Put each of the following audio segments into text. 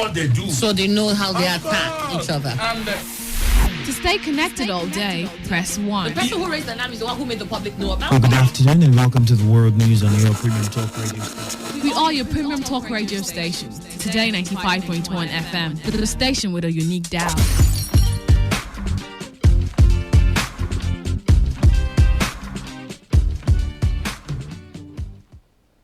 what they do. So they know how they attack each other. And to stay connected all day, press 1. The person who raised the alarm is the one who made the public know about. Good afternoon and welcome to the World News on your Premium Talk Radio station. We are your premium talk radio station, Today 95.1 FM, the station with a unique dial.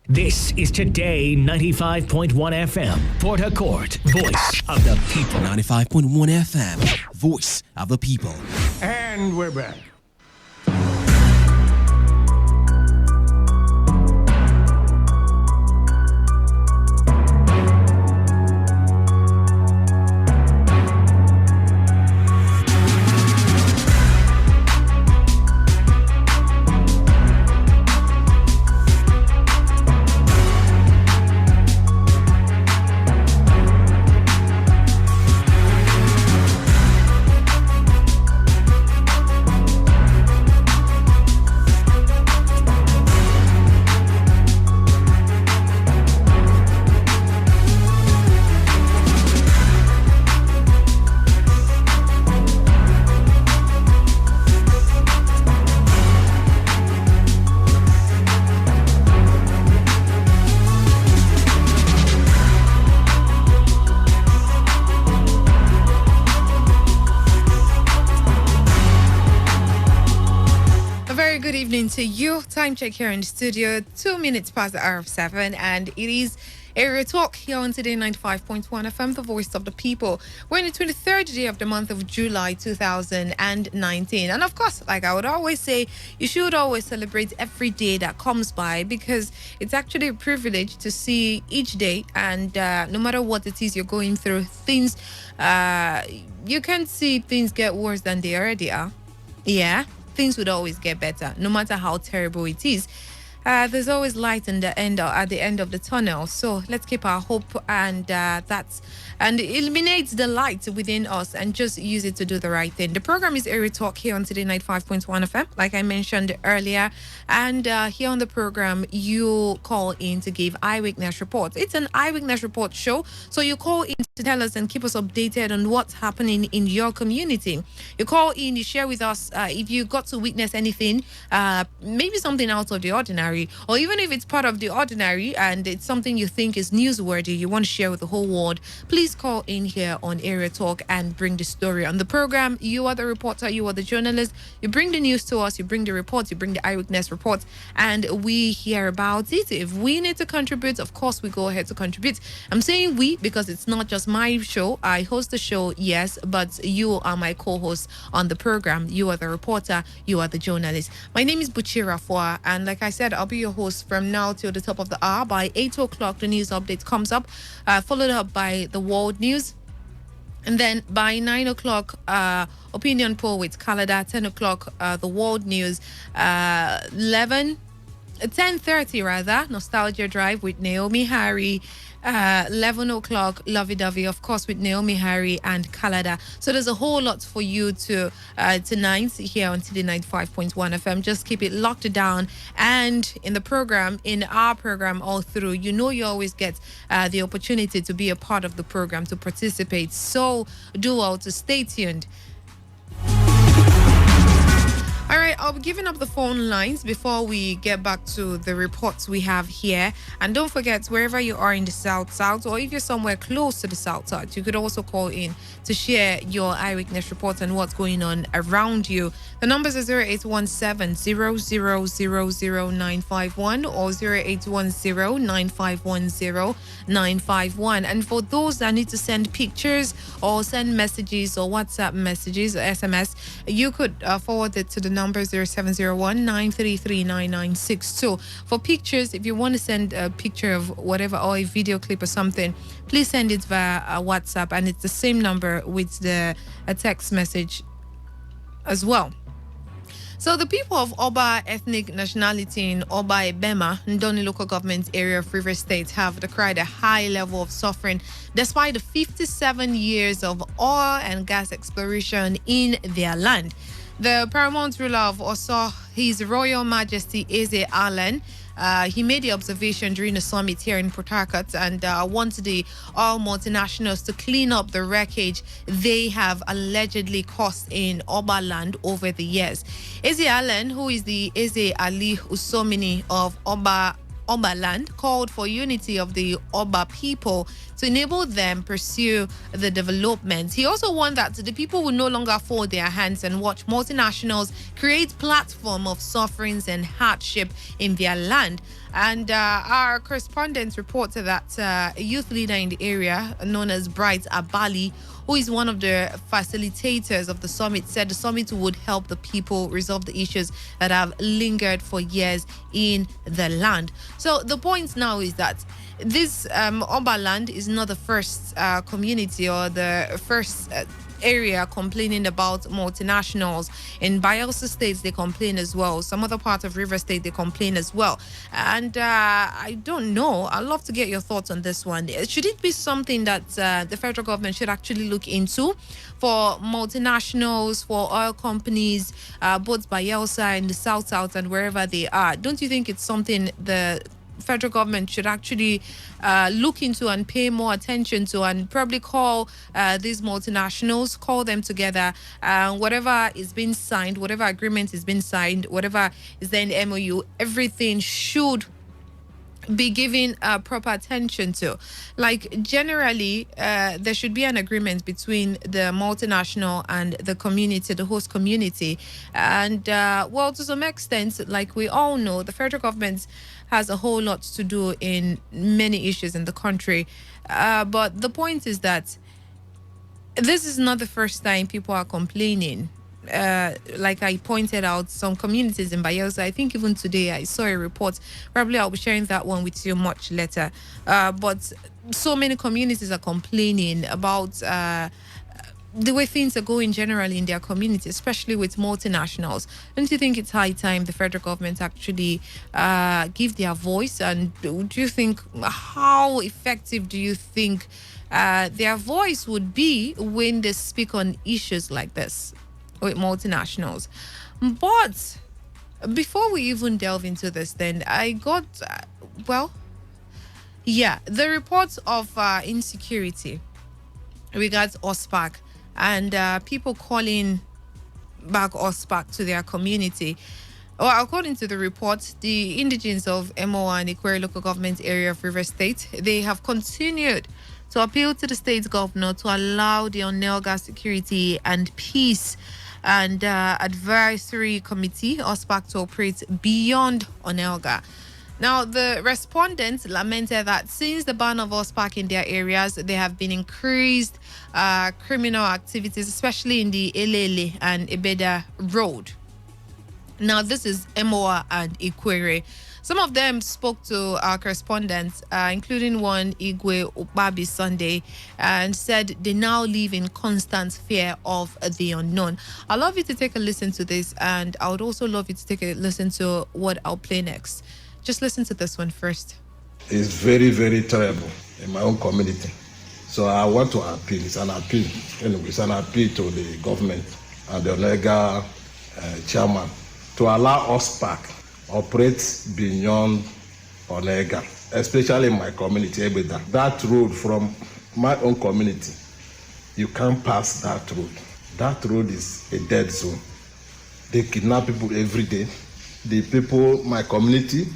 This is Today 95.1 FM, Port Harcourt, voice of the people. 95.1 FM, voice of the people. And we're back. To you, time check here in the studio, 2 minutes past the hour of 7, and it is Area Talk here on Today 95.1 FM, the voice of the people. We're in the 23rd day of the month of July 2019, and of course, like I would always say, you should always celebrate every day that comes by, because it's actually a privilege to see each day, and no matter what it is you're going through, things you can't see things get worse than they already are. Yeah, things would always get better, no matter how terrible it is. There's always light at the end of the tunnel. So let's keep our hope and illuminates the light within us and just use it to do the right thing. The program is Area Talk here on Today 95.1 FM, like I mentioned earlier. And here on the program, you call in to give eyewitness reports. It's an eyewitness report show. So you call in to tell us and keep us updated on what's happening in your community. You call in, you share with us if you got to witness anything, maybe something out of the ordinary, or even if it's part of the ordinary and it's something you think is newsworthy, you want to share with the whole world, please call in here on Area Talk and bring the story on the program. You are the reporter, you are the journalist. You bring the news to us, you bring the reports, you bring the eyewitness reports, and we hear about it. If we need to contribute, of course we go ahead to contribute. I'm saying we because it's not just my show. I host the show, yes, but you are my co-host on the program. You are the reporter, you are the journalist. My name is Buchira Foa, and like I said, I'll be your host from now till the top of the hour. By 8 o'clock, the news update comes up, followed up by the world news. And then by 9 o'clock, opinion poll with Canada. 10 o'clock, the world news. 10:30 rather, nostalgia drive with Naomi Harry. 11 o'clock, lovey-dovey, of course, with Naomi Harry and Canada. So there's a whole lot for you to tonight here on Today 95.1 FM. Just keep it locked down. And in the program, in our program all through, you know you always get the opportunity to be a part of the program, to participate. So do all to stay tuned. All right, I'll be giving up the phone lines before we get back to the reports we have here. And don't forget, wherever you are in the South, or if you're somewhere close to the South, you could also call in to share your eyewitness reports and what's going on around you. The numbers are 0817-0000951 or 0810-9510-951. And for those that need to send pictures or send messages or WhatsApp messages or SMS, you could forward it to the number 0701-933-9962. For pictures, if you want to send a picture of whatever or a video clip or something, please send it via WhatsApp, and it's the same number with a text message as well. So the people of Oba ethnic nationality in Oba Ebema, Ndoni local government area of River State, have decried a high level of suffering despite the 57 years of oil and gas exploration in their land. The paramount ruler of Oso, His Royal Majesty Eze Allen, He made the observation during a summit here in Port Harcourt and wants the all multinationals to clean up the wreckage they have allegedly caused in Oba land over the years. Eze Allen, who is the Eze Ali Usomini of Oba land, called for unity of the Oba people to enable them pursue the development. He also warned that the people will no longer fold their hands and watch multinationals create platform of sufferings and hardship in their land. And our correspondent reported that a youth leader in the area known as Bright Abali, who is one of the facilitators of the summit, said the summit would help the people resolve the issues that have lingered for years in the land. So the point now is that this Oba land is not the first community or the first area complaining about multinationals. In Bayelsa State, they complain as well. Some other parts of River State, they complain as well. And I don't know. I'd love to get your thoughts on this one. Should it be something that the federal government should actually look into for multinationals, for oil companies, both Bayelsa and the South and wherever they are? Don't you think it's something the federal government should actually look into and pay more attention to, and probably call these multinationals, call them together, whatever is being signed, whatever agreement is being signed, whatever is there in the MOU, everything should be given proper attention to. Like generally, there should be an agreement between the multinational and the community, the host community. And well, to some extent, like we all know, the federal government has a whole lot to do in many issues in the country. But the point is that this is not the first time people are complaining. Like I pointed out, some communities in Bayelsa, I think even today I saw a report. Probably I'll be sharing that one with you much later. But so many communities are complaining about the way things are going generally in their community, especially with multinationals. Don't you think it's high time the federal government actually give their voice? And do you think, how effective do you think their voice would be when they speak on issues like this with multinationals? But before we even delve into this, then I got, the reports of insecurity regards OSPAC and people calling back OSPAC to their community. Well, according to the report, the indigents of Emoa and Ikwere local government area of River State, they have continued to appeal to the state governor to allow the Onelga Security and Peace and Advisory Committee, OSPAC, to operate beyond Onelga. Now, the respondents lamented that since the ban of OSPAC in their areas, there have been increased criminal activities, especially in the Elele and Ebeda Road. Now, this is Emoa and Ikwere. Some of them spoke to our correspondents, including one, Igwe Ubabi Sunday, and said they now live in constant fear of the unknown. I'd love you to take a listen to this, and I would also love you to take a listen to what I'll play next. Just listen to this one first. It's very, very terrible in my own community. So I want to appeal. It's an appeal. Anyway, it's an appeal to the government and the Onega chairman to allow OSPAC operate beyond Onega, especially in my community, Ebeda. That road from my own community, you can't pass that road. That road is a dead zone. They kidnap people every day. The people, my community,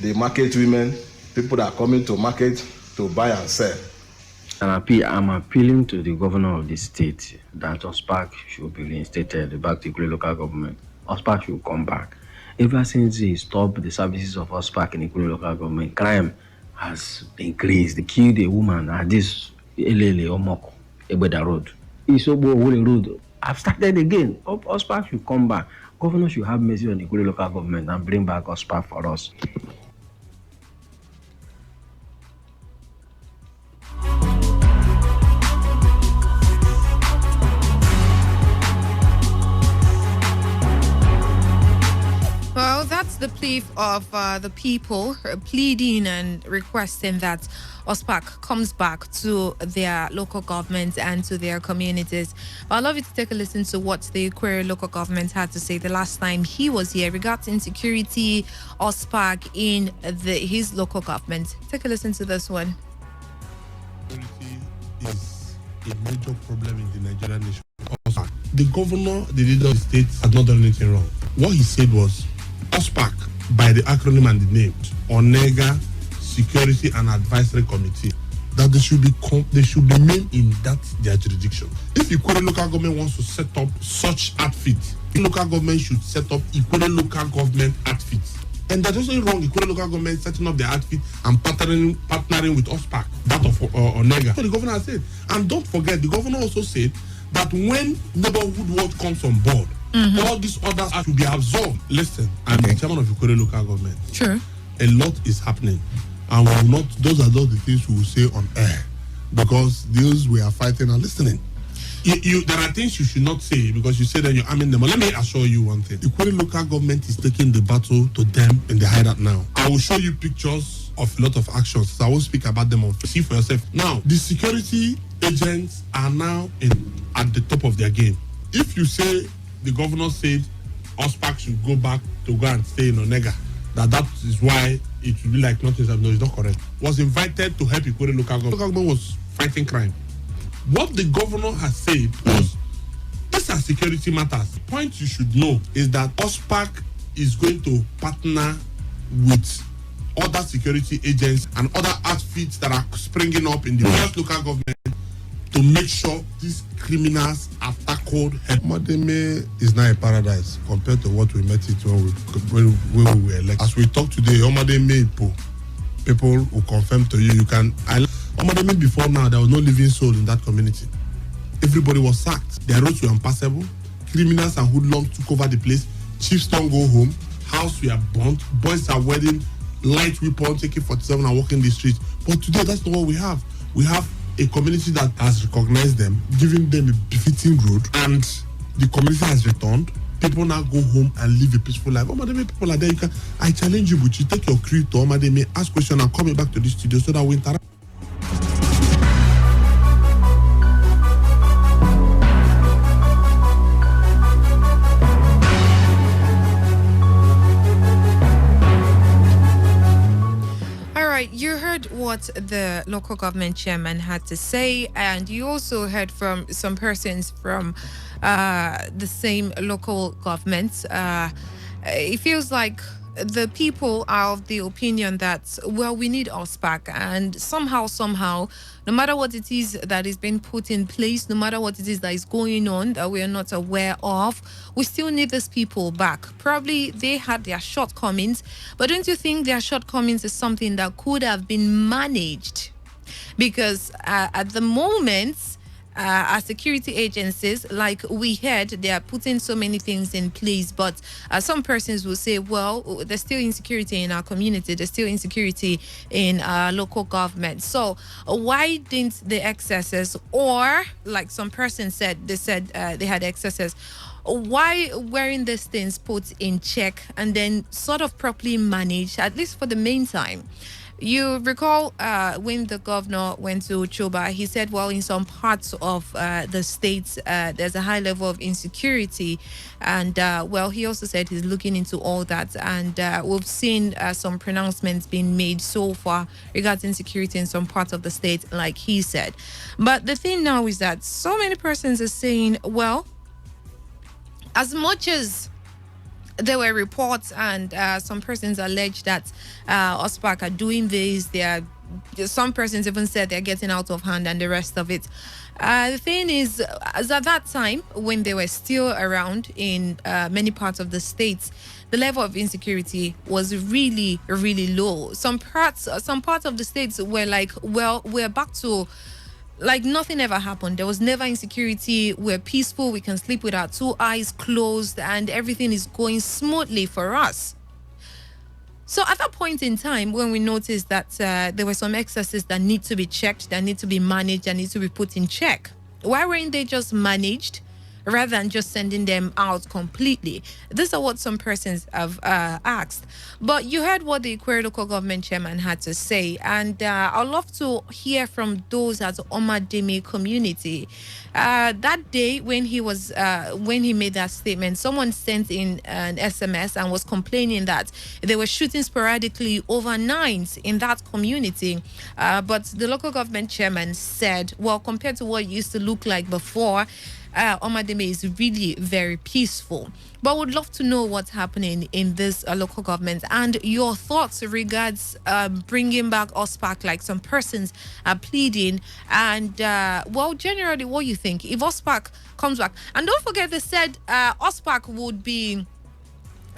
the market women, people that are coming to market to buy and sell. I'm appealing to the governor of the state that OSPAC should be reinstated back to the local government. OSPAC should come back. Ever since he stopped the services of OSPAC in the local government, crime has increased. They killed a woman at this Elele Omoko, Ebeda Road. Isobo Wole Road. I've started again. OSPAC should come back. Governor should have mercy on the local government and bring back OSPAC for us. Well, that's the plea of the people pleading and requesting that OSPAC comes back to their local governments and to their communities. But I'd love you to take a listen to what the Query local government had to say the last time he was here regarding insecurity, OSPAC in his local government. Take a listen to this one. Security is a major problem in the Nigerian nation. OSPAC. The governor, the leader of the state, has not done anything wrong. What he said was OSPAC, by the acronym and the name, Onega Security and Advisory Committee, that they should be named in that their jurisdiction. If Ikwere local government wants to set up such outfit, the local government should set up Ikwere local government outfit. And there's nothing wrong Ikwere local government setting up the outfit and partnering with OSPAC, that of Onega. So the governor has said. And don't forget, the governor also said that when neighborhood watch comes on board, all these others should be absorbed. Listen, I'm the chairman of Ikwere local government. Sure. A lot is happening. And we will not, those are not the things we will say on air. Because those we are fighting are listening. There are things you should not say because you say that you're arming them. But let me assure you one thing. The Ikwere local government is taking the battle to them in the hideout now. I will show you pictures of a lot of actions. So I won't speak about them. See for yourself. Now, the security agents are now at the top of their game. If you say the governor said OSPAC should go back to go and stay in Onega, that is why it will be like nothing. No, it's not correct. Was invited to help Ikwere local government. Local government was fighting crime. What the governor has said was, these are security matters. The point you should know is that OSPAC is going to partner with other security agents and other outfits that are springing up in the various local government to make sure these criminals are tackled. Omademe is now a paradise compared to what we met it when we were elected. As we talk today, Omademe people will confirm to you. Omademe before now, there was no living soul in that community. Everybody was sacked. Their roads were impassable. Criminals and hoodlums took over the place. Chiefs don't go home. Houses were burnt. Boys are wearing light weapons, AK-47 and walking the streets. But today, that's not what we have. We have a community that has recognized them, giving them a befitting road, and the community has returned. People now go home and live a peaceful life. Omademe people are there. I challenge you, but you take your crew to Omademe, ask questions, and come back to the studio so that we interact. You heard what the local government chairman had to say, and you also heard from some persons from the same local government. It feels like the people are of the opinion that, well, we need OSPAC, and somehow, no matter what it is that is being put in place, no matter what it is that is going on that we are not aware of, we still need these people back. Probably they had their shortcomings, but don't you think their shortcomings is something that could have been managed? Because at the moment, our security agencies, like we heard, they are putting so many things in place, but some persons will say, well, there's still insecurity in our community, there's still insecurity in our local government. So why didn't the excesses, or like some persons said, they had excesses, why weren't these things put in check and then sort of properly managed, at least for the meantime? You recall when the governor went to Choba, he said, well, in some parts of the states, there's a high level of insecurity. And, well, he also said he's looking into all that. And we've seen some pronouncements being made so far regarding security in some parts of the state, like he said. But the thing now is that so many persons are saying, well, as much as there were reports and some persons alleged that OSPAC are doing this. Some persons even said they're getting out of hand and the rest of it. The thing is, as at that time, when they were still around in many parts of the states, the level of insecurity was really, really low. Some parts of the states were like, well, we're back to like nothing ever happened. There was never insecurity. We're peaceful. We can sleep with our two eyes closed and everything is going smoothly for us. So at that point in time, when we noticed that there were some excesses that need to be checked, that need to be managed, that need to be put in check, why weren't they just managed, rather than just sending them out completely. These are what some persons have asked. But you heard what the Query local government chairman had to say, and I'd love to hear from those at Omadimi community. That day when he made that statement, someone sent in an SMS and was complaining that they were shooting sporadically overnight in that community. But the local government chairman said, well, compared to what it used to look like before, Omademe is really very peaceful. But would love to know what's happening in this local government and your thoughts regards bringing back OSPAC, like some persons are pleading. And, well, generally, what you think if OSPAC comes back? And don't forget, they said OSPAC would be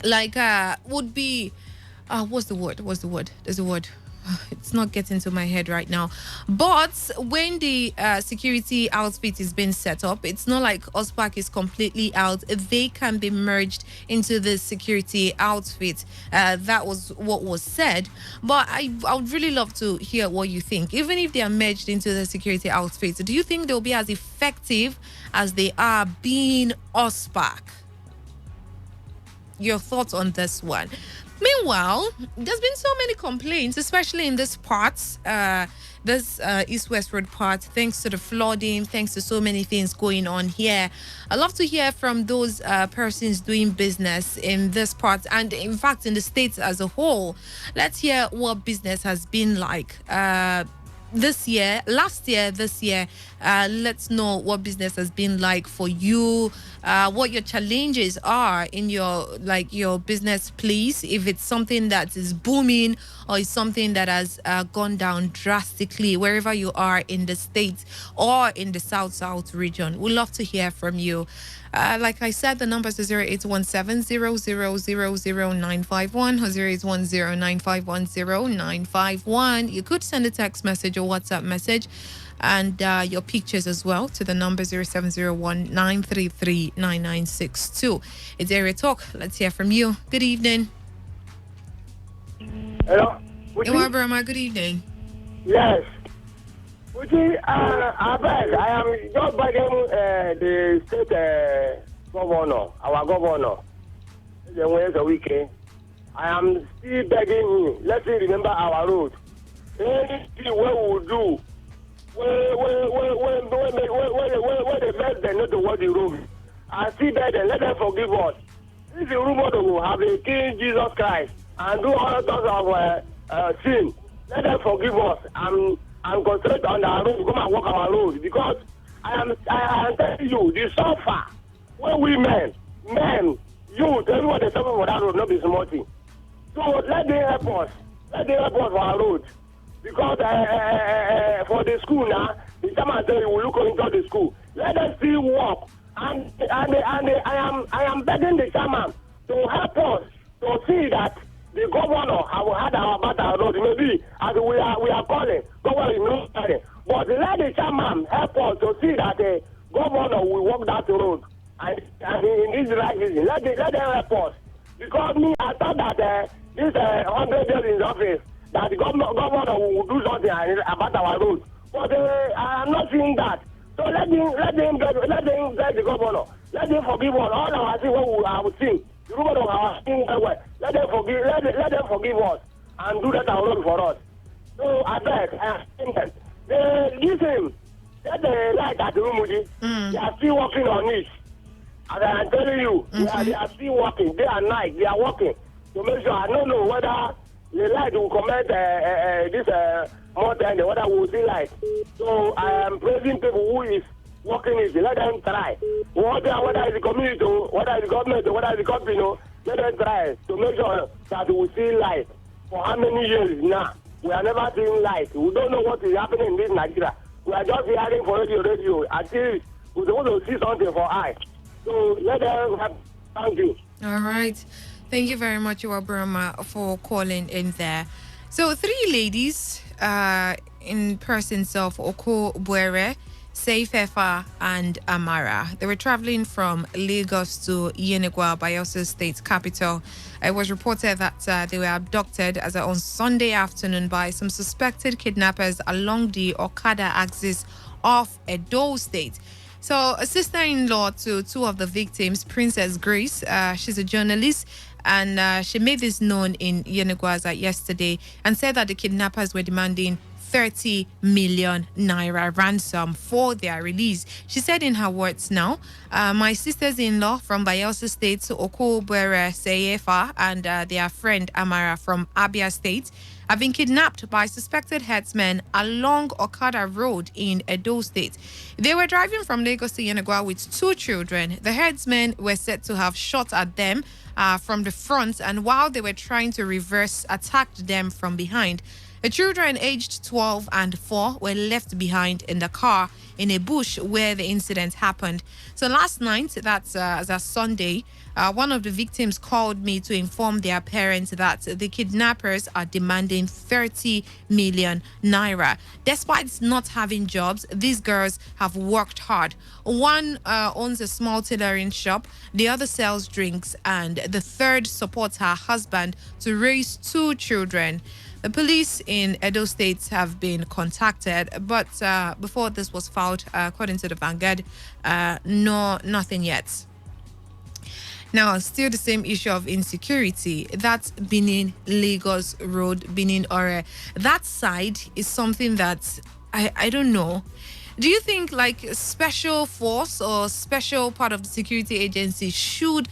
like, what's the word? There's a word. It's not getting to my head right now. But when the security outfit is being set up, it's not like OSPAC is completely out. They can be merged into the security outfit. That was what was said. But I would really love to hear what you think. Even if they are merged into the security outfit, do you think they'll be as effective as they are being OSPAC? Your thoughts on this one. Meanwhile, there's been so many complaints, especially in this part, this East-West Road part, thanks to the flooding, thanks to so many things going on here. I'd love to hear from those persons doing business in this part and, in fact, in the states as a whole. Let's hear what business has been like this year, last year, this year. Let's know what business has been like for you, what your challenges are in your business place, if it's something that is booming or it's something that has gone down drastically wherever you are in the states or in the south region. We'd love to hear from you. Like I said, the numbers are 0817-0000951 or 0810-951-0951. You could send a text message or WhatsApp message and your pictures as well to the number 0701-933-9962. It's Area Talk. Let's hear from you. Good evening. Hello? Iwabrama, good evening. Yes. I beg, I am just begging the state governor, our governor, the Wednesday weekend. I am still begging him, let him remember our road. Anything what we will do, when the president know what the road, I still beg them, let them forgive us. If the rumor will have a King Jesus Christ and do all sorts of sin, let them forgive us. I'm concentrated on our road, come and walk our road, because I am telling you, the suffer when we men, youth, everyone they suffer for that road, not be small thing. So let them help us. Let them help us for our road. Because for the school now, the chairman tell you we look into the school. Let us still walk. And I am begging the chairman to help us to see that the governor have had about our road. Maybe as we are calling, governor is not calling. But let the chairman help us to see that the governor will walk that road. And in this right reason, let them help us. Because me, I thought that this 100 days in office, that the governor will do something about our road. But I am not seeing that. So let them get the governor. Let them forgive us all our things what we have seen. The governor of our things well. Let them forgive us and do that our road for us. So I beg, I think that listen, let the light at the Rumuji. They are still working on it. And I am telling you, they are still working day and night. They are working to make sure. I don't know whether the light will comment this more than the weather will see light. So I am praising people who is working it. Let them try. Whether it's the community, whether it's the government, whether it's the company, let them try to make sure that we see light. For how many years now? We are never seeing light. We don't know what is happening in this Nigeria. We are just hearing for radio. Until we want to see something for eyes. So let them have. Thank you. All right. Thank you very much, Burma, for calling in there. So 3 ladies in persons of Oko Buere, Seifefa, and Amara. They were traveling from Lagos to Yenegua, Bayelsa State capital. It was reported that they were abducted on Sunday afternoon by some suspected kidnappers along the Okada axis of Edo State. So, a sister-in-law to two of the victims, Princess Grace, she's a journalist, and she made this known in Yenegwaza yesterday and said that the kidnappers were demanding 30 million naira ransom for their release. She said in her words now, my sisters-in-law from Bayelsa State, Okobere Seyefa, and their friend Amara from Abia State have been kidnapped by suspected herdsmen along Okada Road in Edo State. They were driving from Lagos to Yenagua with two children. The herdsmen were said to have shot at them from the front, and while they were trying to reverse, attacked them from behind. The children aged 12 and 4 were left behind in the car in a bush where the incident happened. So last night, that's Sunday, one of the victims called me to inform their parents that the kidnappers are demanding 30 million naira. Despite not having jobs, these girls have worked hard. One owns a small tailoring shop, the other sells drinks, and the third supports her husband to raise two children. The police in Edo State have been contacted, but before this was filed, according to the Vanguard, nothing yet. Now, still the same issue of insecurity. That's Benin Lagos Road, Benin Ore. That side is something that I don't know. Do you think like a special force or special part of the security agency should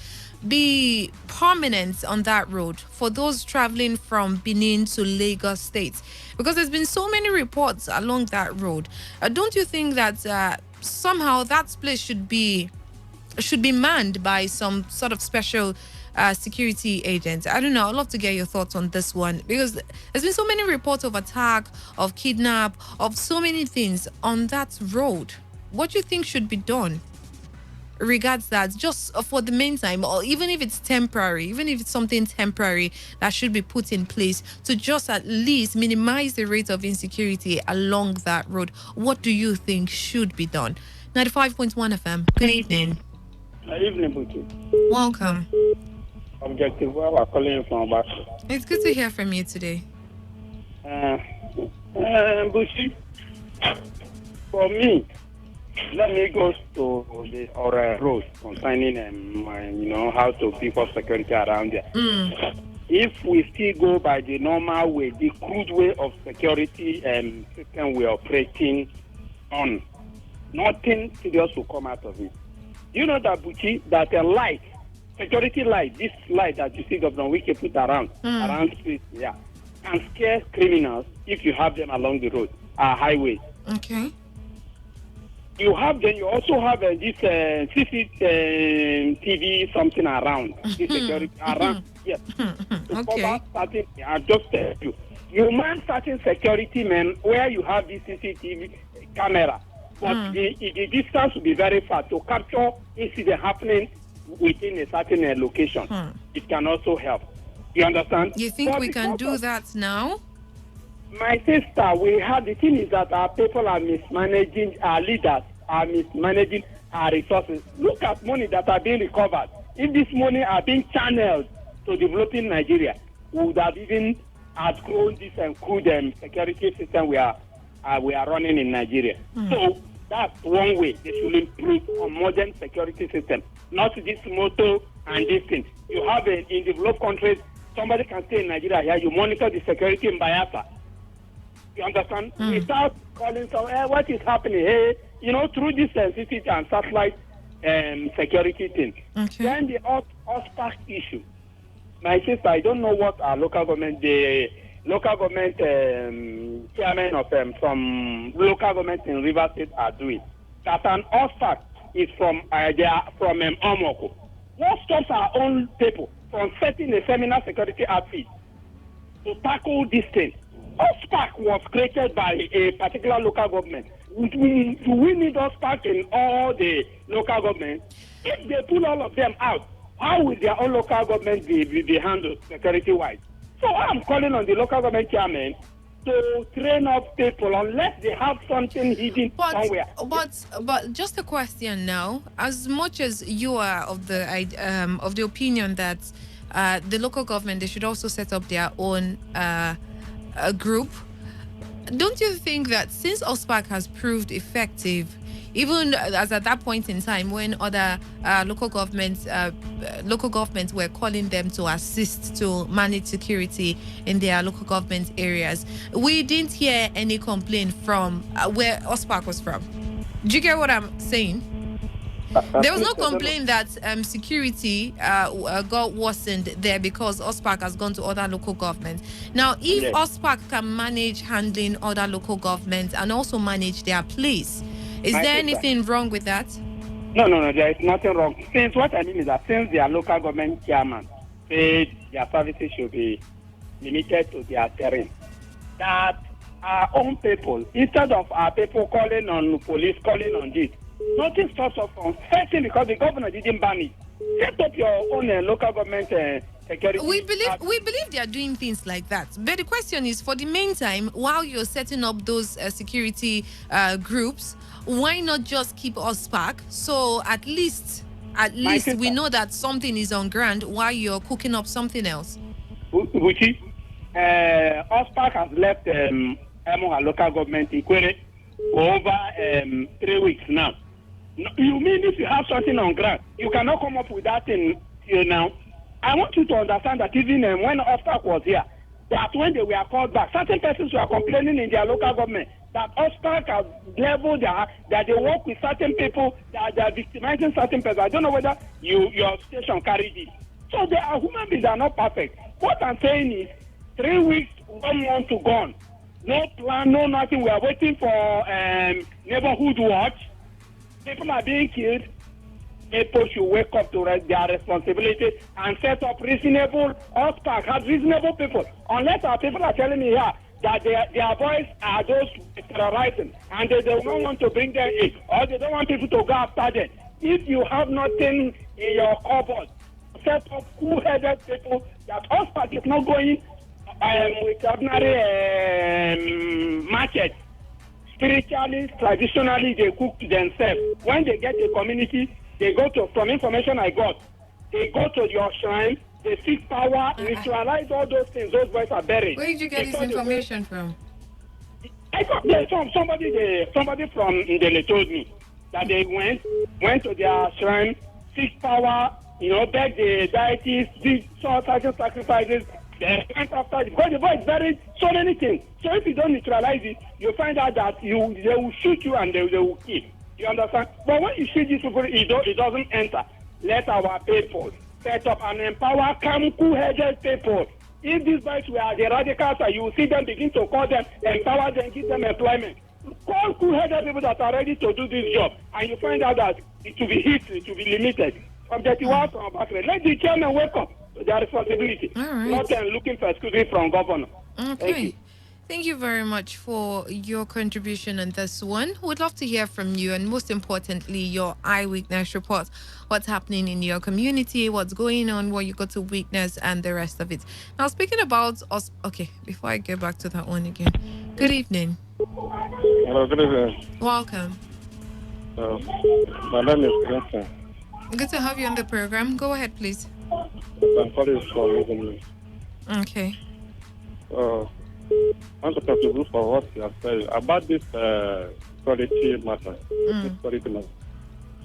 be permanent on that road for those traveling from Benin to Lagos State? Because there's been so many reports along that road. Don't you think that somehow that place should be manned by some sort of special security agents? I don't know. I'd love to get your thoughts on this one, because there's been so many reports of attack, of kidnap, of so many things on that road. What do you think should be done regards that, just for the meantime, or even if it's temporary, even if it's something temporary that should be put in place to just at least minimize the rate of insecurity along that road? What do you think should be done? 95.1 FM. Good evening. Good evening, Buki. Welcome. Objective, where we're calling from back. It's good to hear from you today. Bushi, for me, let me go to the road concerning how to beef up security around there. If we still go by the normal way, the crude way of security system we're operating on, nothing serious will come out of it. You know that, Buchi, that a light, security light, this light that you see Governor Wike put around streets, can scare criminals if you have them along the road, highways. Okay. You have them. You also have this CCTV something around. This security around. Yes. Okay. I just tell you, you man certain security men where you have this CCTV camera, but the distance will be very far to capture incident happening within a certain location. It can also help. You understand? You think we can do that now? My sister, the thing is that our people are mismanaging, our leaders are mismanaging our resources. Look at money that are being recovered. If this money are being channeled to developing Nigeria, we would have even outgrown this crude security system we are running in Nigeria. So that's one way they should improve on modern security system, not this motto and this thing. You have in developed countries, somebody can stay in Nigeria here, you monitor the security in Bayelsa. You understand? Without calling what is happening? Hey, through this sensitivity and satellite security thing. Okay. Then the OSPAC issue. My sister, I don't know what our local government, chairman of some local government in River State are doing. That an OSPAC is from Omoko. What stops our own people from setting a seminar security outfit to tackle this thing? OSPAC was created by a particular local government. Do we need OSPAC in all the local governments? If they pull all of them out, how will their own local government be handled security-wise? So I'm calling on the local government chairman to train up people unless they have something hidden somewhere. But just a question now. As much as you are of the opinion that the local government, they should also set up their own group, don't you think that since OSPAC has proved effective even as at that point in time when other local governments were calling them to assist to manage security in their local government areas. We didn't hear any complaint from where OSPAC was from. Do you get what I'm saying? There was no complaint that security got worsened there because OSPAC has gone to other local governments. Now, if OSPAC can manage handling other local governments and also manage their place, is there anything wrong with that? No, there is nothing wrong. Since what I mean is that since their local government chairman said their services should be limited to their terrain, that our own people, instead of our people calling on police, calling on this, nothing stops us from fighting because the governor didn't ban it. Set up your own local government security. We believe they are doing things like that. But the question is, for the meantime, while you're setting up those security groups, why not just keep us back? So at least we know that something is on ground while you're cooking up something else. Which OSPAC has left our local government Ikwere for over 3 weeks now. You mean if you have something on ground, you cannot come up with that thing till now? I want you to understand that even when OSPAC was here, that when they were called back, certain persons were complaining in their local government that OSPAC has leveled that they work with certain people, that they are victimizing certain persons. I don't know whether your station carried it. So they are human beings, they are not perfect. What I'm saying is 3 weeks, 1 month to gone. No plan, no nothing. We are waiting for neighborhood watch. People are being killed. People should wake up to their responsibility and set up reasonable OSPAC has reasonable people. Unless our people are telling me here that their boys are those terrorizing and they don't want to bring them in, or they don't want people to go after them. If you have nothing in your cupboard, set up cool-headed people that OSPAC is not going with ordinary market. Spiritually, traditionally, they cook themselves. When they get the community, they go to, from information I got, they go to your shrine, they seek power, neutralize all those things. Those boys are buried. Where did you get this information from? I got this from somebody from Ndele told me that they went to their shrine, seek power, beg the deities, did certain sacrifices. They went after it because the boy is buried so many things. So if you don't neutralize it, you find out that they will shoot you and they will kill. You understand? But when you see these people, it doesn't enter. Let our people set up and empower cool-headed people. If these boys were the radicals, you will see them begin to call them, empower them, give them employment. Call cool-headed people that are ready to do this job, and you find out that it will be hit, it will be limited. Objective was from back. Let the chairman wake up to their responsibility. All right. Not looking for excuses from governor. Okay. Thank you very much for your contribution on this one. We'd love to hear from you, and most importantly, your eyewitness report. What's happening in your community, what's going on, what you got to witness, and the rest of it. Now, speaking about us, okay, before I get back to that one again. Good evening. Hello, good evening. Welcome. My name is Clinton. Good to have you on the program. Go ahead, please. I'm calling from Italy. Okay. I want to contribute for what you have said about this quality matter. This quality matter.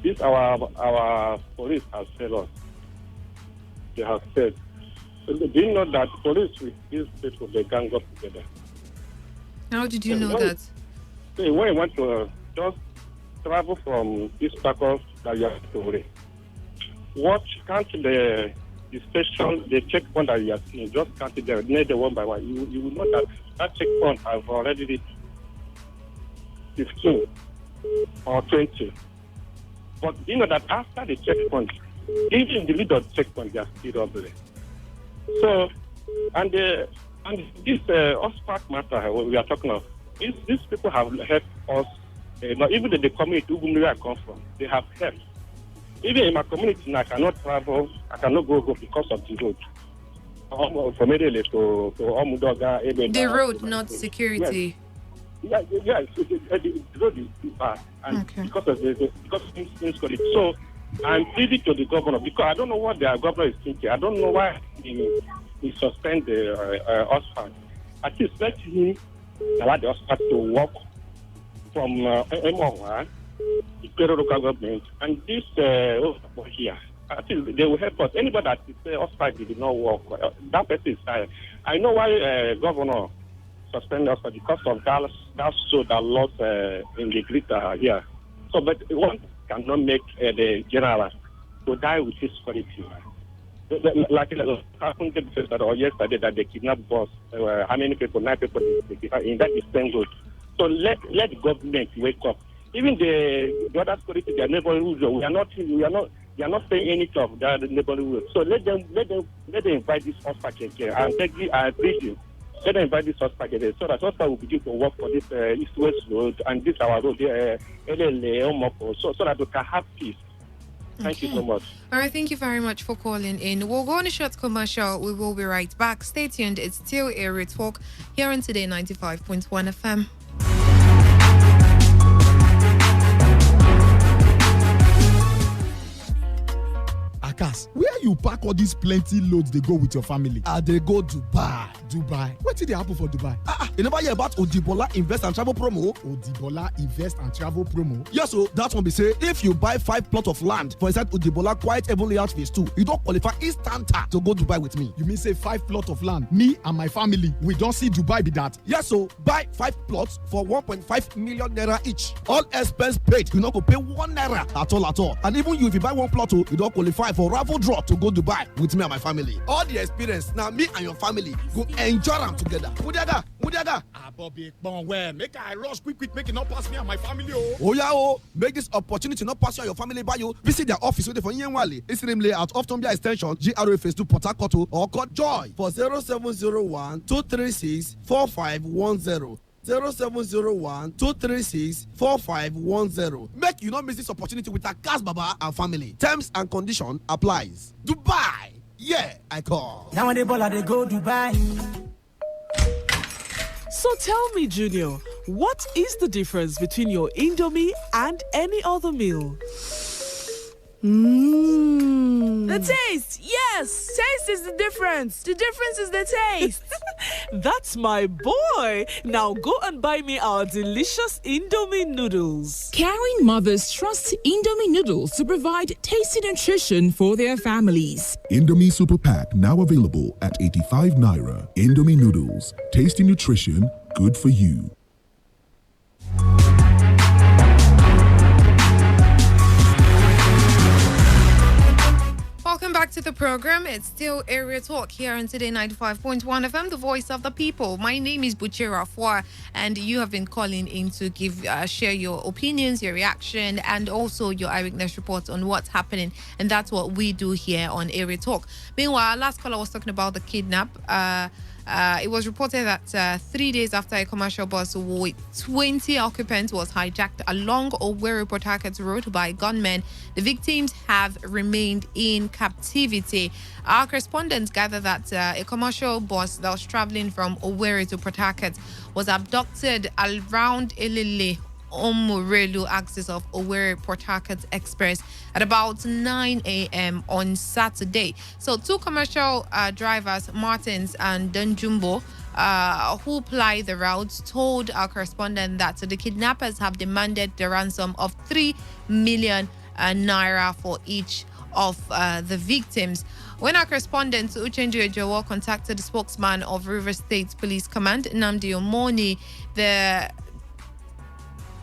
This our police has said us. They have said. Do you know that police with these people they gang up together? How did you know that? When you want to just travel from this Pacos that you have to worry. Watch, count the station, the checkpoint that you are seeing, just count it there, near the one by one. You will know that checkpoint have already reached 15 or 20. But you know that after the checkpoint, even in the middle of the checkpoint, they are still up there. So, and this OSPAC matter we are talking of, these people have helped us, even the community where I come from, they have helped. Even in my community, I cannot travel, I cannot go because of the road. From Edele to Omudoga, the road, not security. Yes. The road is too bad, and because of insecurity. So I'm pleading to the governor because I don't know what the governor is thinking. I don't know why he suspend the OSPAC. At least let him allow the OSPAC to work from M1. Quero local government and this here. I think they will help us. Anybody that say hospital did not work, that person is tired. I know why governor suspended us because of that show that lost in the glitter here. So, but one cannot make the general to die with his quality. Like it happened yesterday that they kidnapped us. How many people? 9 people in that same road. So let the government wake up. Even the other security, their neighborhood, we are not saying anything of their neighborhood. So let them invite this hospital here. And I agree you. Let them invite this hospital here so that hospital will begin to work for this East-West road and this our road here, so that we can have peace. Thank you so much. All right, thank you very much for calling in. We'll go on a short commercial. We will be right back. Stay tuned. It's still Area Talk here on Today 95.1 FM. Akas, where you pack all these plenty loads they go with your family? They go Dubai. What did they happen for Dubai? You never hear about Odibola Invest and Travel Promo? Odibola Invest and Travel Promo? Yes, so that one be say if you buy 5 plots of land for inside Odibola Quiet Heaven Layout Phase 2, you don't qualify instant to go Dubai with me. You mean say 5 plots of land? Me and my family, we don't see Dubai be that? Yes, so buy 5 plots for 1.5 million naira each. All expense paid. You not go pay 1 naira at all. And even you, if you buy 1 plot, you don't qualify for raffle draw to go Dubai with me and my family. All the experience now, me and your family go enjoy them together. Mudiaga. Bobby, make I rush quick, make it not pass me and my family. Oh yeah, make this opportunity not pass you and your family by you. Visit their office waiting for Yenwale. Instagram layout of Tombia Extension, GRA Phase 2 Port Harcourt, or call Joy for 0701 236 4510. 0701-236-4510. Make you not miss this opportunity with Akas Baba and family. Terms and condition applies. Dubai. Yeah, I call. Now when they ball, they go Dubai. So tell me, Junior, what is the difference between your Indomie and any other meal? The taste, yes. Taste is the difference. The difference is the taste. That's my boy. Now go and buy me our delicious Indomie noodles. Caring mothers trust Indomie noodles to provide tasty nutrition for their families. Indomie Super Pack now available at 85 Naira. Indomie noodles, tasty nutrition, good for you. Welcome back to the program. It's still Area Talk here on Today 95.1 FM, the voice of the people. My name is Buchira Fwa, and you have been calling in to share your opinions, your reaction, and also your eyewitness reports on what's happening. And that's what we do here on Area Talk. Meanwhile, last caller was talking about the kidnap. It was reported that 3 days after a commercial bus with 20 occupants was hijacked along Owerri Port Harcourt Road by gunmen, the victims have remained in captivity. Our correspondents gather that a commercial bus that was traveling from Owerri to Port Harcourt was abducted around Elele Omurelu axis of Owerri Port Harcourt Express at about 9 a.m. on Saturday. So 2 commercial drivers, Martins and Dunjumbo, who ply the routes, told our correspondent that the kidnappers have demanded the ransom of 3 million naira for each of the victims. When our correspondent Uchendu Ejowo contacted the spokesman of River State Police Command, Nnamdi Omoni,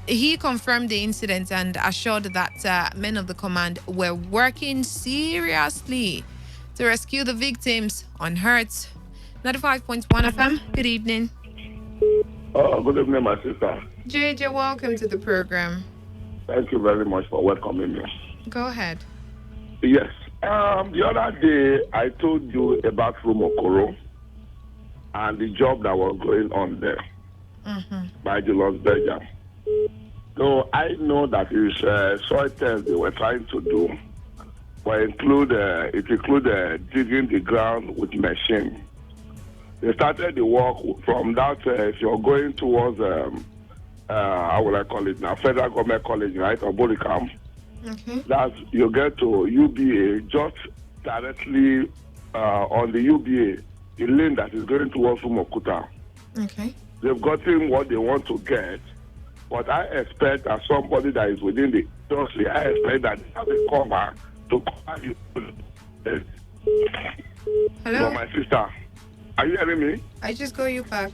he confirmed the incident and assured that men of the command were working seriously to rescue the victims unhurt. 95.1 FM, good evening. Good evening, my sister. JJ, welcome to the program. Thank you very much for welcoming me. Go ahead. Yes. The other day, I told you about Rumokoro and the job that was going on there by Julius Berger. So I know that it's soil test they were trying to do, but it include digging the ground with machine. They started the work from that. If you're going towards how would I call it now? Federal Government College, right, or Bodicam. Okay. That you get to UBA just directly on the UBA, the lane that is going towards Fumokuta. Okay. They've gotten what they want to get. But I expect that somebody that is within the industry, I expect that they have a cover to cover you. Hello? So my sister, are you hearing me? I just got you back.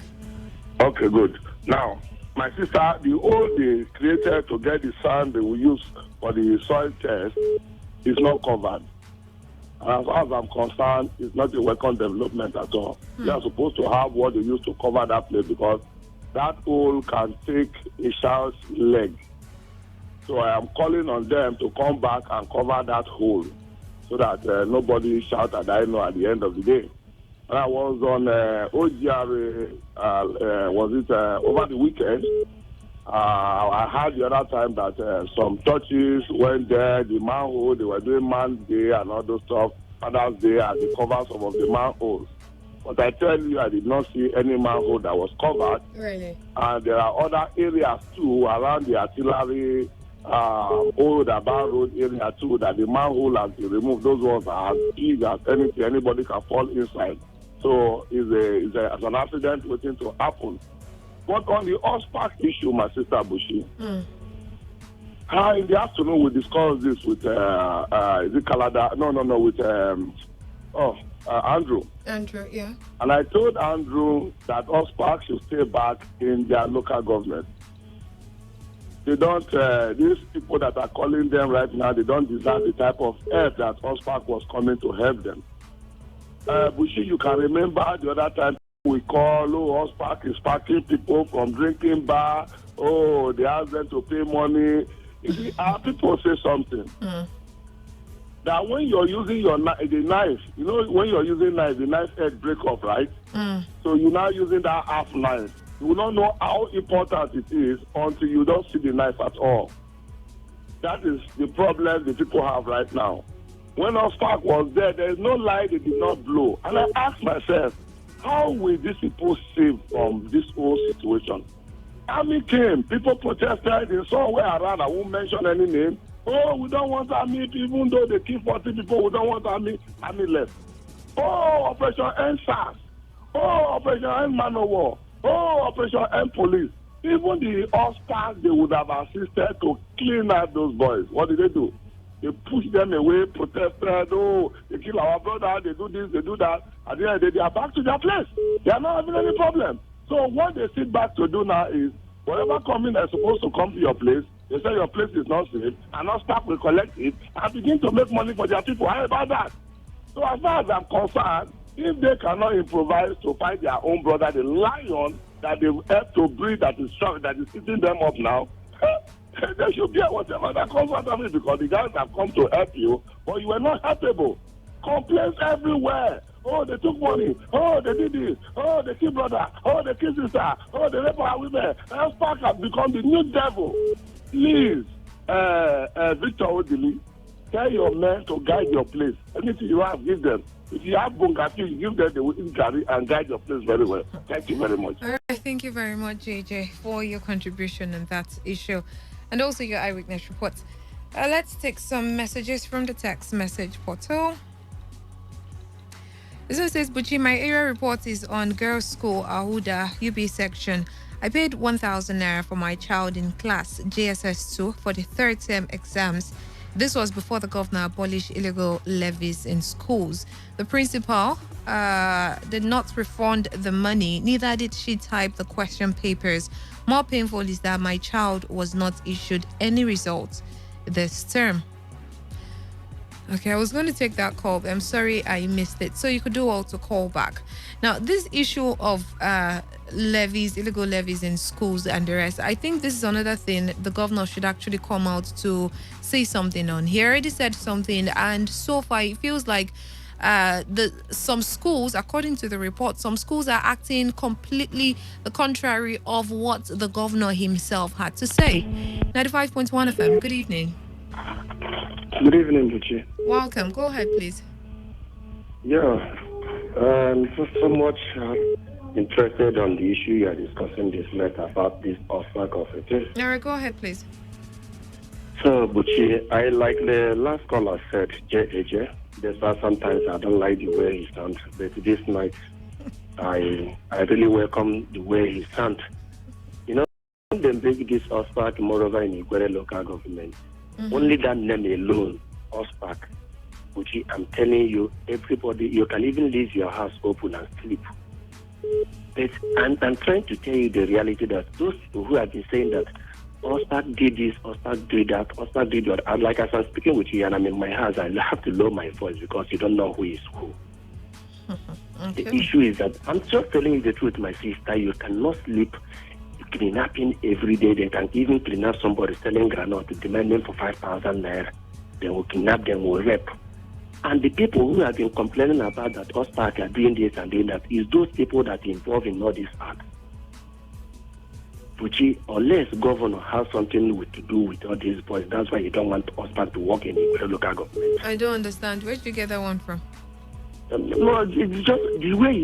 Okay, good. Now, my sister, the hole they created to get the sand they will use for the soil test is not covered. And as far as I'm concerned, it's not a welcome development at all. They are supposed to have what they use to cover that place because that hole can take a child's leg. So I am calling on them to come back and cover that hole so that nobody shout at I know at the end of the day. And I was on OGR, over the weekend. I heard the other time that some churches went there, the manhole, they were doing man's day and all those stuff, Father's Day, and they covered some of the manholes. But I tell you, I did not see any manhole that was covered. Really? And there are other areas too around the artillery, old About Road area too, that the manhole has been removed. Those ones are as big as anything, anybody can fall inside. So it's an accident waiting to happen. But on the Ospark issue, my sister Bushi, in the afternoon we discussed this with, is it Kalada? No, with, Andrew. Andrew, yeah. And I told Andrew that Ospark should stay back in their local government. They don't, these people that are calling them right now, they don't deserve the type of help that Ospark was coming to help them. Bushi, you can remember the other time we call, Ospark is parking people from drinking bar. Oh, they ask them to pay money. Our people say something. That when you're using the knife, when you're using knife, the knife head break off, right? So you're now using that half knife. You will not know how important it is until you don't see the knife at all. That is the problem the people have right now. When Ospark was there is no light they did not blow. And I asked myself, how will these people save from this whole situation? Army came, people protested in somewhere around, I won't mention any name. Oh, we don't want army, even though they kill 40 people, we don't want army left. Oh, Operation End SARS. Oh, Operation End Man of War. Oh, Operation End Police. Even the Ospark, they would have assisted to clean out those boys. What did they do? They push them away, protested, they kill our brother, they do this, they do that. At the end of the day, they are back to their place. They are not having any problem. So what they sit back to do now is, whatever coming is supposed to come to your place, they say your place is not safe, and Ospark will collect it and begin to make money for their people. How about that? So as far as I'm concerned, if they cannot improvise to fight their own brother, the lion that they've helped to breed that is strong, that is eating them up now, they should be whatever that comes out of it, because the guys have come to help you, but you were not helpable. Complaints everywhere. Oh, they took money. Oh, they did this. Oh, they kill brother. Oh, they kill sister. Oh, they rape our women. Ospark has become the new devil. Please, Victor Odili, tell your men to guide your place. Anything you have, give them. If you have bungati, you give them, they will eat gari and guide your place very well. Thank you very much. All right, thank you very much, JJ, for your contribution on that issue and also your eyewitness reports. Let's take some messages from the text message portal. This one says, Buchi, my area report is on girls' school, Ahuda, UB section. I paid 1,000 naira for my child in class JSS2 for the third term exams. This was before the governor abolished illegal levies in schools. The principal did not refund the money, neither did she type the question papers. More painful is that my child was not issued any results this term. Okay, I was going to take that call, but I'm sorry I missed it. So you could do all to call back. Now, this issue of levies, illegal levies in schools and the rest, I think this is another thing the governor should actually come out to say something on. He already said something, and so far it feels like some schools, according to the report, some schools are acting completely the contrary of what the governor himself had to say. 95.1 FM, good evening. Good evening, Buchi. Welcome. Go ahead, please. Yeah, so much interested on the issue you are discussing this letter about this Ospark of it. All right, go ahead, please. So, Buchi, I like the last caller said, JAJ. Despite sometimes I don't like the way he sounds, but this night I really welcome the way he sounds. When they make this OSPAC moreover in Ikwere local government, only that name alone, OSPAC, which I'm telling you, everybody, you can even leave your house open and sleep. But I'm trying to tell you the reality that those people who have been saying that OSPAC did this, OSPAC did that, OSPAC did that, and like as I'm speaking with you and I'm in my house, I have to lower my voice because you don't know who is who. Okay. The issue is that I'm just telling you the truth, my sister. You cannot sleep kidnapping every day. They can even kidnap somebody selling granite to demand them for 5,000 naira. They will kidnap them, will rape. And the people who have been complaining about that OSPAC are doing this and doing that is those people that are involved in all these acts. Puchi, unless governor has something to do with all these boys, that's why you don't want OSPAC to work in the local government. I don't understand. Where did you get that one from? No, it's just the way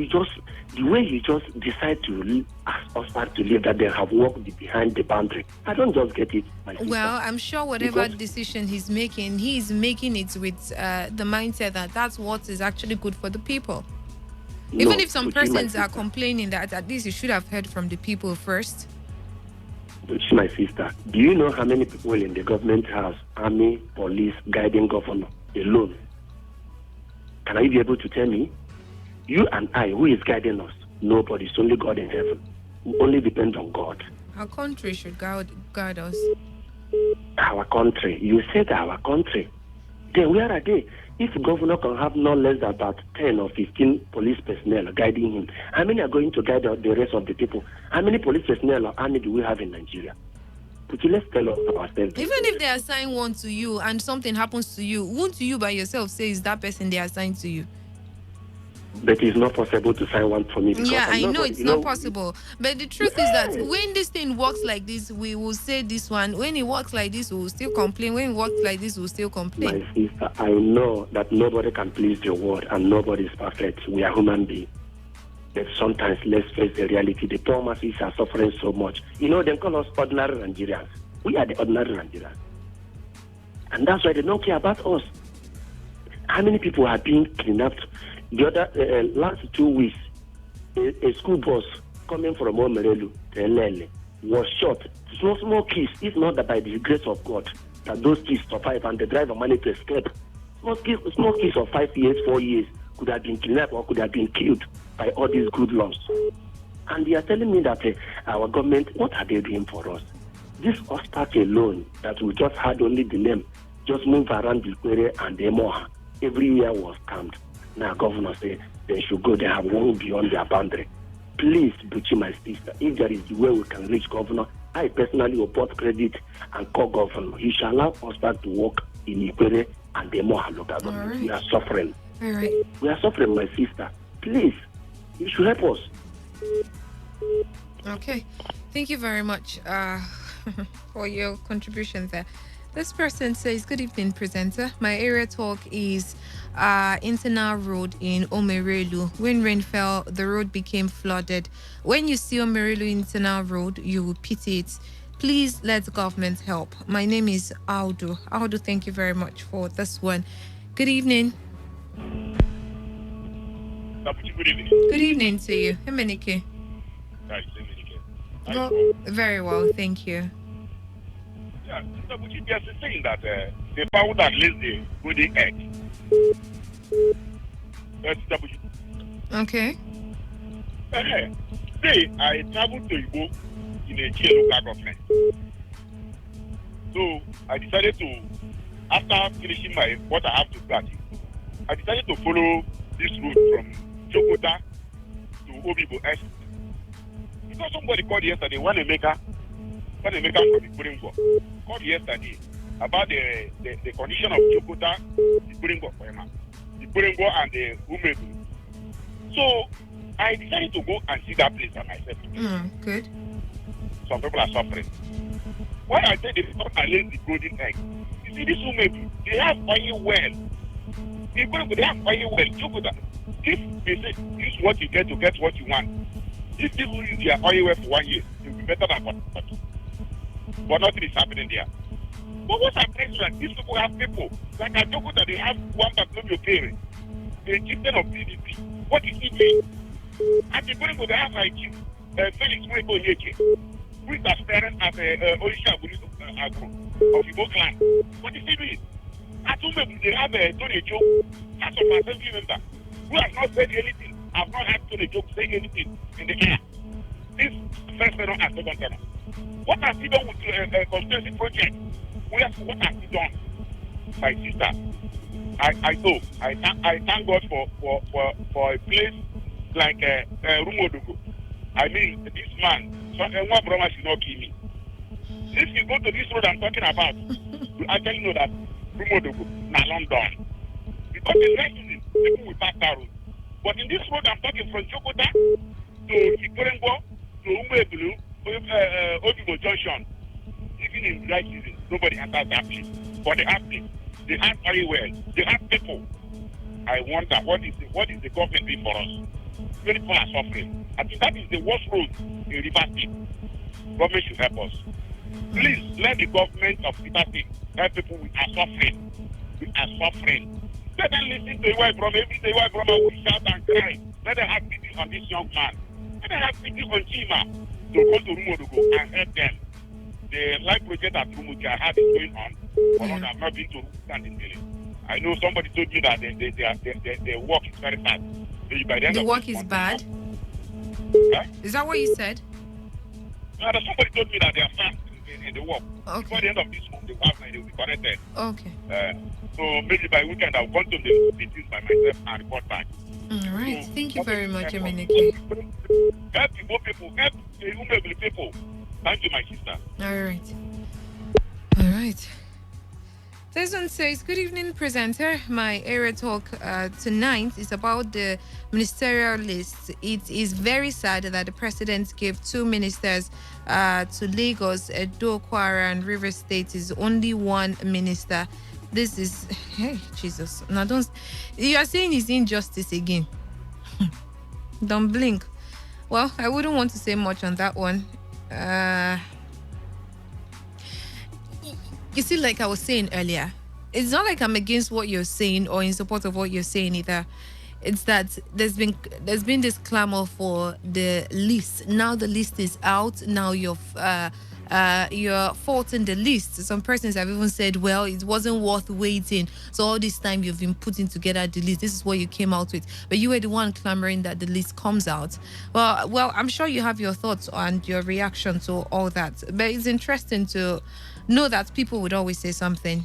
you just decide to ask OSPAC to leave, that they have worked behind the boundary. I don't just get it, my sister. Well, I'm sure whatever Because decision he's making it with the mindset that that's what is actually good for the people. Even if some persons are complaining that at least you should have heard from the people first. Which, my sister, do you know how many people in the government house, army, police, guiding governor alone? Can I be able to tell me? You and I, who is guiding us? Nobody. It's only God in heaven. We only depend on God. Our country should guide us. Our country. You said our country. Then where are they? If governor can have no less than about 10 or 15 police personnel guiding him, how many are going to guide the rest of the people? How many police personnel or army do we have in Nigeria? But let's tell us ourselves. Even if they assign one to you and something happens to you, won't you by yourself say is that person they assigned to you? But it's not possible to sign one for me. Yeah, I know it's not possible. But the truth is that when this thing works like this, we will say this one. When it works like this, we will still complain. When it works like this, we will still complain. My sister, I know that nobody can please the world and nobody is perfect. We are human beings. But sometimes let's face the reality. The poor masses are suffering so much. You know, they call us ordinary Nigerians. We are the ordinary Nigerians. And that's why they don't care about us. How many people are being kidnapped? The other last 2 weeks, a school bus coming from Omerelu to Elele was shot. Small kids, if not that by the grace of God, that those kids survive and the driver managed to escape. Small kids of 5 years, 4 years could have been kidnapped or could have been killed by all these good laws. And they are telling me that our government, what are they doing for us? This OSPAC alone, that we just had only the name, just move around the Ikwere and the Emoha, every year was scammed. Now governor say they should go, they have gone beyond their boundary. Please, Buchi, my sister, if there is a way we can reach governor, I personally will put credit and call governor. He shall allow OSPAC to work in Ikwere and the Emoha local government. Right. We are suffering. All right. We are suffering, my sister. Please, you should help us. Okay. Thank you very much for your contribution there. This person says, good evening, presenter. My area talk is Internal Road in Omerelu. When rain fell, the road became flooded. When you see Omerelu Internal Road, you will pity it. Please let the government help. My name is Audu. Audu, thank you very much for this one. Good evening. Good evening. Good evening to you. Emenike. Well, very well, thank you. Yeah, so would you just saying that the power that lays the golden egg? Okay. Say I traveled to Igbo in a local government. So I decided to, after finishing what I have to start, I decided to follow this route from Jokota to Obibo S. Because somebody called yesterday, one Emeka from the Kuringo, called yesterday about the condition of Jokota, the Kuringo and the Umebu. So I decided to go and see that place by myself. Good. Some people are suffering. Why I say they don't allow the golden egg? You see, this Umebu, they have oil well. They have oil well. Jokota, if they say use what you get to get what you want, if people use their oil well for 1 year, it will be better than what. But nothing is happening there. But what's happening is that these people have people, like I told you that they have one Bartholomew Perry, the chieftain of PDP. What is he doing? At the point they have like Felix Mweko Yeke. who is aspiring as a Orisha Agro of Igbo clan. What is he doing? At Umegu, they have Tony Joe, House of Assembly member, who has not said anything. I've not had Tony Joe say anything in the air. This first tenor and second tenor. What has he done with the constituency project? What has he done? My sister, I know. I thank God for a place like Rumodogo. I mean, this man, one brother should not kill me. If you go to this road I'm talking about, you actually know that Rumodogo, na London. Because the next season, people will pass that road. But in this road I'm talking from Chokota to Ikorengo to Umebulu, Ojibo Junction, even in dry season, nobody enters that place. But they have people. They have very well. They have people. I wonder what is the government doing for us? Many people are suffering. I think that is the worst road in River State. Government should help us. Please let the government of River State help people who are suffering. We are suffering. Let them listen to Iwai Brahma. Every day Iwai Brahma will shout and cry. Let them have pity on this young man. Let them have pity on Chima to go to Rumodogo and help them. The life project at Rumuchi I had is going on. But I have not been to standing village. I know somebody told me that their work is very bad. So by the end of work is bad? Huh? Is that what you said? Somebody told me that they are fast in the work. Okay. Before the end of this month, they will be connected. Okay. So maybe by weekend I'll go to the meetings by myself and report back. All right. Thank you very much, Emenike. Help the people. Help the Umebili people. Thank you, my sister. All right. All right. This one says, good evening, presenter. My area talk tonight is about the ministerial list. It is very sad that the president gave 2 ministers to Lagos, Edo, Kwara, and River State is only 1 minister. This is, hey, Jesus. Now, you are saying it's injustice again. Don't blink. Well, I wouldn't want to say much on that one. You see, like I was saying earlier, it's not like I'm against what you're saying or in support of what you're saying either. It's that there's been this clamor for the list. Now the list is out. Now you're faulting the list. Some persons have even said, well, it wasn't worth waiting. So all this time you've been putting together the list. This is what you came out with. But you were the one clamoring that the list comes out. Well, I'm sure you have your thoughts and your reaction to all that. But it's interesting to know that people would always say something.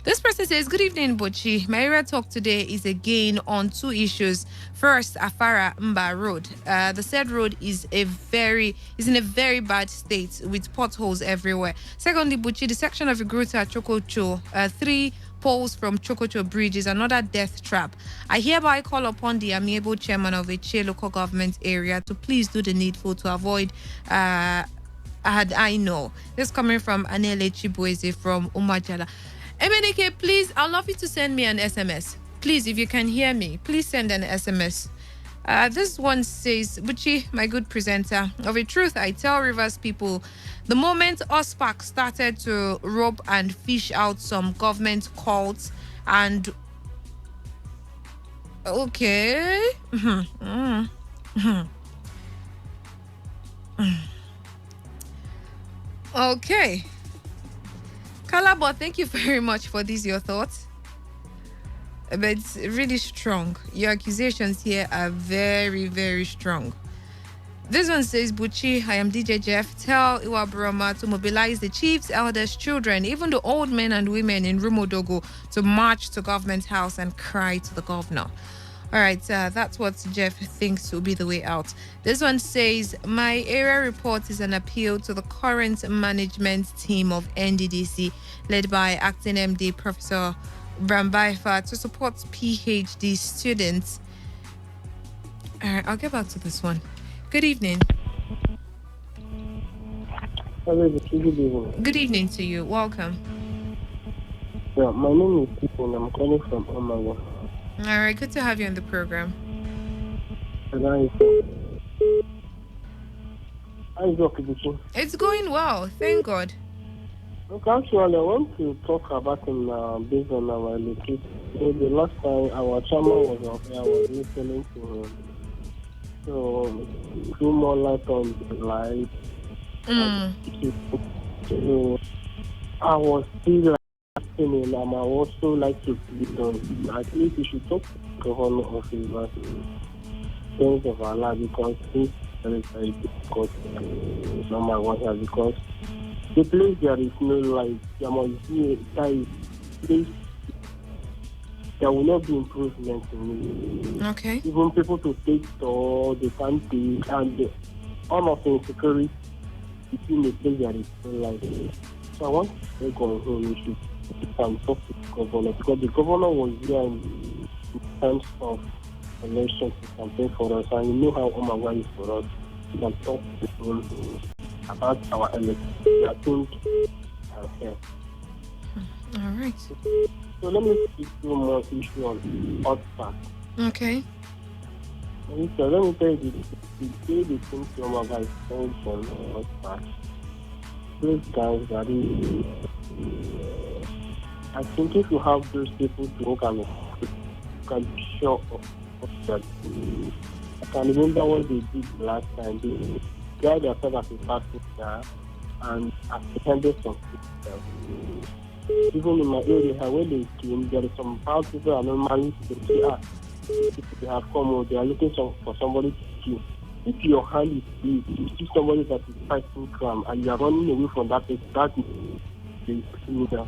This person says, good evening, Bochi. My area talk today is again on 2 issues. First, Afara Mba Road. The said road is in a very bad state with potholes everywhere. Secondly, Bochi, the section of Igruta Chokocho, 3 poles from Chokocho Bridge is another death trap. I hereby call upon the amiable chairman of Eche local government area to please do the needful to avoid I know. This coming from Anele Chibueze from Umajala. MNK, please, I'd love you to send me an SMS. Please, if you can hear me, please send an SMS. This one says, Buchi, my good presenter, of a truth I tell Rivers people, the moment OSPAC started to rob and fish out some government cults and... Okay. Okay. Kalabo, thank you very much for these, your thoughts. But it's really strong. Your accusations here are very, very strong. This one says, Buchi, I am DJ Jeff. Tell Iwa Brahma to mobilize the chiefs, elders, children, even the old men and women in Rumodogo to march to government house and cry to the governor. All right, that's what Jeff thinks will be the way out. This one says, my area report is an appeal to the current management team of NDDC, led by acting MD Professor Brambaifa, to support PhD students. All right, I'll get back to this one. Good evening. Good evening to you. Welcome. Yeah, my name is Stephen. I'm calling from Omawa. All right, good to have you on the program. It's going well, thank God. Okay, actually, I want to talk about him based on our location. So the last time our chairman was up here, I was listening to him. So, do more light on the light So I was still like asking him, and I also like to plead on at least you should talk to the governor of Rivers things of our life because this is very, very difficult. Number one here because the place there is no light. There must be a place. There will not be improvement in it. Okay. Even people to take store, they can't take, and all of the insecurity between the place there is no light. So I want to take on him. We should talk to the governor because the governor was here in terms of elections to campaign for us, and you know how Omagwa is for us. We can talk to him about our elections. I think I'm here. All right. So let me speak to more issue on Hotspot. Okay. So let me tell you the day the things Omagwa is coming from Hotspot. Those guys that is, I think if you have those people to work on it, you can be sure of that. I can remember what they did last time. They guy themselves as a pastor and apprehended some people. Even in my area, when they came, there is some bad people are normally they say, if they have come, they are looking for somebody to kill. If your hand is big, you see somebody that is fighting crime and you are running away from that place, that is criminal.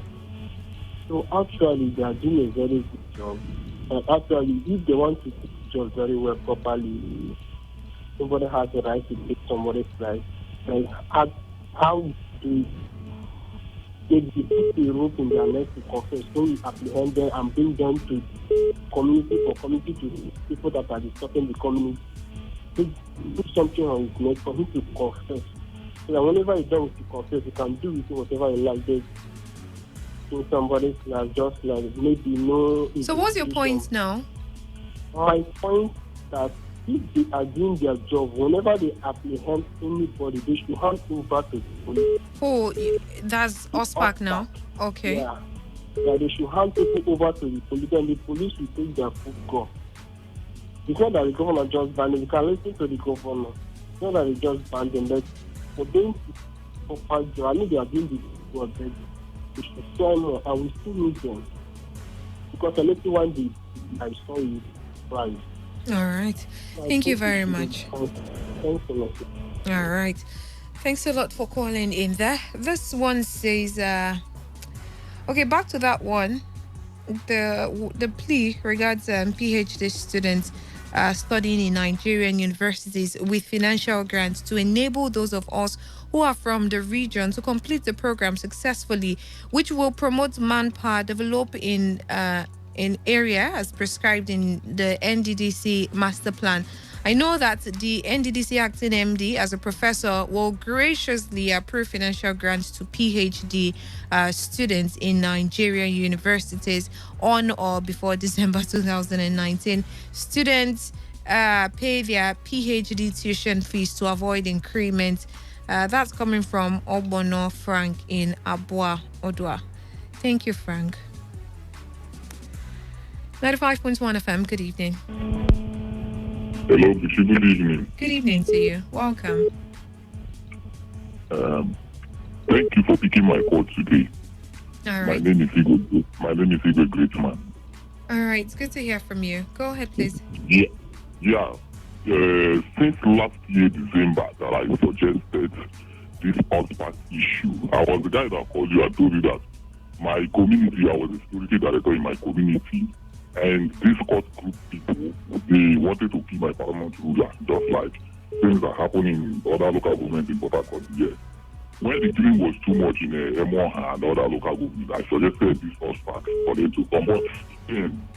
So actually, they are doing a very good job. And actually, if they want to do the job very well, properly, somebody has the right to take somebody's life. Like, how do they put the rope in their neck to confess, so you apprehend them and bring them to community for community to people that are disturbing the community. Put something on his neck for him to confess. So that whenever he's done with the confess, he can do with whatever he likes. In somebody's life, just like maybe no. So what's your point now? My point that if they are doing their job, whenever they apprehend anybody, they should hand over to the police. Oh, that's OSPAC now? Okay. Yeah. They should hand people over to the police, and the police will take their full gun. It's not that the governor just banned them. You can listen to the governor. It's not that they just banned them, but for them to proper job, I know they are doing the job, but they should try more. I will still need them. Because I let you one day, I saw you right. All right. Thank you very much. Thanks a lot. All right. Thanks a lot for calling in there. This one says, okay, back to that one. The plea regards PhD students studying in Nigerian universities with financial grants to enable those of us who are from the region to complete the program successfully, which will promote manpower develop in area as prescribed in the NDDC master plan. I know that the NDDC acting MD as a professor will graciously approve financial grants to PhD students in Nigerian universities on or before December 2019. Students pay their PhD tuition fees to avoid increment. That's coming from Obono Frank in Abua, Odua. Thank you, Frank. 95.1 FM, good evening. Hello, good evening. Good evening to you. Welcome. Thank you for picking my call today. All right. My name is Igor Greatman. All right, it's good to hear from you. Go ahead, please. Yeah. Since last year, December, that I suggested this hotspot issue. I was the guy that called you and told you that my community, I was a security director in my community, and this court group people, they wanted to kill my paramount ruler, just like things that happen in other local governments in Port Harcourt. Yes. When the killing was too much in Emoha and other local governments, I suggested this hotspot for them to come. But then,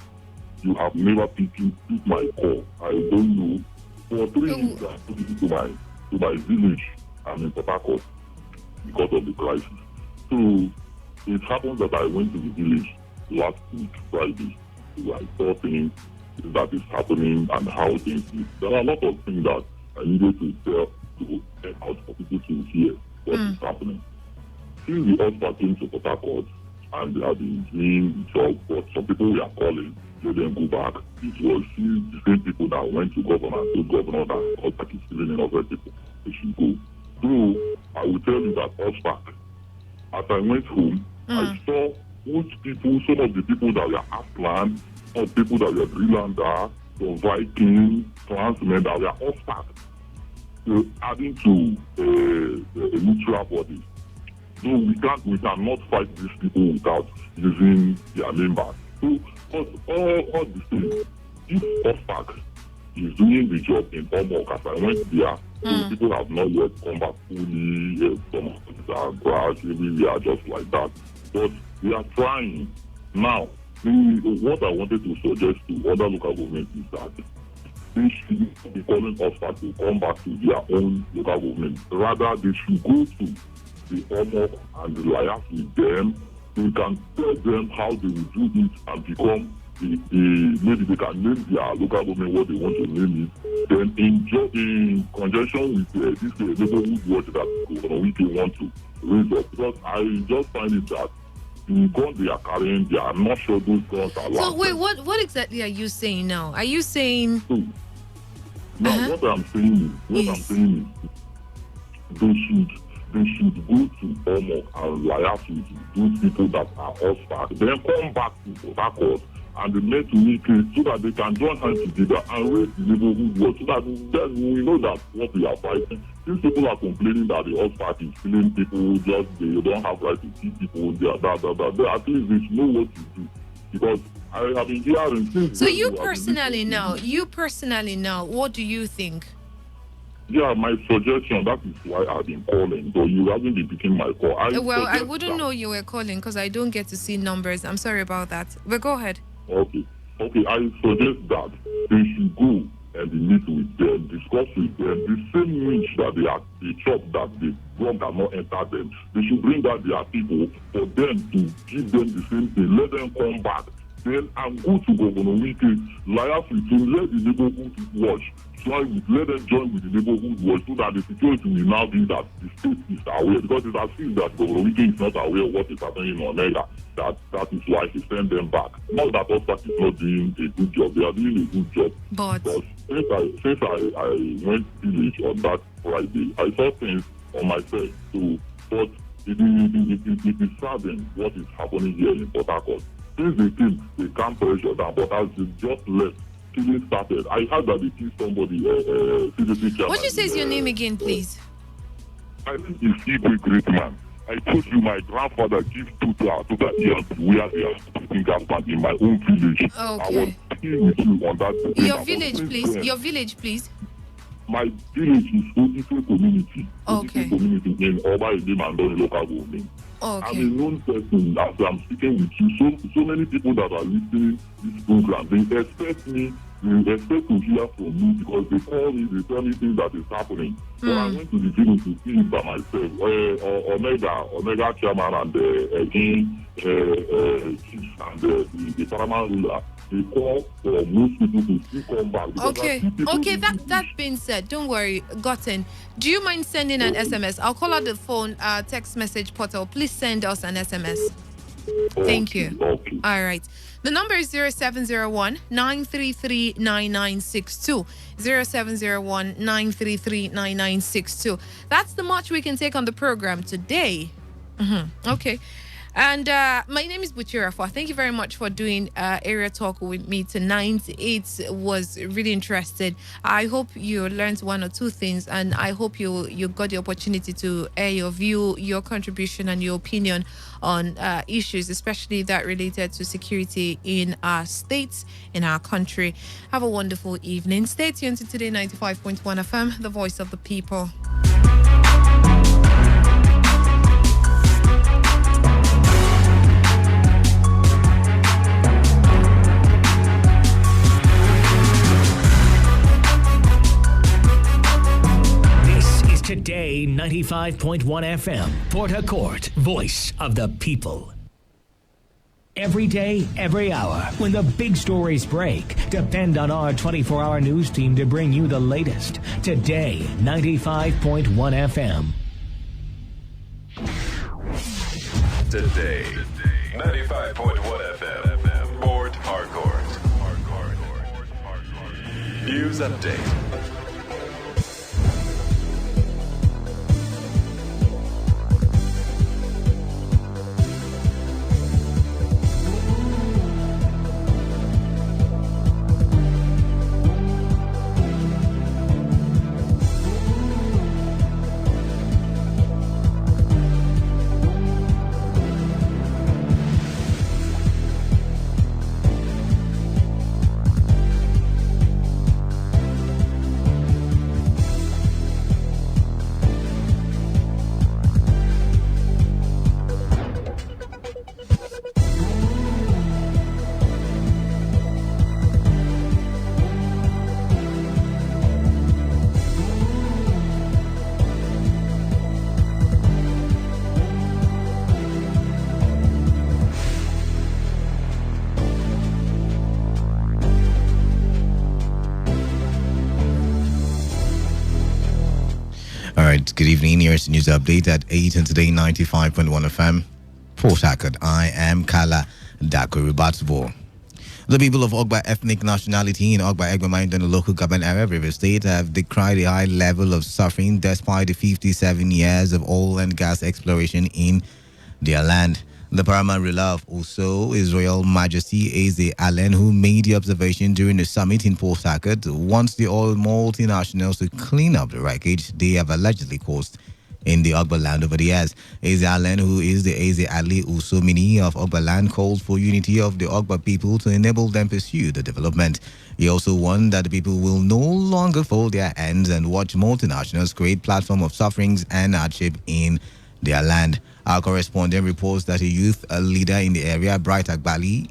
you have never picked my call. I don't know. For 3 years, I put it to my village. I'm in Port Harcourt because of the crisis. So it happens that I went to the village last week, Friday. So I saw things that is happening and how things is. There are a lot of things that I needed to tell to get out for people to hear what is happening. Since the hotspot came to Port Harcourt and they have been doing the job, but some people we are calling, let them go back. It was the same people that went to governor and told governor that hotspot is killing enough people. They should go. So I will tell you that Ospak, as I went home, I saw which people, some of the people that were Afghan, some people that were Greenlander, some Viking, clansmen that were Ospak, adding to the neutral bodies. So we cannot fight these people without using their members. So, all the same, if Ospak is doing the job in Omok, as I went there, so people have not yet come back fully. Some of them are gradually, we are just like that. But we are trying. Now, what I wanted to suggest to other local governments is that they should be calling Ospak to come back to their own local government. Rather, they should go to the Omok and the Lias with them. They can tell them how they will do it and become maybe they can name their local government what they want to name it. Then in conjunction with this neighborhood watch that we want to raise up. Because I just find it that the guns they are carrying, they are not sure those guns are So wait, what exactly are you saying now? Are you saying? Now what I'm saying is they should go to Omok and Lias with those people that are Ospak, then come back to Port Harcourt and the men to meet so that they can join hands together and raise the neighborhood war so that then we know that what we are fighting. These people are complaining that the Ospak is killing people, just they don't have right to kill people, at least they should know what to do. Because I have been hearing things. So you personally now, what do you think? Yeah, my suggestion, that is why I've been calling. So you haven't been picking my call. I wouldn't know you were calling because I don't get to see numbers. I'm sorry about that. But go ahead. Okay, I suggest that they should go and meet with them, discuss with them. The same winch that they chop that the drum cannot enter them. They should bring out their people for them to give them the same thing. Let them come back. Then and go to Governor Wike, Lias with him, let the neighborhood watch. Let them join with the neighborhood watch so that the security will now be that the state is aware. Because it has seen that Governor Wike is not aware of what is happening in Omega. That is why he sent them back. Not that Ospak is not doing a good job. They are doing a good job. But since I went village on that Friday, I saw things on myself too. But it is saddening what is happening here in Port Harcourt. Since they think they can't pressure down, but as they just left, killing started. I heard that they killed somebody. What you say is your name again, please? I think it's Igwe Great Man. I told you my grandfather gave to the ears where they are putting gas plant in my own village. Okay. I was speaking with you on that. Your village, please. My village is Odise community. Okay. Odise community in Oba Edim and Dori local government. Okay. I'm a known person as I'm speaking with you. So many people that are listening to this program, they expect to hear from me because they call me, they tell me things that is happening. But I went to the village to see it by myself. Omega chairman and again chiefs and the paramount ruler, they call for most people to still come back. Okay, that being said, don't worry, Gotten. Do you mind sending an SMS? I'll call out the phone text message portal. Please send us an SMS. Thank you. Okay. All right. The number is 0701-933-9962. 0701-933-9962. That's the much we can take on the program today. Okay. And my name is Buchirafa. Thank you very much for doing area talk with me tonight. It was really interesting. I hope you learned one or two things, and I hope you got the opportunity to air your view, your contribution, and your opinion on issues, especially that related to security in our states, in our country. Have a wonderful evening. Stay tuned to Today 95.1 FM, the voice of the people. Today 95.1 FM, Port Harcourt, voice of the people. Every day, every hour, when the big stories break, depend on our 24-hour news team to bring you the latest. Today 95.1 FM. Today 95.1 FM, Port Harcourt. News update. Good evening. Here's the news update at 8 and today 95.1 FM. Port Harcourt. I am Kala Dakuribatsbo. The people of Ogba ethnic nationality in Ogba Egbamined and the local government area of River State have decried the high level of suffering despite the 57 years of oil and gas exploration in their land. The paramount ruler of also His Royal Majesty Eze Allen, who made the observation during the summit in Port Harcourt, wants the oil multinationals to clean up the wreckage they have allegedly caused in the Ogba land over the years. Eze Allen, who is the Eze Ali Usomini of Ogba land, called for unity of the Ogba people to enable them pursue the development. He also warned that the people will no longer fold their hands and watch multinationals create platform of sufferings and hardship in their land. Our correspondent reports that a leader in the area, Bright Agbali,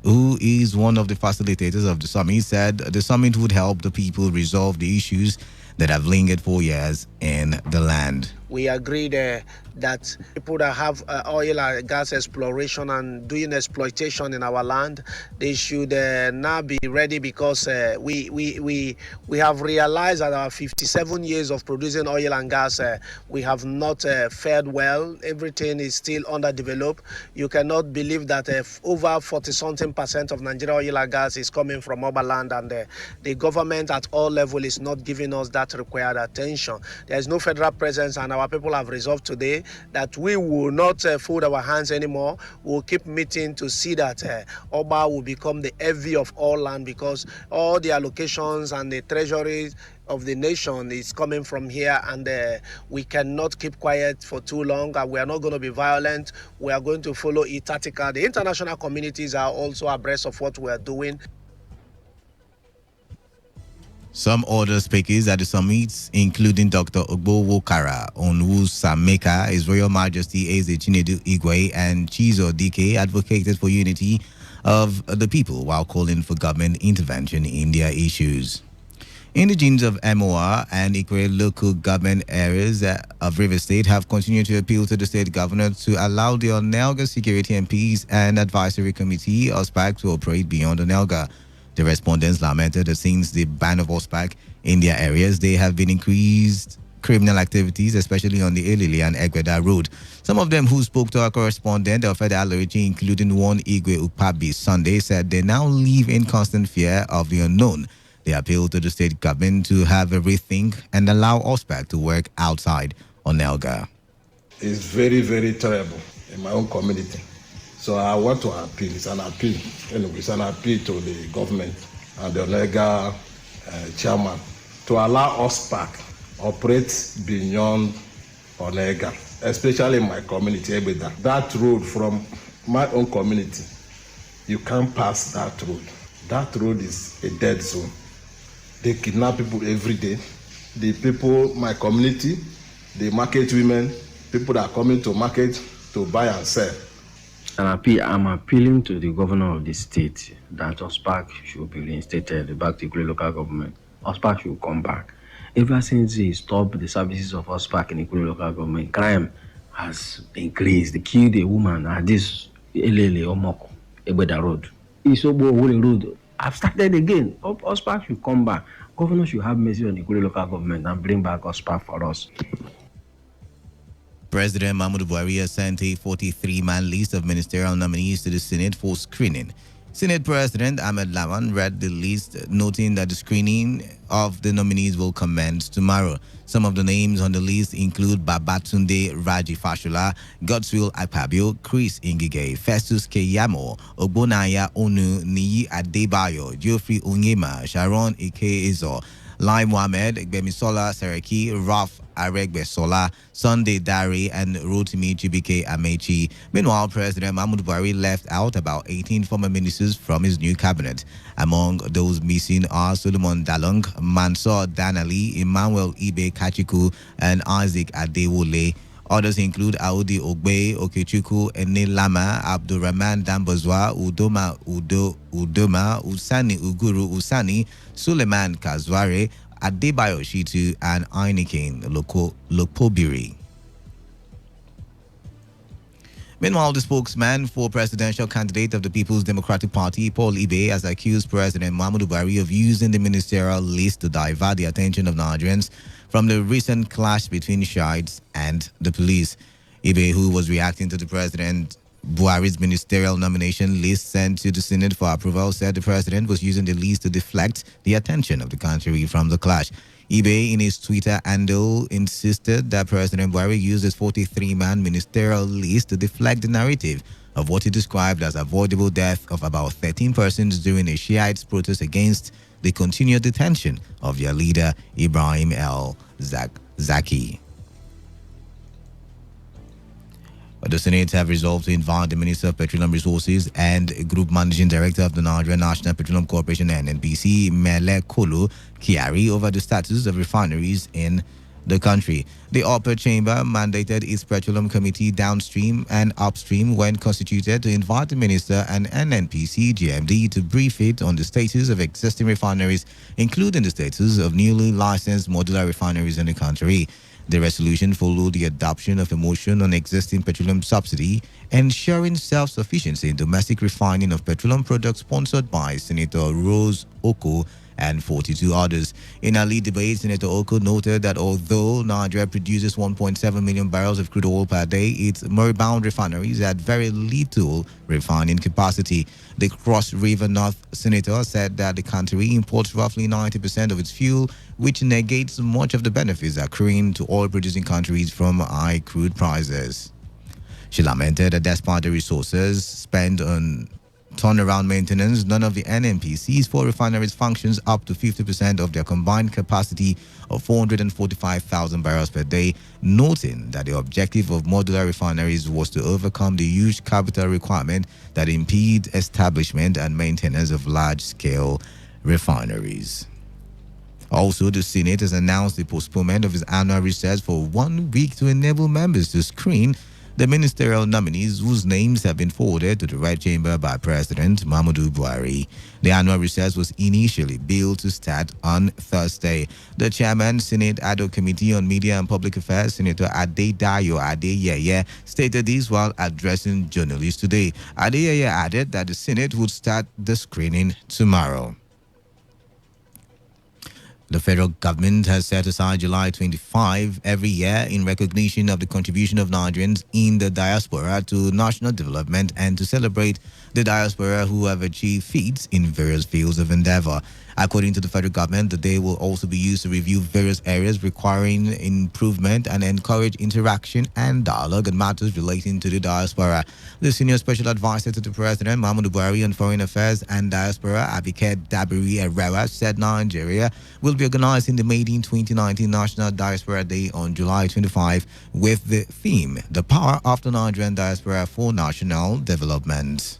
who is one of the facilitators of the summit, said the summit would help the people resolve the issues that have lingered for years in the land. We agreed that people that have oil and gas exploration and doing exploitation in our land, they should now be ready because we have realized that our 57 years of producing oil and gas, we have not fared well. Everything is still underdeveloped. You cannot believe that over 40-something% of Nigeria oil and gas is coming from our land, and the government at all levels is not giving us that required attention. There is no federal presence, and our people have resolved today that we will not fold our hands anymore. We'll keep meeting to see that Oba will become the heavy of all land, because all the allocations and the treasuries of the nation is coming from here, and we cannot keep quiet for too long, and we are not going to be violent. We are going to follow it tactical. The international communities are also abreast of what we are doing. Some other speakers at the summit, including Dr. Ogbo Wokara Onwusameka, His Royal Majesty Eze Chinedu Igwe, and Chizo Dike, advocated for unity of the people while calling for government intervention in their issues. Indigenes of MOR and Ikwe local government areas of River State have continued to appeal to the state governor to allow the Onelga Security and Peace and Advisory Committee, OSPAC, to operate beyond Onelga. The respondents lamented that since the ban of OSPAC in their areas, there have been increased criminal activities, especially on the Elili and Egweda road. Some of them who spoke to our correspondent, Alfred Alorichi, including one Igwe Ukpabi Sunday, said they now live in constant fear of the unknown. They appealed to the state government to have a rethink and allow OSPAC to work outside Onelga. It's very, very terrible in my own community. So I want to appeal. It's an appeal. Anyway, it's an appeal to the government and the Onega chairman to allow OSPAC operate beyond Onega, especially in my community. That road from my own community, you can't pass that road. That road is a dead zone. They kidnap people every day. The people, my community, the market women, people that are coming to market to buy and sell. I'm appealing to the governor of the state that OSPAC should be reinstated back to the local government. OSPAC should come back. Ever since he stopped the services of OSPAC in the local government, crime has increased. They killed a woman at this Elele Omoko, Ebeda Road. Isobo Wole Road. I've started again. OSPAC should come back. Governor should have mercy on the local government and bring back OSPAC for us. President Mahmoud Buhari has sent a 43-man list of ministerial nominees to the Senate for screening. Senate President Ahmed Lawan read the list, noting that the screening of the nominees will commence tomorrow. Some of the names on the list include Babatunde Raji Fashola, Godswill Akpabio, Chris Ngige, Festus Keyamo, Ogbonaya Onu, Niyi Adebayo, Geoffrey Onyema, Sharon Ike Izo, Lai Mohammed, Gbemisola Sereki, Ralph Aregbesola, Sunday Dari, and Rotimi Chibike Amechi. Meanwhile, President Mahmoud Buhari left out about 18 former ministers from his new cabinet. Among those missing are Solomon Dalung, Mansour Danali, Emmanuel Ibe Kachiku, and Isaac Adewole. Others include Audi Ogbe, Okechukwu, Ene Lama, Abdurrahman Dambazwa, Udoma Usani Uguru Usani, Suleiman Kazware, Adebayo Shitu, and Aineken Lokobiri. Meanwhile, the spokesman for presidential candidate of the People's Democratic Party, Paul Ibe, has accused President Muhammadu Buhari of using the ministerial list to divert the attention of Nigerians from the recent clash between Shiites and the police. Ibe, who was reacting to the President Buhari's ministerial nomination list sent to the Senate for approval, said the president was using the list to deflect the attention of the country from the clash. Ibe, in his Twitter handle, insisted that President Buhari used his 43-man ministerial list to deflect the narrative of what he described as avoidable death of about 13 persons during a Shiite protest against the continued detention of their leader, Ibrahim el-Zaki. The Senate have resolved to invite the Minister of Petroleum Resources and Group Managing Director of the Nigerian National Petroleum Corporation (NNPC), Mele Kolo Kyari, over the status of refineries in the country. The upper chamber mandated its Petroleum Committee downstream and upstream, when constituted, to invite the Minister and NNPC GMD to brief it on the status of existing refineries, including the status of newly licensed modular refineries in the country. The resolution followed the adoption of a motion on existing petroleum subsidy, ensuring self-sufficiency in domestic refining of petroleum products, sponsored by Senator Rose Oko and 42 others. In a lead debate, Senator Oko noted that although Nigeria produces 1.7 million barrels of crude oil per day, its moribund refineries had very little refining capacity. The Cross River North senator said that the country imports roughly 90% of its fuel, which negates much of the benefits accruing to oil-producing countries from high crude prices. She lamented that despite the resources spent on turnaround maintenance, none of the NNPC's 4 refineries functions up to 50% of their combined capacity of 445,000 barrels per day, noting that the objective of modular refineries was to overcome the huge capital requirement that impede establishment and maintenance of large-scale refineries. Also, the Senate has announced the postponement of its annual recess for 1 week to enable members to screen the ministerial nominees whose names have been forwarded to the Red Chamber by President Muhammadu Buhari. The annual recess was initially billed to start on Thursday. The chairman, Senate Ad hoc Committee on Media and Public Affairs, Senator Adedayo Adeyeye, stated this while addressing journalists today. Adeyeye added that the Senate would start the screening tomorrow. The federal government has set aside July 25 every year in recognition of the contribution of Nigerians in the diaspora to national development and to celebrate the diaspora who have achieved feats in various fields of endeavor. According to the federal government, the day will also be used to review various areas requiring improvement and encourage interaction and dialogue on matters relating to the diaspora. The senior special advisor to the President, Muhammadu Buhari, on Foreign Affairs and Diaspora, Abike Dabiri Herrera, said Nigeria will be organizing the Made in 2019 National Diaspora Day on July 25 with the theme, The Power of the Nigerian Diaspora for National Development.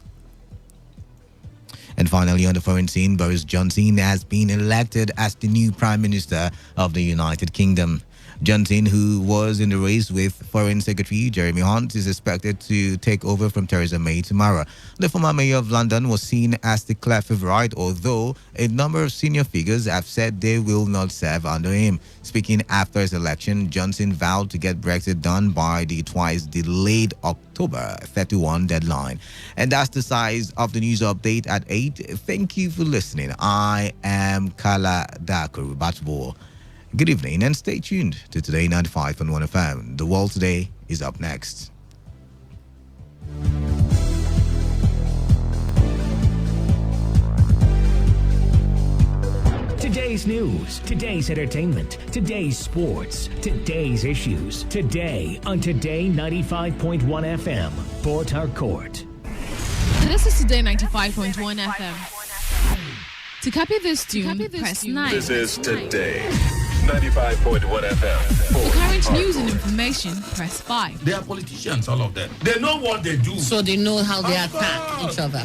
And finally, on the foreign scene, Boris Johnson has been elected as the new Prime Minister of the United Kingdom. Johnson, who was in the race with Foreign Secretary Jeremy Hunt, is expected to take over from Theresa May tomorrow. The former mayor of London was seen as the clear favourite, although a number of senior figures have said they will not serve under him. Speaking after his election, Johnson vowed to get Brexit done by the twice-delayed October 31 deadline. And that's the size of the news update at 8. Thank you for listening. I am Kala Dakoru Batbo. Good evening and stay tuned to Today 95.1 FM. The World Today is up next. Today's news, today's entertainment, today's sports, today's issues. Today on Today 95.1 FM, Port Harcourt. This is Today 95.1 FM. To copy this tune, press 9. This is Today 95.1 FM. For current news and information, press 5. They are politicians, all of them. They know what they do. So they know how they attack each other.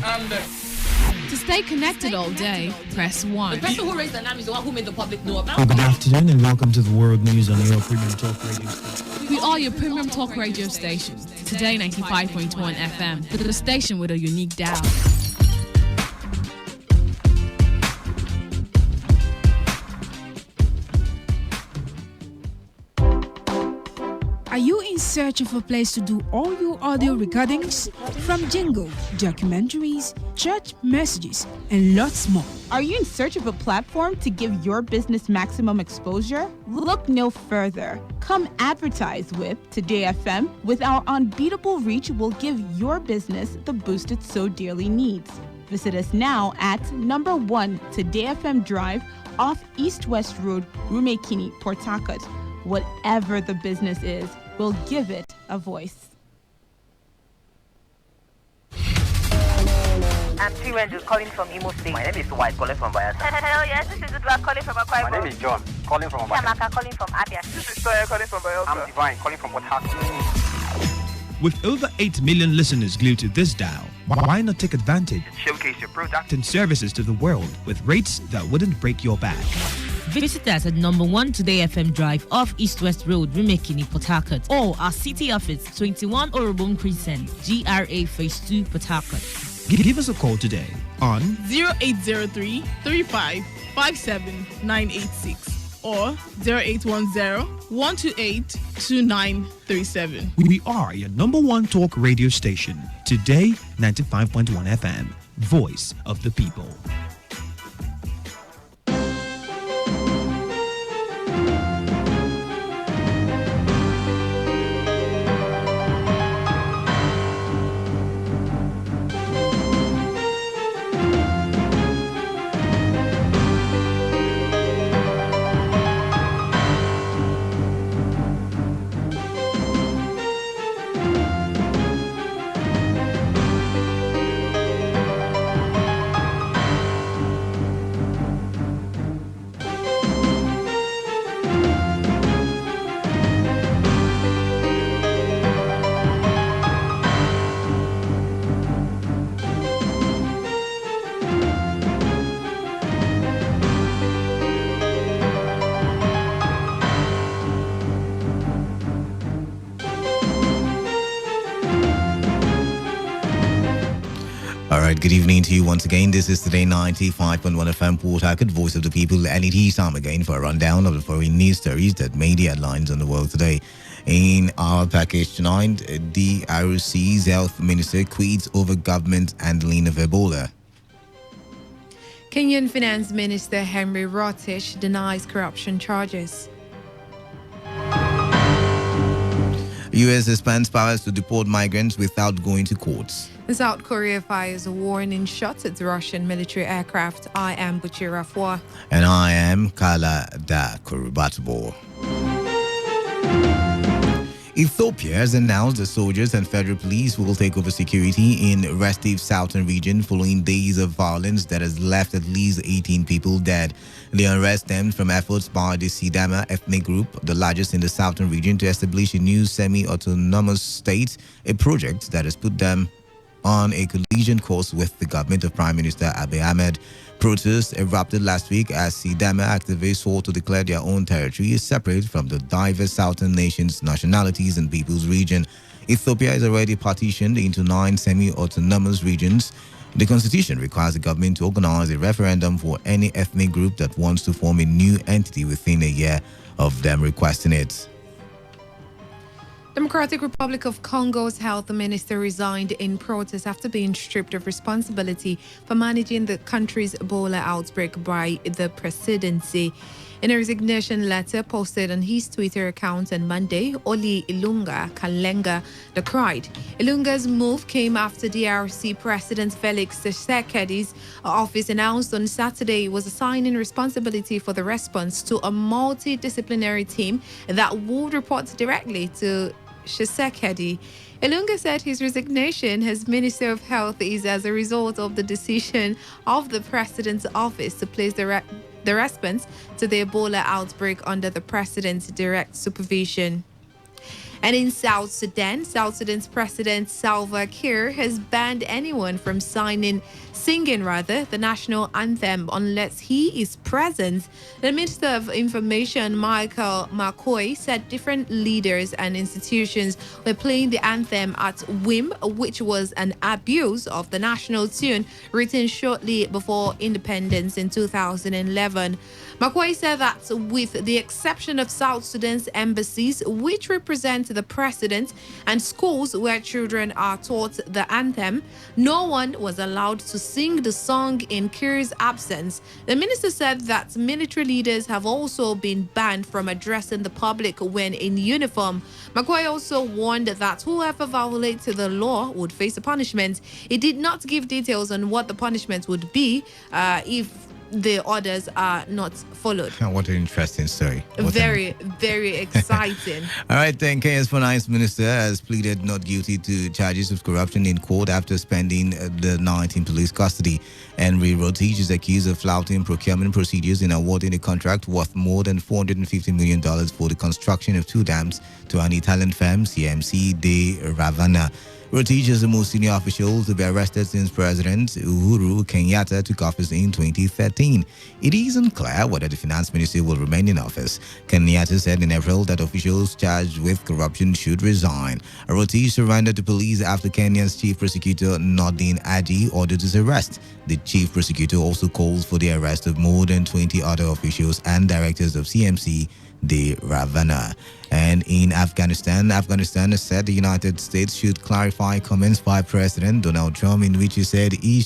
To stay connected all day, press 1. The person who raised the alarm is the one who made the public know about it. Good afternoon and welcome to the World News on your premium talk radio station. We are your premium talk radio station. Today 95.1 FM, the station with a unique dial. Are you in search of a place to do all your audio recordings? From jingle, documentaries, church messages, and lots more. Are you in search of a platform to give your business maximum exposure? Look no further. Come advertise with Today FM. With our unbeatable reach, we'll give your business the boost it so dearly needs. Visit us now at number 1 Today FM Drive off East West Road, Rumekini, Port Harcourt. Whatever the business is, we'll give it a voice. I'm T-Range calling from Imo State. My name is White, calling from Bayelsa. Hello, yes, this is Udwa calling from Akwa Ibom. My name is John, calling from Obaka. Shamaka calling from Abia. This is Toya calling from Bayelsa. I'm Divine, calling from Port Harcourt. With over 8 million listeners glued to this dial, why not take advantage? Showcase your product and services to the world with rates that wouldn't break your back. Visit us at number 1 Today FM Drive off East West Road, Rumekini, Port Harcourt, or our city office, 21 Orobom Crescent, GRA Phase 2, Port Harcourt. Give us a call today on 0803 35 57 986 or 0810 128 2937. We are your number 1 talk radio station. Today, 95.1 FM, voice of the people. Good evening to you once again. This is Today 95.1 FM Port Harcourt, voice of the people, and it is time again for a rundown of the foreign news stories that made the headlines on the world today. In our package tonight, the ROC's health minister quits over government handling of Ebola. Kenyan Finance Minister Henry Rotich denies corruption charges. U.S. expands powers to deport migrants without going to courts. South Korea fires a warning shot at Russian military aircraft. I am Buchira Fwa. And I am Kala Da Kurubatbo. Ethiopia has announced the soldiers and federal police will take over security in restive southern region following days of violence that has left at least 18 people dead. The unrest stemmed from efforts by the Sidama ethnic group, the largest in the southern region, to establish a new semi-autonomous state, a project that has put them on a collision course with the government of Prime Minister Abiy Ahmed. Protests erupted last week as Sidama activists sought to declare their own territory separate from the diverse southern nations, nationalities, and peoples region. Ethiopia is already partitioned into 9 semi-autonomous regions. The constitution requires the government to organize a referendum for any ethnic group that wants to form a new entity within a year of them requesting it. Democratic Republic of Congo's health minister resigned in protest after being stripped of responsibility for managing the country's Ebola outbreak by the presidency. In a resignation letter posted on his Twitter account on Monday, Oli Ilunga Kalenga decried. Ilunga's move came after DRC President Felix Tshisekedi's office announced on Saturday it was assigning responsibility for the response to a multidisciplinary team that would report directly to Tshisekedi. Ilunga said his resignation as Minister of Health is as a result of the decision of the President's office to place the response to the Ebola outbreak under the President's direct supervision. And in South Sudan's President Salva Kiir has banned anyone from signing singing the national anthem unless he is present. The Minister of Information, Michael McCoy, said different leaders and institutions were playing the anthem at whim, which was an abuse of the national tune written shortly before independence in 2011. McCoy said that with the exception of South Sudan's embassies, which represent the president, and schools where children are taught the anthem, no one was allowed to sing the song in Kiir's absence. The minister said that military leaders have also been banned from addressing the public when in uniform. McCoy also warned that whoever violates the law would face a punishment. He did not give details on what the punishment would be if the orders are not followed. What an interesting story. Very exciting. All right, then. Kenya's finance minister has pleaded not guilty to charges of corruption in court after spending the night in police custody. Henry Rotich is accused of flouting procurement procedures in awarding a contract worth more than $450 million for the construction of 2 dams to an Italian firm, CMC de Ravana. Rotich is the most senior official to be arrested since President Uhuru Kenyatta took office in 2013. It is unclear whether the finance minister will remain in office. Kenyatta said in April that officials charged with corruption should resign. Rotich surrendered to police after Kenya's chief prosecutor Nordin Aji ordered his arrest. The chief prosecutor also called for the arrest of more than 20 other officials and directors of CMC de Ravana. And in Afghanistan has said the United States should clarify comments by President Donald Trump in which he said he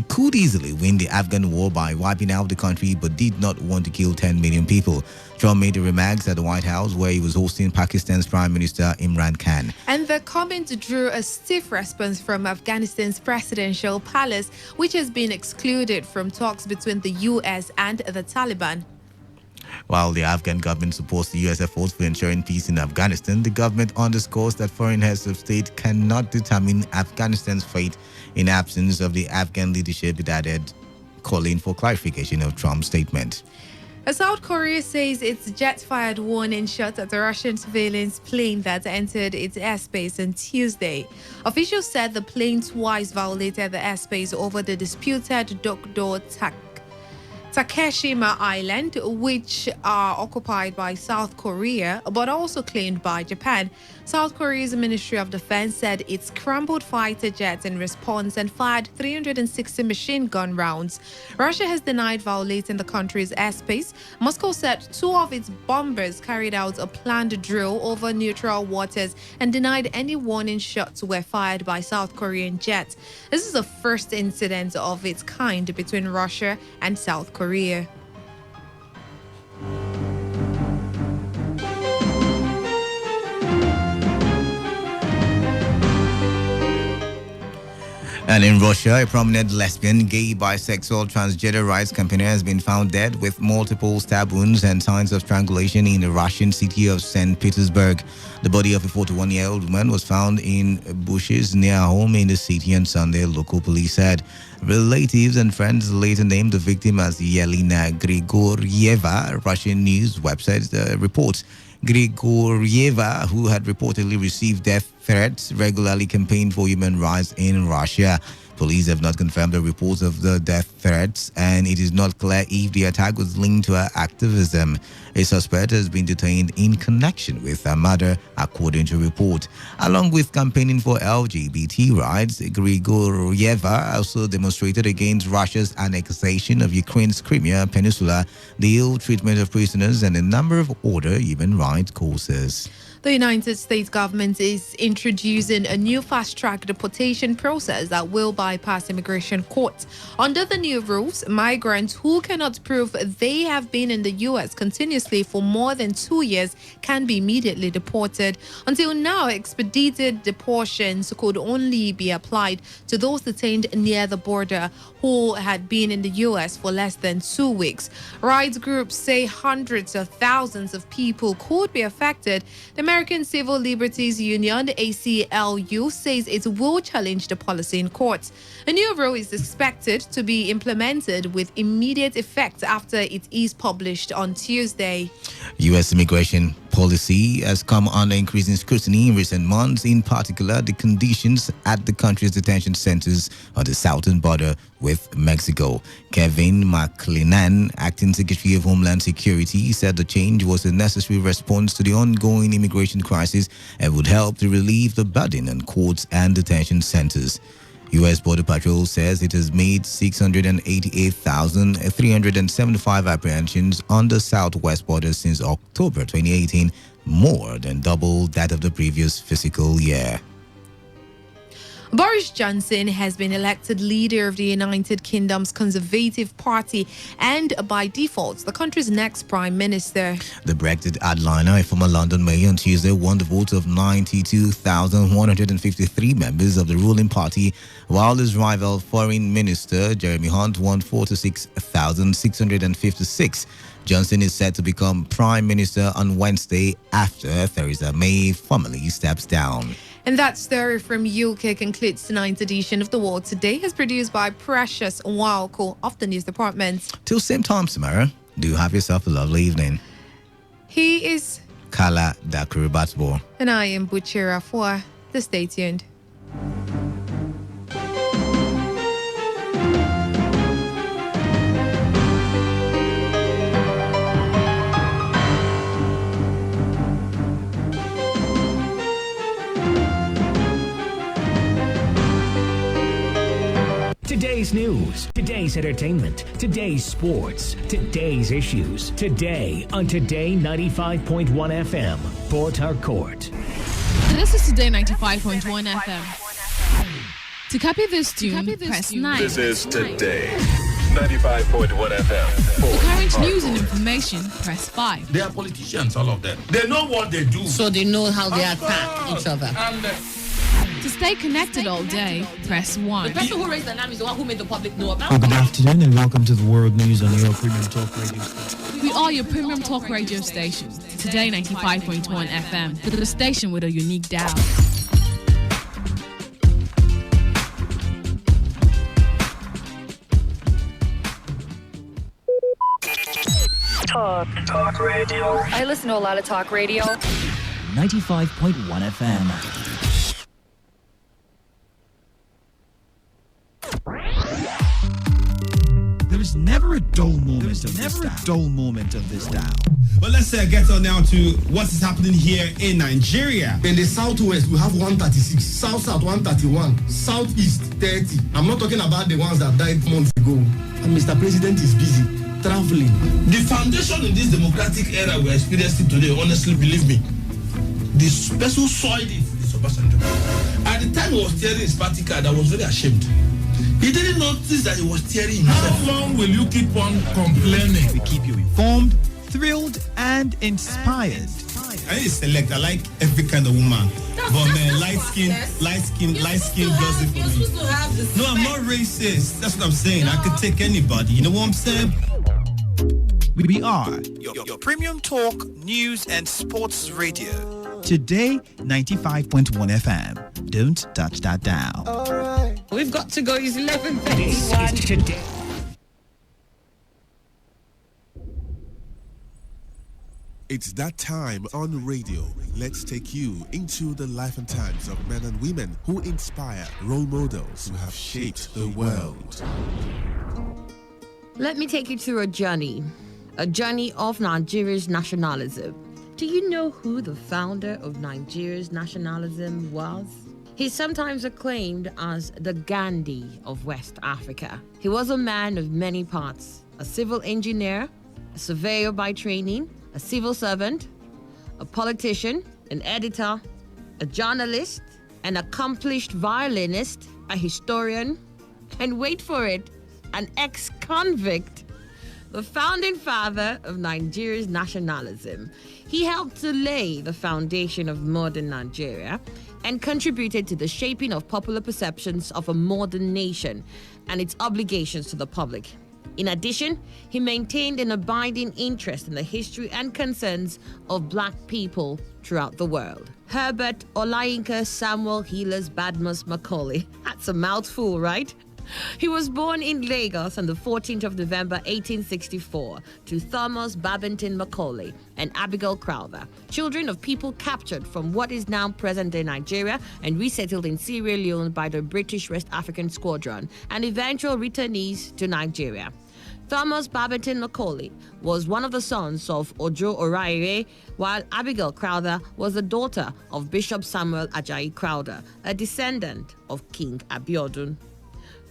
could easily win the Afghan war by wiping out the country but did not want to kill 10 million people. Trump made the remarks at the White House where he was hosting Pakistan's Prime Minister Imran Khan. And the comment drew a stiff response from Afghanistan's presidential palace, which has been excluded from talks between the U.S. and the Taliban. While the Afghan government supports the U.S. efforts for ensuring peace in Afghanistan, the government underscores that foreign heads of state cannot determine Afghanistan's fate in absence of the Afghan leadership, it added, calling for clarification of Trump's statement. South Korea says its jet fired warning shot at a Russian surveillance plane that entered its airspace on Tuesday. Officials said the plane twice violated the airspace over the disputed Dokdo Takeshima Island, which are occupied by South Korea, but also claimed by Japan. South Korea's Ministry of Defense said it scrambled fighter jets in response and fired 360 machine gun rounds. Russia has denied violating the country's airspace. Moscow said 2 of its bombers carried out a planned drill over neutral waters and denied any warning shots were fired by South Korean jets. This is the first incident of its kind between Russia and South Korea. And in Russia, a prominent lesbian, gay, bisexual, transgender rights campaigner has been found dead with multiple stab wounds and signs of strangulation in the Russian city of St. Petersburg. The body of a 41-year-old woman was found in bushes near her home in the city on Sunday, local police said. Relatives and friends later named the victim as Yelena Grigorieva, Russian news website reports. Grigorieva, who had reportedly received death threats, regularly campaigned for human rights in Russia. Police have not confirmed the reports of the death threats, and it is not clear if the attack was linked to her activism. A suspect has been detained in connection with her murder, according to report. Along with campaigning for LGBT rights, Grigorieva also demonstrated against Russia's annexation of Ukraine's Crimea Peninsula, the ill treatment of prisoners, and a number of other human rights causes. The United States government is introducing a new fast-track deportation process that will bypass immigration courts. Under the new rules, migrants who cannot prove they have been in the U.S. continuously for more than 2 years can be immediately deported. Until now, expedited deportations could only be applied to those detained near the border who had been in the U.S. for less than 2 weeks. Rights groups say hundreds of thousands of people could be affected. The American Civil Liberties Union, ACLU, says it will challenge the policy in court. A new rule is expected to be implemented with immediate effect after it is published on Tuesday. U.S. immigration policy has come under increasing scrutiny in recent months, in particular the conditions at the country's detention centers on the southern border with Mexico. Kevin McClennan, acting Secretary of Homeland Security, said the change was a necessary response to the ongoing immigration crisis and would help to relieve the burden on courts and detention centers. U.S. Border Patrol says it has made 688,375 apprehensions on the southwest border since October 2018, more than double that of the previous fiscal year. Boris Johnson has been elected leader of the United Kingdom's Conservative Party and, by default, the country's next prime minister. The Brexit hardliner, a former London mayor, on Tuesday won the votes of 92,153 members of the ruling party, while his rival Foreign Minister Jeremy Hunt won 46,656. Johnson is set to become Prime Minister on Wednesday after Theresa May formally steps down. And that story from UK concludes tonight's edition of The World Today, as produced by Precious Wauko of the News Department. Till same time tomorrow, do have yourself a lovely evening. He is Kala Dakuribatsbo. And I am Buchira for the Stay Tuned. Today's news, today's entertainment, today's sports, today's issues. Today on Today 95.1 FM, Port Harcourt. This is Today 95.1 FM. To copy this tune, press 9. This is Today 95.1 FM. For current news and information, press 5. They are politicians, all of them. They know what they do. So they know how they attack each other. To stay connected all day, press 1. The person who raised the name is the one who made the public know about Good afternoon and welcome to the World News on your Premium Talk Radio station. We are your premium talk radio station. Today 95.1 FM, the station with a unique dial. Talk radio. I listen to a lot of talk radio. 95.1 FM. There is never a dull moment of this dial. But let's get on now to what is happening here in Nigeria. In the southwest, we have 136, south 131, southeast 30. I'm not talking about the ones that died months ago. And Mr. President is busy traveling. The foundation in this democratic era we're experiencing today, honestly, believe me, the person who soiled it is Obasanjo. At the time he was tearing his party card, I was very ashamed. He didn't notice that he was tearing himself. How long will you keep on complaining? We keep you informed, thrilled, and inspired. I need to select. I like every kind of woman. But man, light skin does it for me. No, I'm not racist. That's what I'm saying. I could take anybody. You know what I'm saying? We are your premium talk, news, and sports radio. Today, 95.1 FM. Don't touch that dial. Alright. We've got to go. It's 11:31. This is Today. It's that time on radio. Let's take you into the life and times of men and women who inspire, role models who have shaped the world. Let me take you through a journey of Nigeria's nationalism. Do you know who the founder of Nigeria's nationalism was? He's sometimes acclaimed as the Gandhi of West Africa. He was a man of many parts, a civil engineer, a surveyor by training, a civil servant, a politician, an editor, a journalist, an accomplished violinist, a historian, and wait for it, an ex-convict. The founding father of Nigeria's nationalism. He helped to lay the foundation of modern Nigeria and contributed to the shaping of popular perceptions of a modern nation and its obligations to the public. In addition, he maintained an abiding interest in the history and concerns of black people throughout the world. Herbert Olayinka Samuel Healers Badmus Macaulay. That's a mouthful, right? He was born in Lagos on the 14th of November 1864 to Thomas Babington Macaulay and Abigail Crowther, children of people captured from what is now present-day Nigeria and resettled in Sierra Leone by the British West African Squadron and eventual returnees to Nigeria. Thomas Babington Macaulay was one of the sons of Ojo Oraire, while Abigail Crowther was the daughter of Bishop Samuel Ajayi Crowther, a descendant of King Abiodun.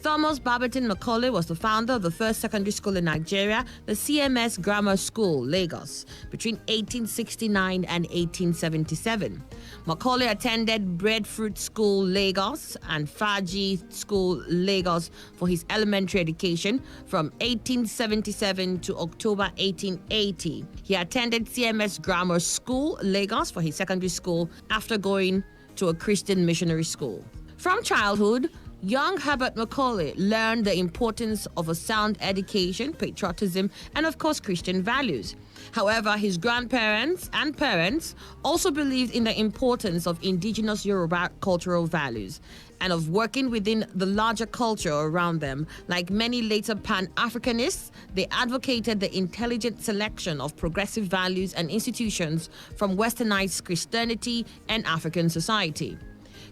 Thomas Babington Macaulay was the founder of the first secondary school in Nigeria, the CMS Grammar School, Lagos, between 1869 and 1877. Macaulay attended Breadfruit School, Lagos, and Faji School, Lagos, for his elementary education from 1877 to October 1880. He attended CMS Grammar School, Lagos, for his secondary school after going to a Christian missionary school. From childhood, young Herbert Macaulay learned the importance of a sound education, patriotism, and of course Christian values. However, his grandparents and parents also believed in the importance of indigenous Yoruba cultural values and of working within the larger culture around them. Like many later Pan-Africanists, they advocated the intelligent selection of progressive values and institutions from westernized Christianity and African society.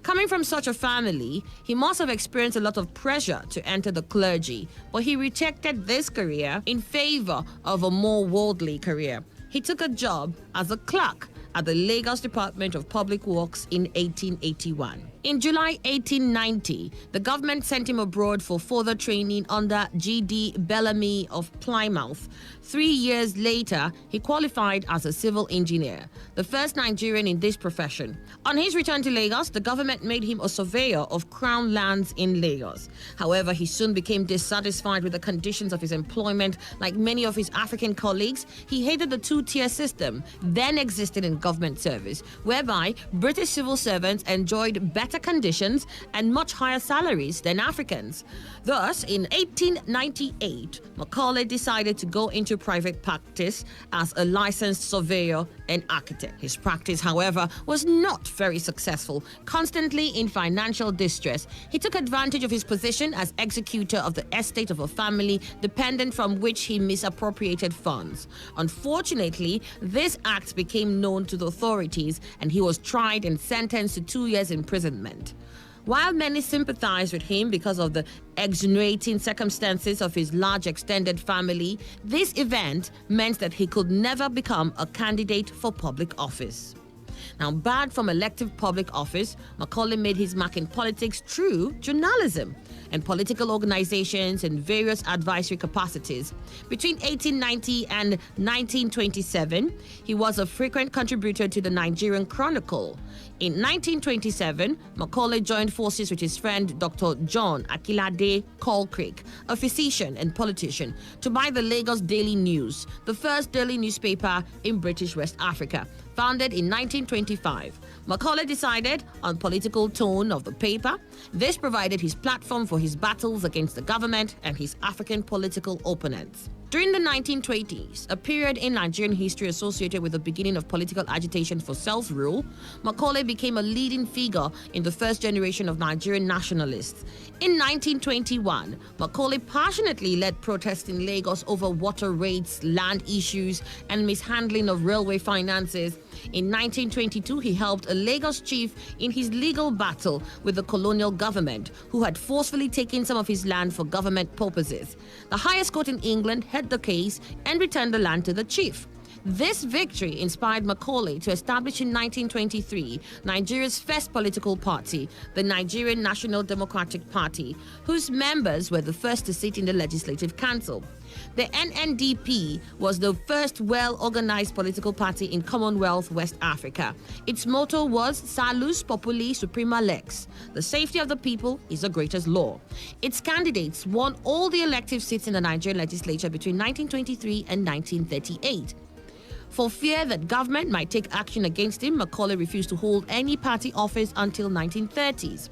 Coming from such a family, he must have experienced a lot of pressure to enter the clergy, but he rejected this career in favor of a more worldly career. He took a job as a clerk at the Lagos Department of Public Works in 1881. In July 1890, the government sent him abroad for further training under G.D. Bellamy of Plymouth. 3 years later, he qualified as a civil engineer, the first Nigerian in this profession. On his return to Lagos, the government made him a surveyor of crown lands in Lagos. However, he soon became dissatisfied with the conditions of his employment. Like many of his African colleagues, he hated the two-tier system then existed in government service, whereby British civil servants enjoyed better conditions and much higher salaries than Africans. Thus, in 1898, Macaulay decided to go into private practice as a licensed surveyor and architect. His practice, however, was not very successful. Constantly in financial distress, he took advantage of his position as executor of the estate of a family dependent from which he misappropriated funds. Unfortunately, this act became known to the authorities and he was tried and sentenced to 2 years imprisonment. While many sympathized with him because of the extenuating circumstances of his large extended family, this event meant that he could never become a candidate for public office. Now, barred from elective public office, Macaulay made his mark in politics through journalism and political organizations and various advisory capacities. Between 1890 and 1927, he was a frequent contributor to the Nigerian Chronicle. In 1927, Macaulay joined forces with his friend Dr. John Akilade Colcrick, a physician and politician, to buy the Lagos Daily News, the first daily newspaper in British West Africa. Founded in 1925, Macaulay decided on political tone of the paper. This provided his platform for his battles against the government and his African political opponents. During the 1920s, a period in Nigerian history associated with the beginning of political agitation for self-rule, Macaulay became a leading figure in the first generation of Nigerian nationalists. In 1921, Macaulay passionately led protests in Lagos over water rates, land issues, and mishandling of railway finances. In 1922, he helped a Lagos chief in his legal battle with the colonial government, who had forcefully taken some of his land for government purposes. The highest court in England heard the case and returned the land to the chief. This victory inspired Macaulay to establish in 1923 Nigeria's first political party, the Nigerian National Democratic Party, whose members were the first to sit in the Legislative Council. The NNDP was the first well-organized political party in Commonwealth West Africa. Its motto was Salus Populi Suprema Lex. The safety of the people is the greatest law. Its candidates won all the elective seats in the Nigerian legislature between 1923 and 1938. For fear that government might take action against him, Macaulay refused to hold any party office until 1930s.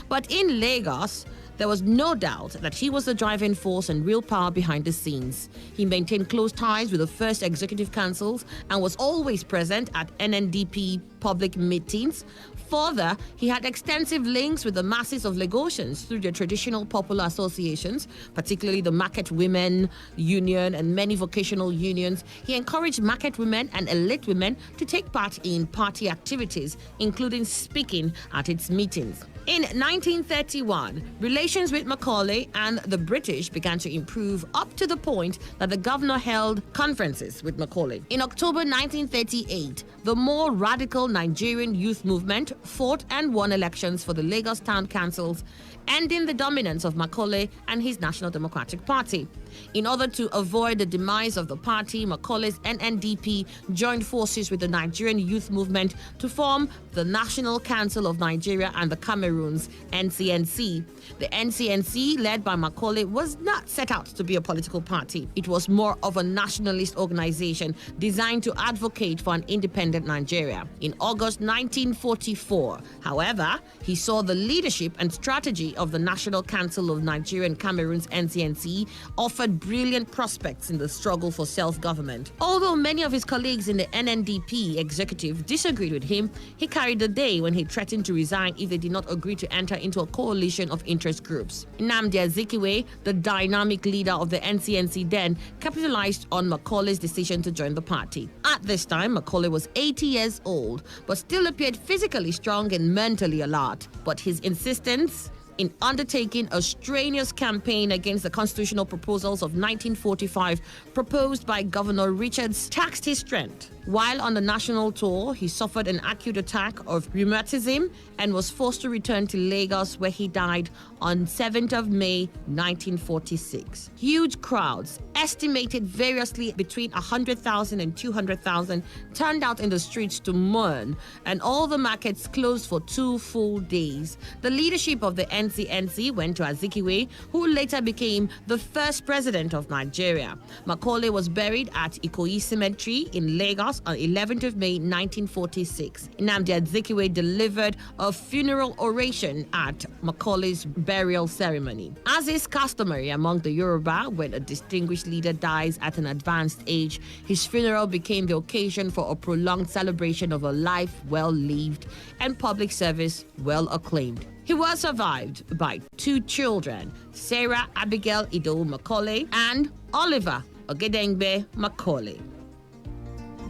But in Lagos, There was no doubt that he was the driving force and real power behind the scenes. He maintained close ties with the first executive councils and was always present at NNDP public meetings. Further, he had extensive links with the masses of Lagosians through their traditional popular associations, particularly the Market Women Union and many vocational unions. He encouraged market women and elite women to take part in party activities, including speaking at its meetings. In 1931, relations with Macaulay and the British began to improve up to the point that the governor held conferences with Macaulay. In October 1938, the more radical Nigerian youth movement fought and won elections for the Lagos Town Councils, ending the dominance of Macaulay and his National Democratic Party. In order to avoid the demise of the party, Macaulay's NNDP joined forces with the Nigerian youth movement to form the National Council of Nigeria and the Cameroons, NCNC. The NCNC, led by Macaulay, was not set out to be a political party. It was more of a nationalist organization designed to advocate for an independent Nigeria. In August 1944, however, he saw the leadership and strategy of the National Council of Nigeria and Cameroons, NCNC, offered brilliant prospects in the struggle for self-government. Although many of his colleagues in the NNDP executive disagreed with him, he carried the day when he threatened to resign if they did not agree to enter into a coalition of interest groups. Nnamdi Azikiwe, the dynamic leader of the NCNC then, capitalized on Macaulay's decision to join the party. At this time, Macaulay was 80 years old, but still appeared physically strong and mentally alert. But his insistence in undertaking a strenuous campaign against the constitutional proposals of 1945 proposed by Governor Richards taxed his strength. While on the national tour, he suffered an acute attack of rheumatism and was forced to return to Lagos, where he died on 7th of May 1946. Huge crowds, estimated variously between 100,000 and 200,000, turned out in the streets to mourn, and all the markets closed for 2 full days. The leadership of the NCNC went to Azikiwe, who later became the first president of Nigeria. Macaulay was buried at Ikoyi Cemetery in Lagos on 11th of May 1946. Nnamdi Azikiwe delivered a funeral oration at Macaulay's burial ceremony. As is customary among the Yoruba, when a distinguished leader dies at an advanced age, his funeral became the occasion for a prolonged celebration of a life well lived and public service well acclaimed. He was survived by 2 children, Sarah Abigail Ido Macaulay and Oliver Ogedengbe Macaulay.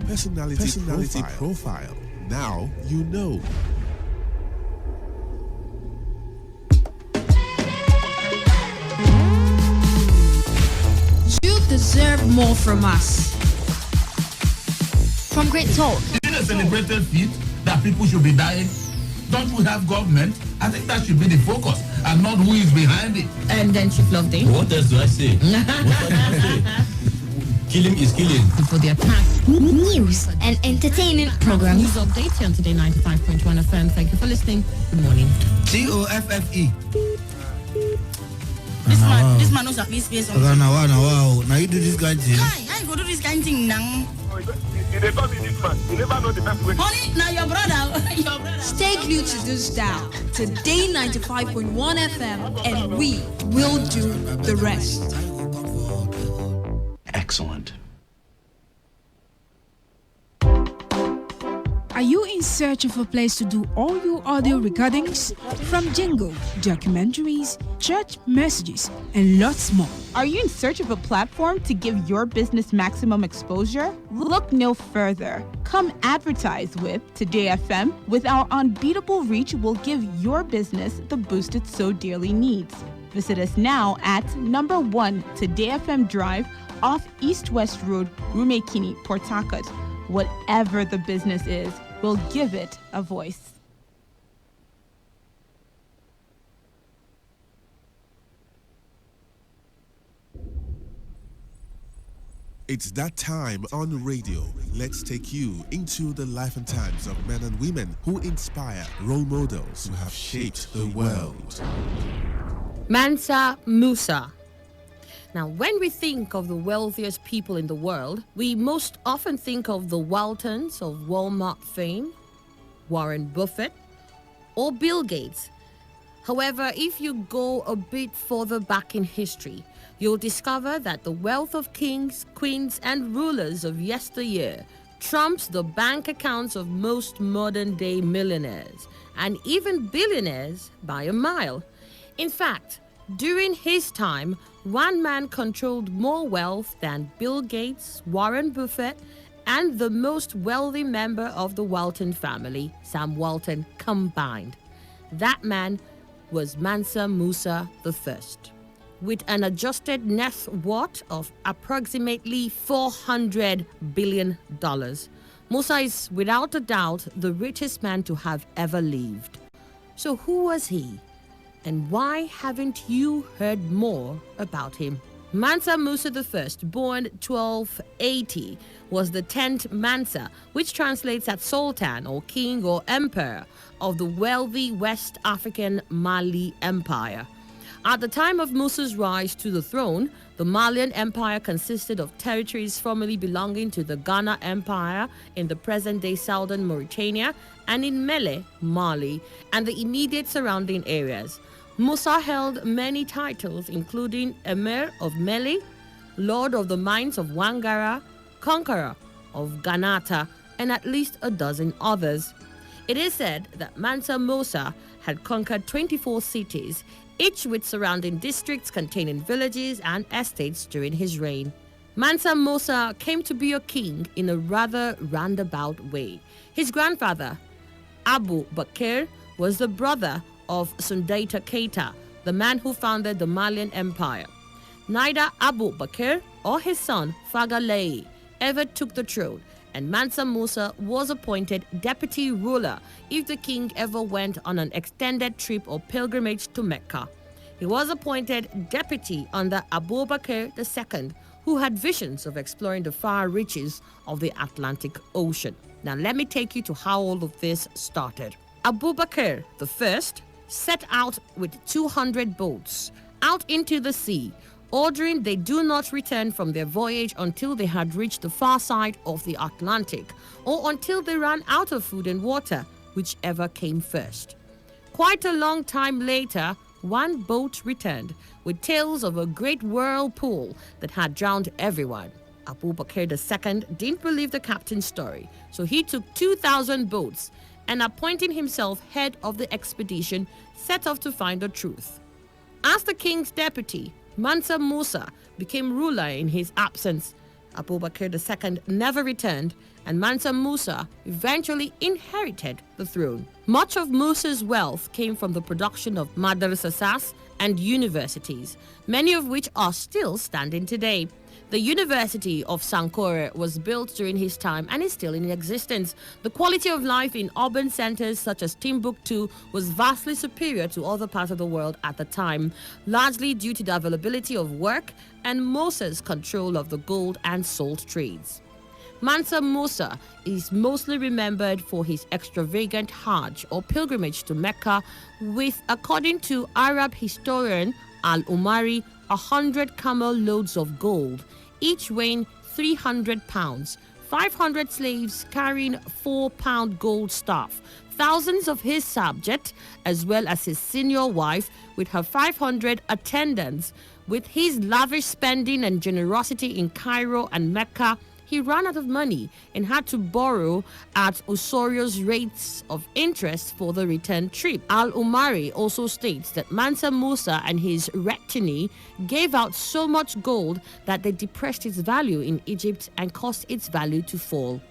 Personality profile. Now you know. You deserve more from us. From Great Talk. Isn't a celebrated feat that people should be dying? Don't we have government? I think that should be the focus and not who is behind it. And then Chief Loveday. What else do I say? Killing is killing. For the attack. News and entertainment programs. News update here on Today 95.1 FM. Thank you for listening. Good morning. TOFFE. This man knows that this space. Now you do this kind of thing. Hi, I go do this kind of thing now. You never be this man. You never know the best way. Honey, now your brother. Stay glued to this dial. Today 95.1 FM, and we will do the rest. Excellent. Are you in search of a place to do all your audio recordings? From jingle, documentaries, church messages, and lots more. Are you in search of a platform to give your business maximum exposure? Look no further. Come advertise with Today FM. With our unbeatable reach, we'll give your business the boost it so dearly needs. Visit us now at number 1 Today FM Drive off East West Road, Rumekini, Port Harcourt. Whatever the business is, we'll give it a voice. It's that time on radio. Let's take you into the life and times of men and women who inspire, role models who have shaped the world. Mansa Musa. Now, when we think of the wealthiest people in the world, we most often think of the Waltons of Walmart fame, Warren Buffett, or Bill Gates. However, if you go a bit further back in history, you'll discover that the wealth of kings, queens, and rulers of yesteryear trumps the bank accounts of most modern-day millionaires and even billionaires by a mile. In fact, during his time, one man controlled more wealth than Bill Gates, Warren Buffett, and the most wealthy member of the Walton family, Sam Walton, combined. That man was Mansa Musa I. With an adjusted net worth of approximately $400 billion, Musa is without a doubt the richest man to have ever lived. So who was he? And why haven't you heard more about him? Mansa Musa I, born 1280, was the 10th Mansa, which translates as Sultan or King or Emperor of the wealthy West African Mali Empire. At the time of Musa's rise to the throne, the Malian Empire consisted of territories formerly belonging to the Ghana Empire in the present-day southern Mauritania and in Mele, Mali, and the immediate surrounding areas. Musa held many titles, including Emir of Mele, Lord of the Mines of Wangara, Conqueror of Ghanata, and at least a dozen others. It is said that Mansa Musa had conquered 24 cities, each with surrounding districts containing villages and estates during his reign. Mansa Musa came to be a king in a rather roundabout way. His grandfather, Abu Bakr, was the brother of Sundaita Keita, the man who founded the Malian Empire. Neither Abu Bakr or his son Fagalei ever took the throne, and Mansa Musa was appointed deputy ruler if the king ever went on an extended trip or pilgrimage to Mecca. He was appointed deputy under Abu Bakr II, who had visions of exploring the far reaches of the Atlantic Ocean. Now let me take you to how all of this started. Abu Bakr I set out with 200 boats out into the sea, ordering they do not return from their voyage until they had reached the far side of the Atlantic, or until they ran out of food and water, whichever came first. Quite a long time later, one boat returned with tales of a great whirlpool that had drowned everyone. Abu Bakr II didn't believe the captain's story, so he took 2,000 boats and, appointing himself head of the expedition, set off to find the truth. As the king's deputy, Mansa Musa became ruler in his absence. Abu Bakr II never returned, and Mansa Musa eventually inherited the throne. Much of Musa's wealth came from the production of madrasas and universities, many of which are still standing today. The University of Sankore was built during his time and is still in existence. The quality of life in urban centers such as Timbuktu was vastly superior to other parts of the world at the time, largely due to the availability of work and Musa's control of the gold and salt trades. Mansa Musa is mostly remembered for his extravagant Hajj or pilgrimage to Mecca with, according to Arab historian Al-Umari, 100 camel loads of gold, each weighing 300 pounds, 500 slaves carrying 4-pound gold staff, thousands of his subjects, as well as his senior wife with her 500 attendants. With his lavish spending and generosity in Cairo and Mecca, he ran out of money and had to borrow at usurious rates of interest for the return trip. Al-Umari also states that Mansa Musa and his retinue gave out so much gold that they depressed its value in Egypt and caused its value to fall.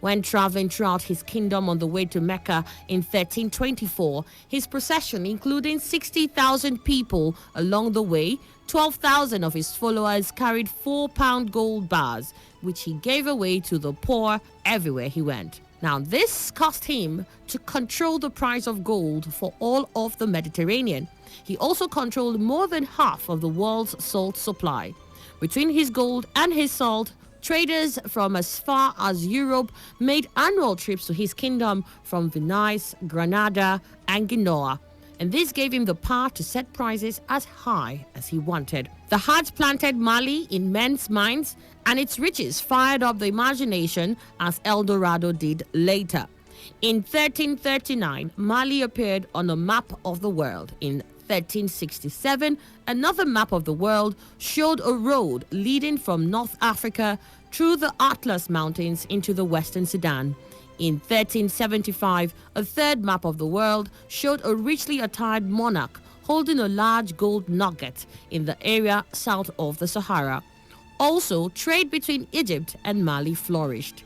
When traveling throughout his kingdom on the way to Mecca in 1324, his procession, including 60,000 people along the way, 12,000 of his followers carried 4-pound gold bars, which he gave away to the poor everywhere he went. Now, this caused him to control the price of gold for all of the Mediterranean. He also controlled more than half of the world's salt supply. Between his gold and his salt, traders from as far as Europe made annual trips to his kingdom from Venice, Granada, and Genoa, and this gave him the power to set prices as high as he wanted. The Hajj planted Mali in men's minds, and its riches fired up the imagination as El Dorado did later. In 1339, Mali appeared on a map of the world. In 1367, another map of the world showed a road leading from North Africa through the Atlas Mountains into the Western Sudan. In 1375, a third map of the world showed a richly attired monarch holding a large gold nugget in the area south of the Sahara. Also, trade between Egypt and Mali flourished.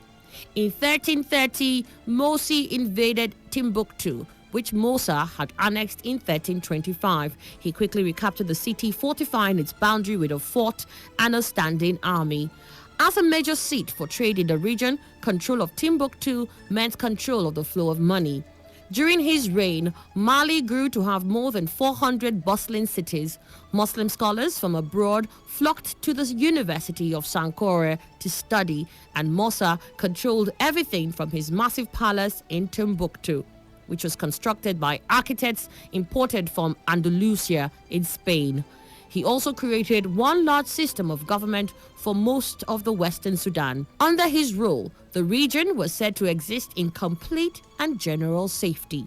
In 1330, Morsi invaded Timbuktu, which Musa had annexed in 1325. He quickly recaptured the city, fortifying its boundary with a fort and a standing army. As a major seat for trade in the region, control of Timbuktu meant control of the flow of money. During his reign, Mali grew to have more than 400 bustling cities. Muslim scholars from abroad flocked to the University of Sankore to study, and Musa controlled everything from his massive palace in Timbuktu, which was constructed by architects imported from Andalusia in Spain. He also created one large system of government for most of the Western Sudan. Under his rule, the region was said to exist in complete and general safety.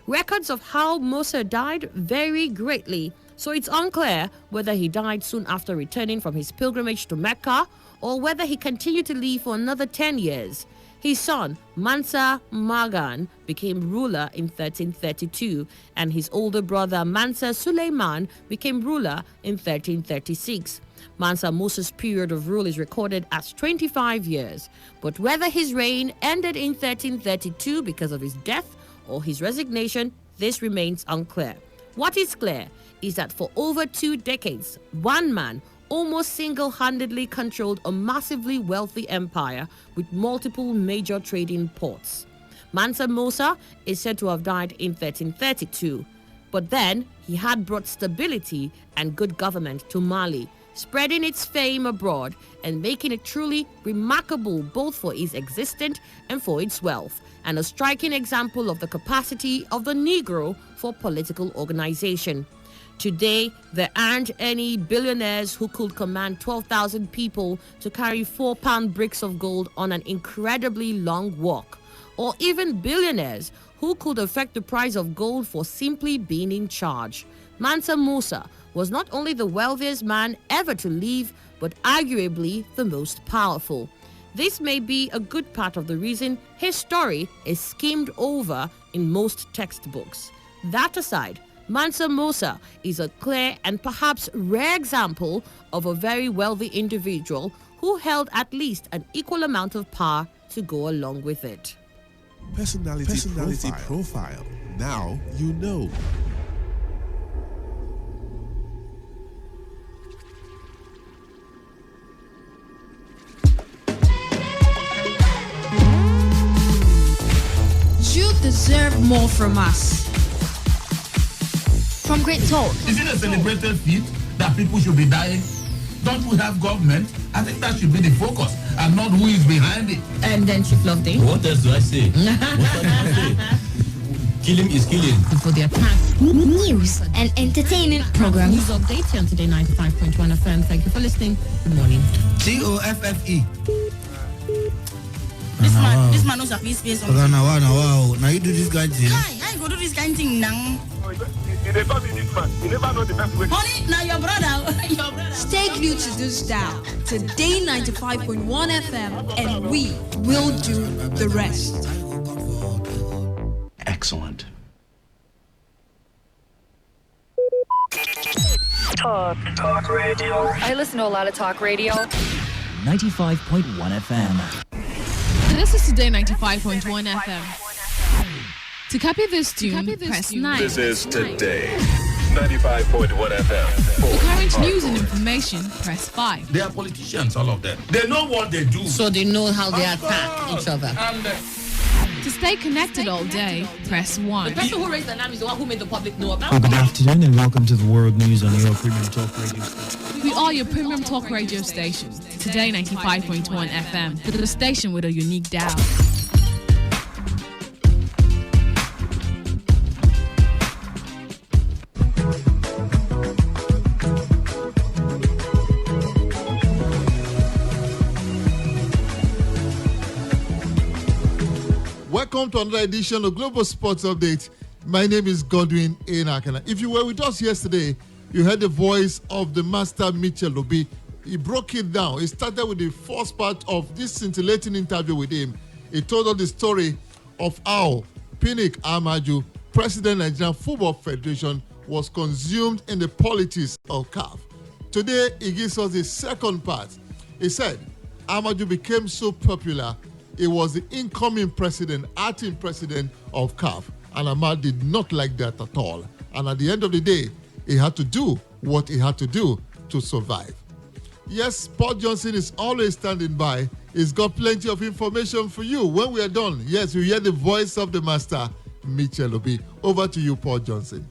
Records of how Musa died vary greatly, so it's unclear whether he died soon after returning from his pilgrimage to Mecca or whether he continued to live for another 10 years. His son, Mansa Magan, became ruler in 1332, and his older brother, Mansa Suleiman, became ruler in 1336. Mansa Musa's period of rule is recorded as 25 years, but whether his reign ended in 1332 because of his death or his resignation, this remains unclear. What is clear is that for over 2 decades, one man almost single-handedly controlled a massively wealthy empire with multiple major trading ports. Mansa Musa is said to have died in 1332, but then he had brought stability and good government to Mali, spreading its fame abroad and making it truly remarkable both for its existence and for its wealth, and a striking example of the capacity of the Negro for political organization. Today, there aren't any billionaires who could command 12,000 people to carry 4-pound bricks of gold on an incredibly long walk, or even billionaires who could affect the price of gold for simply being in charge. Mansa Musa was not only the wealthiest man ever to live, but arguably the most powerful. This may be a good part of the reason his story is skimmed over in most textbooks. That aside, Mansa Musa is a clear and perhaps rare example of a very wealthy individual who held at least an equal amount of power to go along with it. Personality profile. Now you know. You deserve more from us. From Great Talk. Is it a celebrated feat that people should be dying? Don't we have government? I think that should be the focus and not who is behind it. And then Chief Loveday. What else do I say? What else do I say? Killing is killing. For the attack. News and entertainment programs. News update here on Today 95.1 FM. Thank you for listening. Good morning. TOFFE. This man knows his face. Now you do this guy thing. Hi, I go do this kind of thing now. You never see this man. You never know the best way. Honey, now your brother. Stay glued to this dial. Today 95.1 FM, and we will do the rest. Excellent. Talk radio. I listen to a lot of talk radio. 95.1 FM. This is Today 95.1 FM. To copy this tune, press 9. This is Today 95.1 FM. For current news and information, press 5. They are politicians, all of them. They know what they do. So they know how they attack each other. And To stay connected all day, press 1. The person who raised the name is the one who made the public know about Good afternoon and welcome to the World News on your Premium Talk Radio station. We are your premium talk radio station. Today 95.1 FM, the station with a unique dial. Welcome welcome to another edition of Global Sports Update. My name is Godwin Enakana. If you were with us yesterday, you heard the voice of the master Mitchell Obi. He broke it down. He started with the first part of this scintillating interview with him. He told us the story of how Pinnick Amaju, President of Nigerian Football Federation, was consumed in the politics of CAF. Today, he gives us the second part. He said, Amaju became so popular, he was the incoming president, acting president of CAF. And Ahmad did not like that at all. And at the end of the day, he had to do what he had to do to survive. Yes, Paul Johnson is always standing by. He's got plenty of information for you. When we are done, yes, you hear the voice of the master, Mitchell Obi. Over to you, Paul Johnson.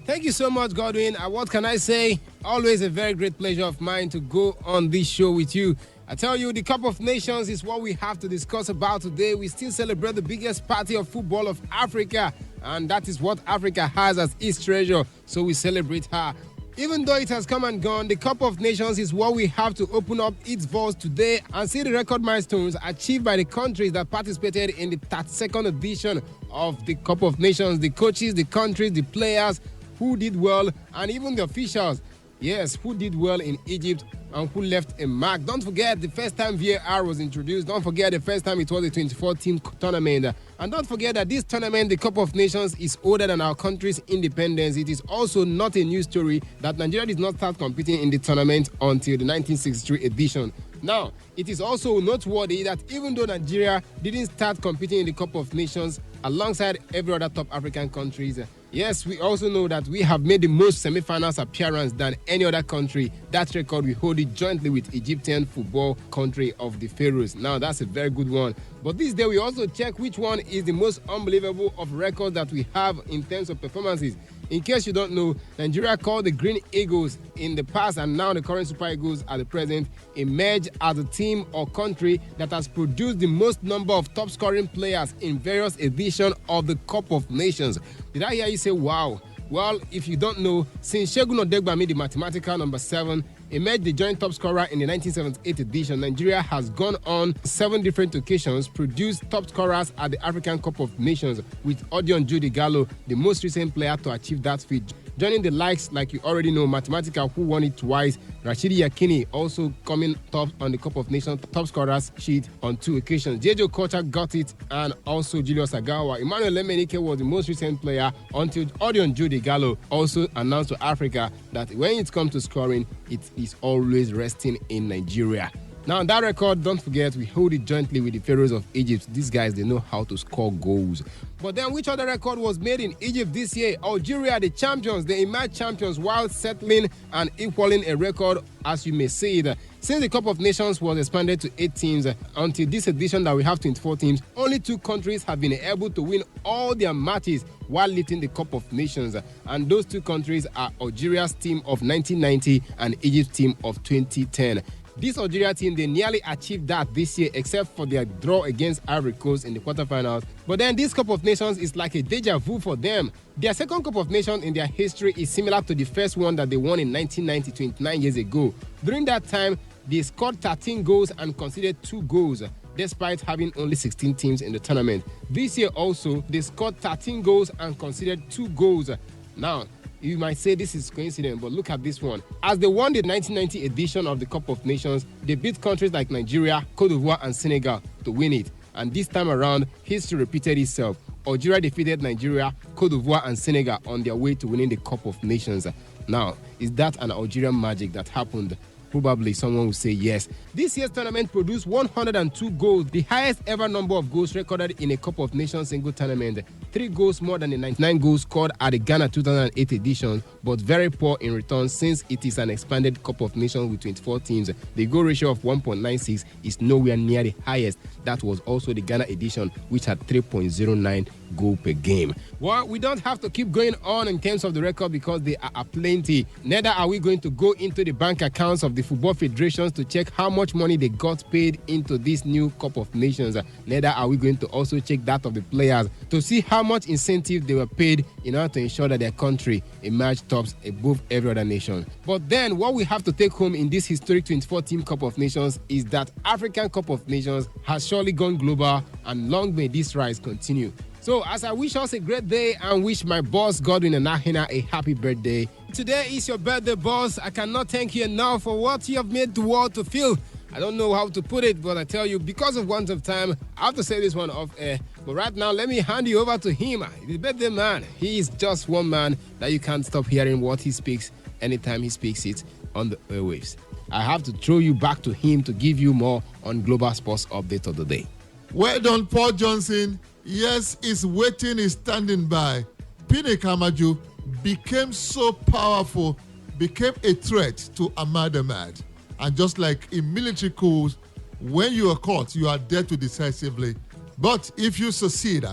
Thank you so much, Godwin. What can I say? Always a very great pleasure of mine to go on this show with you. I tell you, the Cup of Nations is what we have to discuss about today. We still celebrate the biggest party of football of Africa, and that is what Africa has as its treasure, so we celebrate her. Even though it has come and gone, the Cup of Nations is what we have to open up its vaults today and see the record milestones achieved by the countries that participated in the 32nd edition of the Cup of Nations. The coaches, the countries, the players who did well, and even the officials. Yes, who did well in Egypt and who left a mark. Don't forget the first time VAR was introduced. Don't forget the first time it was a 24-team tournament. And don't forget that this tournament, the Cup of Nations, is older than our country's independence. It is also not a new story that Nigeria did not start competing in the tournament until the 1963 edition. Now, it is also noteworthy that even though Nigeria didn't start competing in the Cup of Nations alongside every other top African countries, yes, we also know that we have made the most semi-finals appearance than any other country. That record, we hold it jointly with Egyptian football country of the Pharaohs. Now, that's a very good one. But this day, we also check which one is the most unbelievable of records that we have in terms of performances. In case you don't know, Nigeria called the Green Eagles in the past and now the current Super Eagles at the present emerge as a team or country that has produced the most number of top-scoring players in various editions of the Cup of Nations. Did I hear you say, wow? Well, if you don't know, since Segun Odegbami, the mathematical number 7, emerged the joint top scorer in the 1978 edition, Nigeria has gone on 7 different occasions, produced top scorers at the African Cup of Nations, with Odion Judy Gallo, the most recent player to achieve that feat. Joining the likes, like you already know, Mathematica, who won it twice, Rashidi Yakini also coming top on the Cup of Nations top scorers sheet on 2 occasions. Jejo Kocha got it, and also Julius Agawa. Emmanuel Lemenike was the most recent player until Odion Judy Gallo also announced to Africa that when it comes to scoring, it is always resting in Nigeria. Now, that record, don't forget, we hold it jointly with the Pharaohs of Egypt. These guys, they know how to score goals. But then, which other record was made in Egypt this year? Algeria, the champions, they emerged champions while settling and equaling a record, as you may see it. Since the Cup of Nations was expanded to 8 teams, until this edition that we have 24 teams, only 2 countries have been able to win all their matches while lifting the Cup of Nations. And those 2 countries are Algeria's team of 1990 and Egypt's team of 2010. This Algeria team, they nearly achieved that this year, except for their draw against Ivory Coast in the quarterfinals. But then this Cup of Nations is like a deja vu for them. Their second Cup of Nations in their history is similar to the first one that they won in 1990, 29 years ago. During that time, they scored 13 goals and conceded 2 goals, despite having only 16 teams in the tournament. This year also, they scored 13 goals and conceded 2 goals. Now, you might say this is coincidence, but look at this one. As they won the 1990 edition of the Cup of Nations, they beat countries like Nigeria, Cote d'Ivoire, and Senegal to win it. And this time around, history repeated itself. Algeria defeated Nigeria, Cote d'Ivoire, and Senegal on their way to winning the Cup of Nations. Now, is that an Algerian magic that happened? Probably someone will say yes. This year's tournament produced 102 goals, the highest ever number of goals recorded in a Cup of Nations single tournament. 3 goals more than the 99 goals scored at the Ghana 2008 edition, but very poor in return since it is an expanded Cup of Nations with 24 teams. The goal ratio of 1.96 is nowhere near the highest. That was also the Ghana edition, which had 3.09 goal per game. Well, we don't have to keep going on in terms of the record because they are plenty. Neither are we going to go into the bank accounts of the football federations to check how much money they got paid into this new Cup of Nations. Neither are we going to also check that of the players to see how much incentive they were paid in order to ensure that their country emerged tops above every other nation. But then what we have to take home in this historic 24-team Cup of Nations is that African Cup of Nations has surely gone global, and long may this rise continue. So as I wish us a great day and wish my boss Godwin and Ahina a happy birthday. Today is your birthday, boss. I cannot thank you enough for what you have made the world to feel. I don't know how to put it, but I tell you, because of want of time, I have to say this one off air. But right now, let me hand you over to him. The birthday man. He is just one man that you can't stop hearing what he speaks anytime he speaks it on the airwaves. I have to throw you back to him to give you more on Global Sports Update of the day. Well done, Paul Johnson. Yes, he's waiting, he's standing by. Pinnick Amaju became so powerful, became a threat to Ahmad Ahmad. And just like in military coups, when you are caught, you are dealt with decisively. But if you succeed,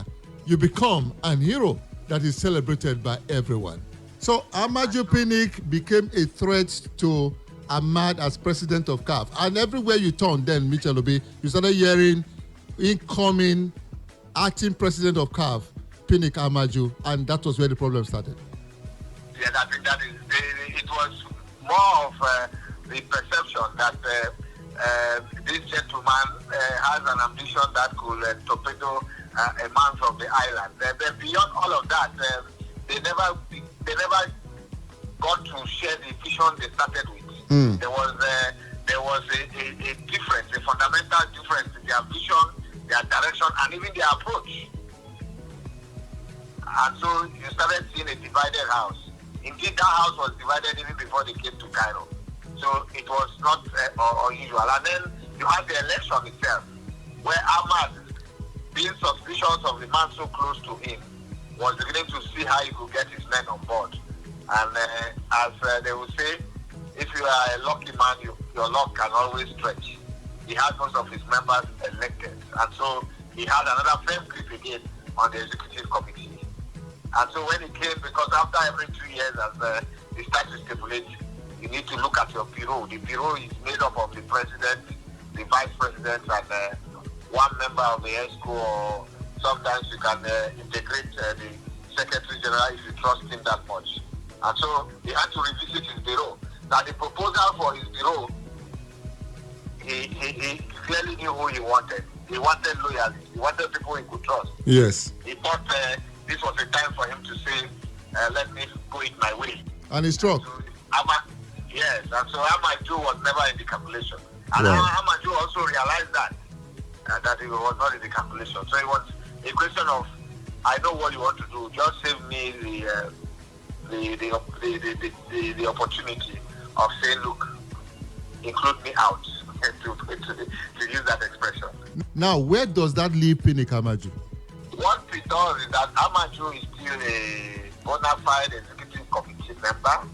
you become an hero that is celebrated by everyone. So Amaju Pinnick became a threat to Ahmad as president of CAF. And everywhere you turn then, Mitchell Obi, you started hearing incoming acting president of CAF, Pinnick Amaju, and that was where the problem started. Yes, I think that is, it was more of the perception that this gentleman has an ambition that could torpedo a man from the island. But beyond all of that, they never got to share the vision they started with. There was a difference, a fundamental difference in their vision, their direction, and even their approach. And so you started seeing a divided house. Indeed, that house was divided even before they came to Cairo. So it was not unusual. And then you had the election itself, where Ahmad, being suspicious of the man so close to him, was beginning to see how he could get his men on board. And as they would say, if you are a lucky man, your luck can always stretch. He had most of his members elected, and so he had another firm grip again on the executive committee. And so when he came, because after every 2 years, as the statute stipulates, you need to look at your bureau. The bureau is made up of the president, the vice president, and one member of the ESCO, or sometimes you can integrate the secretary general if you trust him that much. And so he had to revisit his bureau. Now the proposal for his bureau, he clearly knew who he wanted. He wanted loyalty. He wanted people he could trust. Yes. He thought this was a time for him to say, let me go it my way. And he struck. Yes, and so Amaju was never in the calculation. And Amaju also realized that he was not in the calculation. So it was a question of, I know what you want to do. Just save me the opportunity of saying, look, include me out, to use that expression. Now, where does that leave Pinnick Amaju? What it does is that Amaju is still a bona fide executive committee member.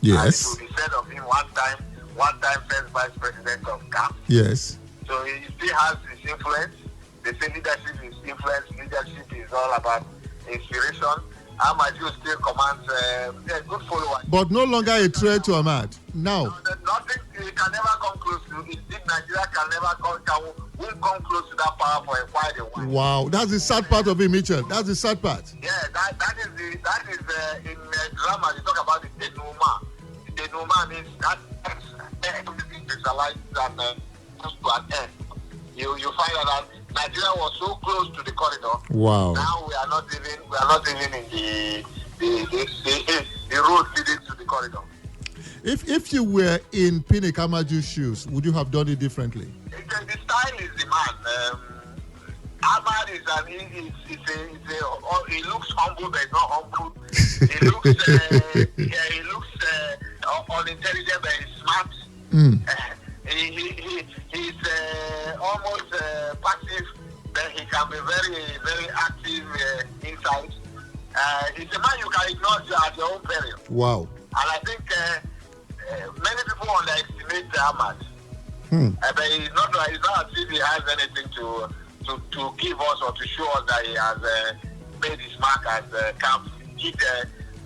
Yes. And it will be said of him one time first vice president of CAF. Yes. So he still has his influence. They say leadership is influence. Leadership is all about inspiration. Amaju still commands good followers. But no longer a threat to Ahmad. Now. Nothing, he can never come close to. Indeed, Nigeria won't come close to that power for quite a while. Wow, that's the sad part of it, Mitchell. That's the sad part. Yeah, that is in drama. You talk about the denouement. The denouement means that everything visualized and comes to an end. You find out that Nigeria was so close to the corridor. Wow. Now we are not even in the road leading to the corridor. If you were in Pinnick Amaju's shoes, would you have done it differently? The style is the man. Ahmad is he looks humble, but he's not humble. He looks unintelligent, but he's smart. He's almost passive, but he can be very, very active inside. He's a man you can ignore at your own peril. Wow. And I think many people underestimate Ahmad. But he's not as if he has anything to give us or to show us that he has made his mark as camp.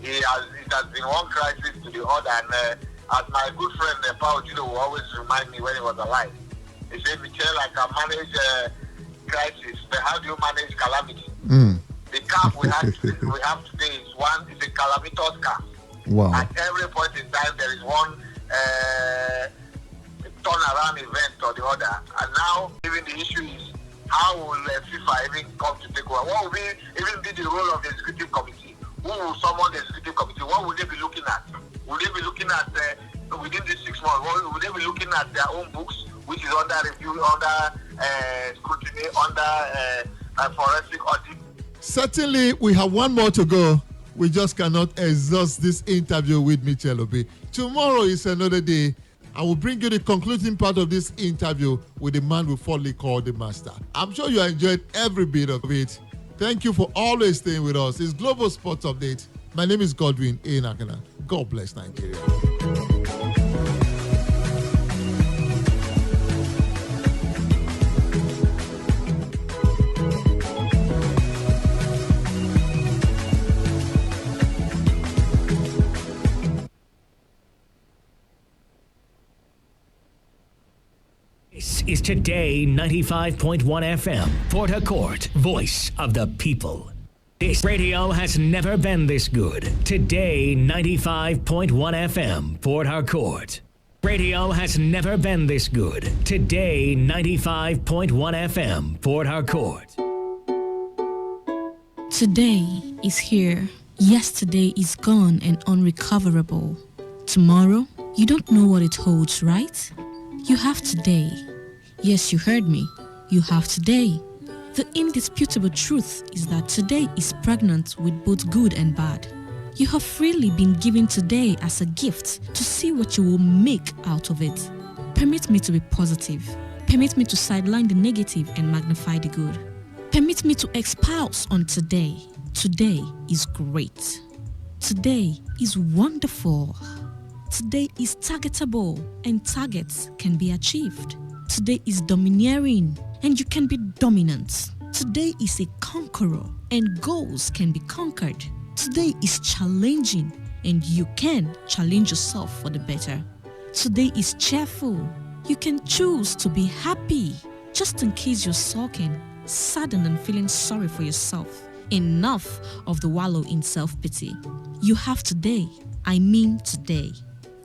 It has been one crisis to the other, and as my good friend Paul Judo will always remind me when he was alive. He said, Michelle, I can manage crisis, but how do you manage calamity? The calf we have today is a calamitous calf. Wow. At every point in time, there is one turnaround event or the other. And now, even the issue is, how will FIFA even come to take over? What will even be the role of the executive committee? Who will summon the executive committee? What will they be looking at? Will they be looking at, within these 6 months, will they be looking at their own books, which is under review, under scrutiny, under forensic audit? Certainly, we have one more to go. We just cannot exhaust this interview with Michelle Obi. Tomorrow is another day. I will bring you the concluding part of this interview with the man we fondly call the master. I'm sure you enjoyed every bit of it. Thank you for always staying with us. It's Global Sports Update. My name is Godwin Enakana. God bless Nigeria. This is Today 95.1 FM, Port Harcourt, voice of the people. This radio has never been this good. Today 95.1 FM, Port Harcourt. Radio has never been this good. Today 95.1 FM, Port Harcourt. Today is here. Yesterday is gone and unrecoverable. Tomorrow, you don't know what it holds, right? You have today. Yes, you heard me. You have today. The indisputable truth is that today is pregnant with both good and bad. You have freely been given today as a gift to see what you will make out of it. Permit me to be positive. Permit me to sideline the negative and magnify the good. Permit me to espouse on today. Today is great. Today is wonderful. Today is targetable and targets can be achieved. Today is domineering and you can be dominant. Today is a conqueror and goals can be conquered. Today is challenging and you can challenge yourself for the better. Today is cheerful. You can choose to be happy. Just in case you're sulking, saddened and feeling sorry for yourself. Enough of the wallow in self-pity. You have today. I mean today.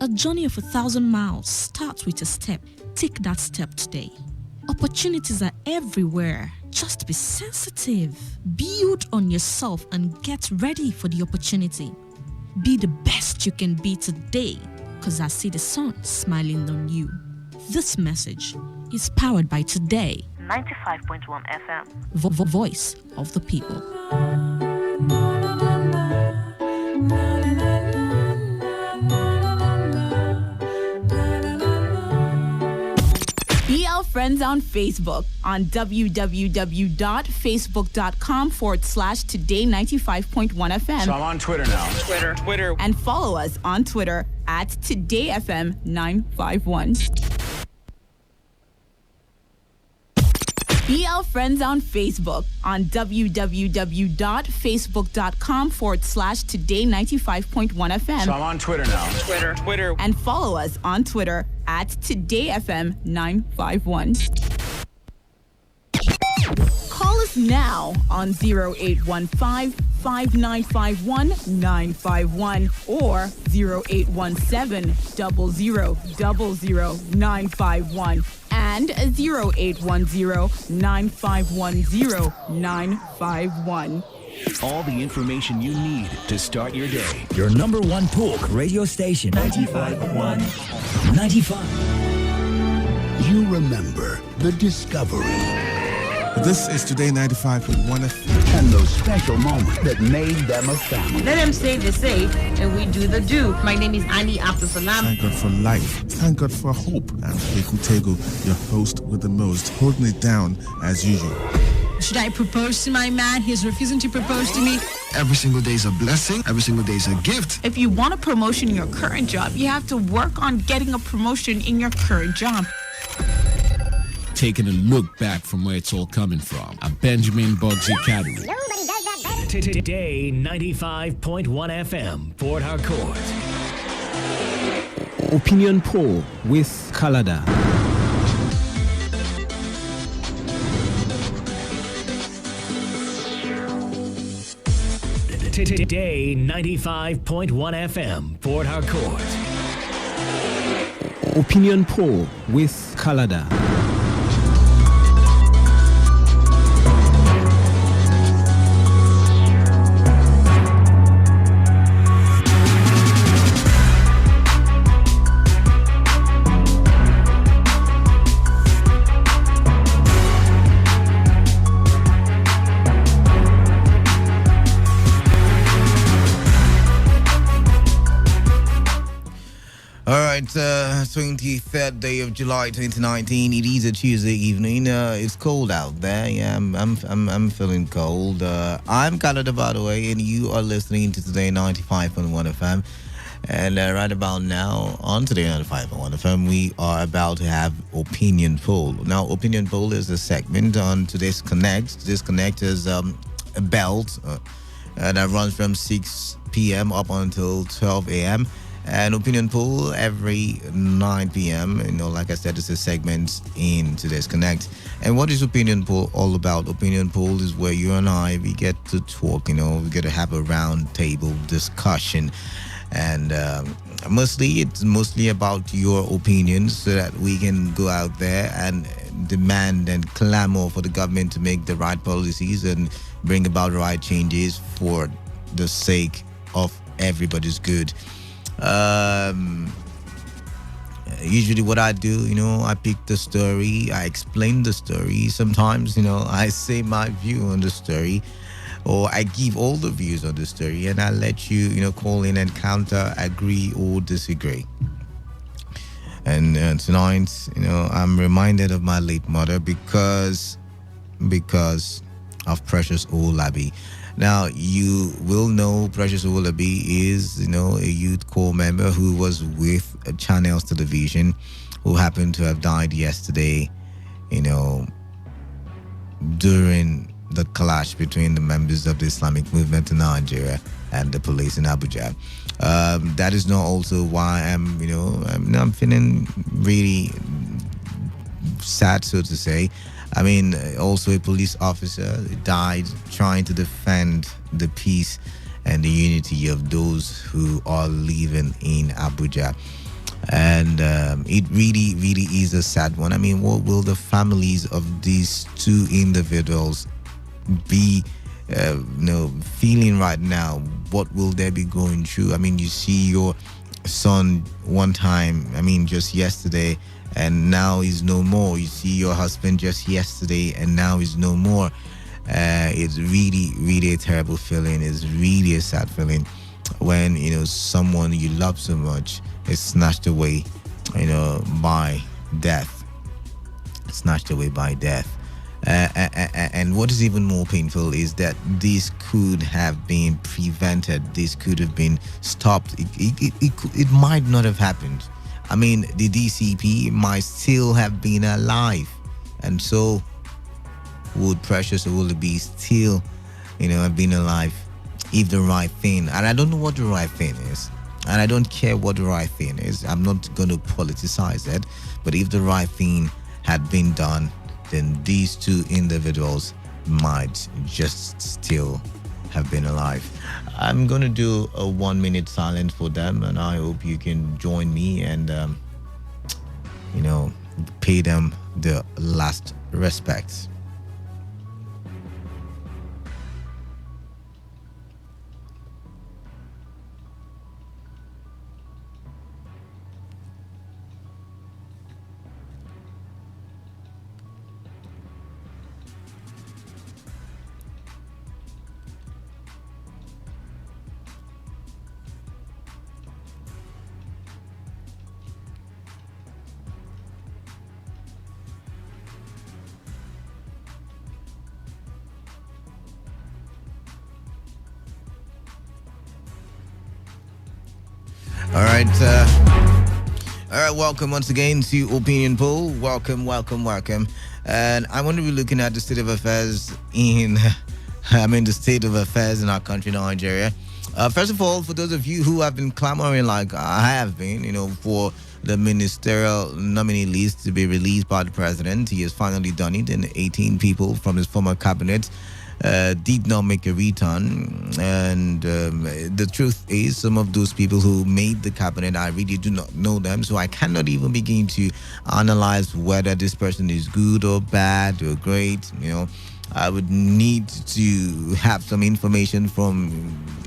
A journey of 1,000 miles starts with a step. Take that step today. Opportunities are everywhere. Just be sensitive. Build on yourself and get ready for the opportunity. Be the best you can be today, because I see the sun smiling on you. This message is powered by Today 95.1 FM. Voice of the people. Be our friends on Facebook on www.facebook.com/Today95.1FM. So I'm on Twitter now. Twitter. And follow us on Twitter at TodayFM951. Be our friends on Facebook on www.facebook.com/Today95.1FM. So I'm on Twitter now. Twitter. And follow us on Twitter at TodayFM951. Call us now on 0815-5951-951 or 0817-0000-951 and 0810-951-0951. All the information you need to start your day. Your number one talk radio station. 95.1. 95. You remember the discovery. This is Today 95.1 FM. And those special moments that made them a family. Let them say the say, and we do the do. My name is Annie Abdul-Salam. Thank God for life. Thank God for hope. I'm Ekutego, your host with the most, holding it down as usual. Should I propose to my man? He's refusing to propose to me. Every single day is a blessing. Every single day is a gift. If you want a promotion in your current job, you have to work on getting a promotion in your current job. Taking a look back from where it's all coming from. A Benjamin Bugsy Academy. Nobody does that better. Today 95.1 FM, Port Harcourt. Opinion poll with Kalada. Today 95.1 FM, Port Harcourt. Opinion poll with Kalada. All right, 23rd day of July 2019. It is a Tuesday evening. It's cold out there. Yeah, I'm feeling cold. I'm Canada, by the way, and you are listening to Today 95.1 FM. And right about now, on Today 95.1 FM, we are about to have Opinion Poll. Now, Opinion Poll is a segment on Today's Connect. Today's Connect is a belt that runs from 6 p.m. up until 12 a.m. An opinion poll every 9 p.m. You know, like I said, it's a segment in Today's Connect. And what is opinion poll all about? Opinion poll is where you and I, we get to talk, you know, we get to have a round table discussion. And it's mostly about your opinions so that we can go out there and demand and clamor for the government to make the right policies and bring about the right changes for the sake of everybody's good. Usually what I do, you know, I pick the story, I explain the story. Sometimes, you know, I say my view on the story, or I give all the views on the story, and I let you, you know, call in and counter, agree or disagree. And tonight, you know, I'm reminded of my late mother because of Precious Olabi. Now, you will know Precious Olabi is, you know, a youth corps member who was with Channels Television, who happened to have died yesterday, you know, during the clash between the members of the Islamic movement in Nigeria and the police in Abuja. That is not also why I'm feeling really sad, so to say. I mean, also a police officer died trying to defend the peace and the unity of those who are living in Abuja. And it really, really is a sad one. I mean, what will the families of these two individuals be feeling right now? What will they be going through? I mean, you see your son one time, I mean, just yesterday, and now he's no more. You see your husband just yesterday, and now he's no more. It's really, really a terrible feeling. It's really a sad feeling when, you know, someone you love so much is snatched away, you know, by death. Snatched away by death. And what is even more painful is that this could have been prevented. This could have been stopped. It might not have happened. I mean, the DCP might still have been alive, and so would Precious Olabi still, you know, have been alive if the right thing. And I don't know what the right thing is, and I don't care what the right thing is. I'm not going to politicize it, but if the right thing had been done, then these two individuals might just still have been alive. I'm going to do a 1 minute silence for them, and I hope you can join me and, you know, pay them the last respects. All right, welcome once again to Opinion Poll. Welcome. And I want to be looking at the state of affairs the state of affairs in our country, Nigeria. First of all, for those of you who have been clamoring like I have been, for the ministerial nominee list to be released by the president, he has finally done it, and 18 people from his former cabinet did not make a return. And the truth is, some of those people who made the cabinet, I really do not know them, so I cannot even begin to analyze whether this person is good or bad or great. I would need to have some information from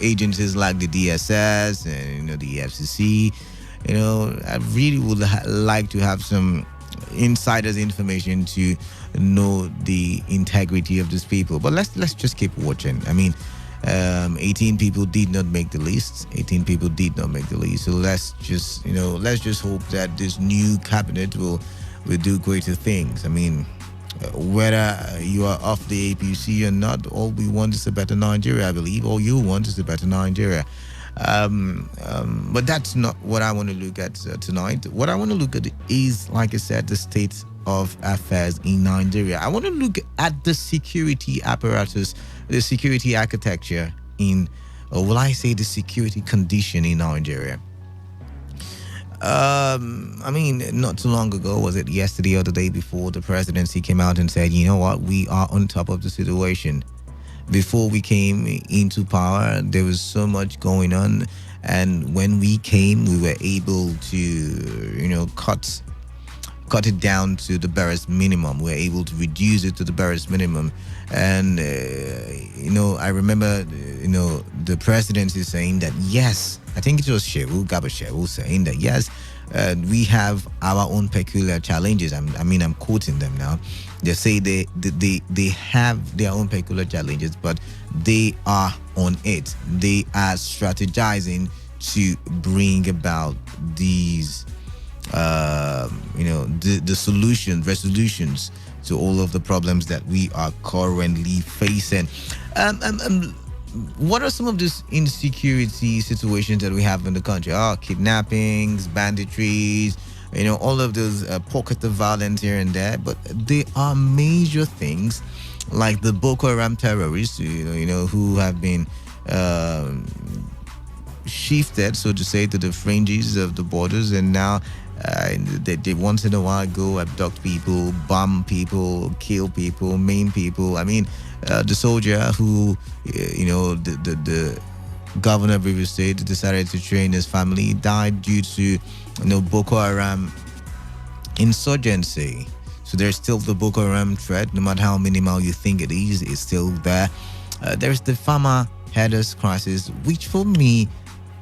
agencies like the DSS and the FCC. I really would like to have some insiders information to know the integrity of these people. But let's just keep watching. 18 people did not make the list. 18 people did not make the list. So let's just hope that this new cabinet will do greater things. Whether you are off the APC or not, all we want is a better Nigeria, I believe. All you want is a better Nigeria. But that's not what I want to look at tonight. What I want to look at is, like I said, the state of affairs in Nigeria. I want to look at the security apparatus, the security architecture the security condition in Nigeria. Not too long ago, was it yesterday or the day before, the presidency came out and said, you know what, we are on top of the situation. Before we came into power, there was so much going on, and when we came, we were able to, cut it down to the barest minimum. We're able to reduce it to the barest minimum. And, I remember, the presidency saying that, yes, I think it was Gabashevu saying that, yes, we have our own peculiar challenges. I'm quoting them now. They say they have their own peculiar challenges, but they are on it. They are strategizing to bring about these the resolutions to all of the problems that we are currently facing. What are some of these insecurity situations that we have in the country? Kidnappings, banditries, all of those pockets of violence here and there. But there are major things like the Boko Haram terrorists, who have been shifted, so to say, to the fringes of the borders, and now they once in a while go abduct people, bomb people, kill people, maim people. The soldier who, the governor of River State decided to train his family died due to, Boko Haram insurgency. So there's still the Boko Haram threat, no matter how minimal you think it is, it's still there. There's the farmer headers crisis, which for me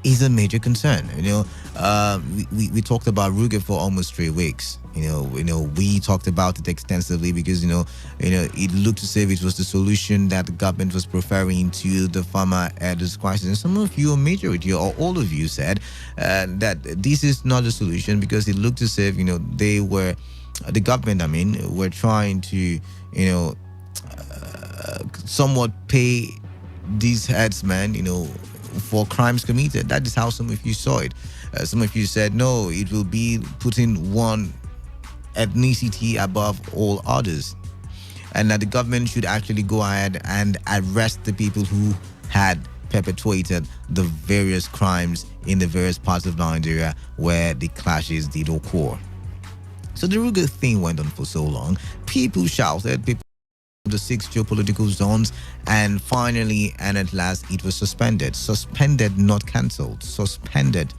is a major concern. We talked about Ruger for almost 3 weeks. We talked about it extensively because it looked as if it was the solution that the government was preferring to the farmer headers crisis. And some of you, a majority or all of you, said that this is not a solution because it looked as if the government were trying to somewhat pay these headsmen for crimes committed. That is how some of you saw it. Some of you said, no, it will be putting one ethnicity above all others, and that the government should actually go ahead and arrest the people who had perpetuated the various crimes in the various parts of Nigeria where the clashes did occur. So the Ruger thing went on for so long. People shouted, people the 6 geopolitical zones, and finally and at last it was suspended, not cancelled, suspended.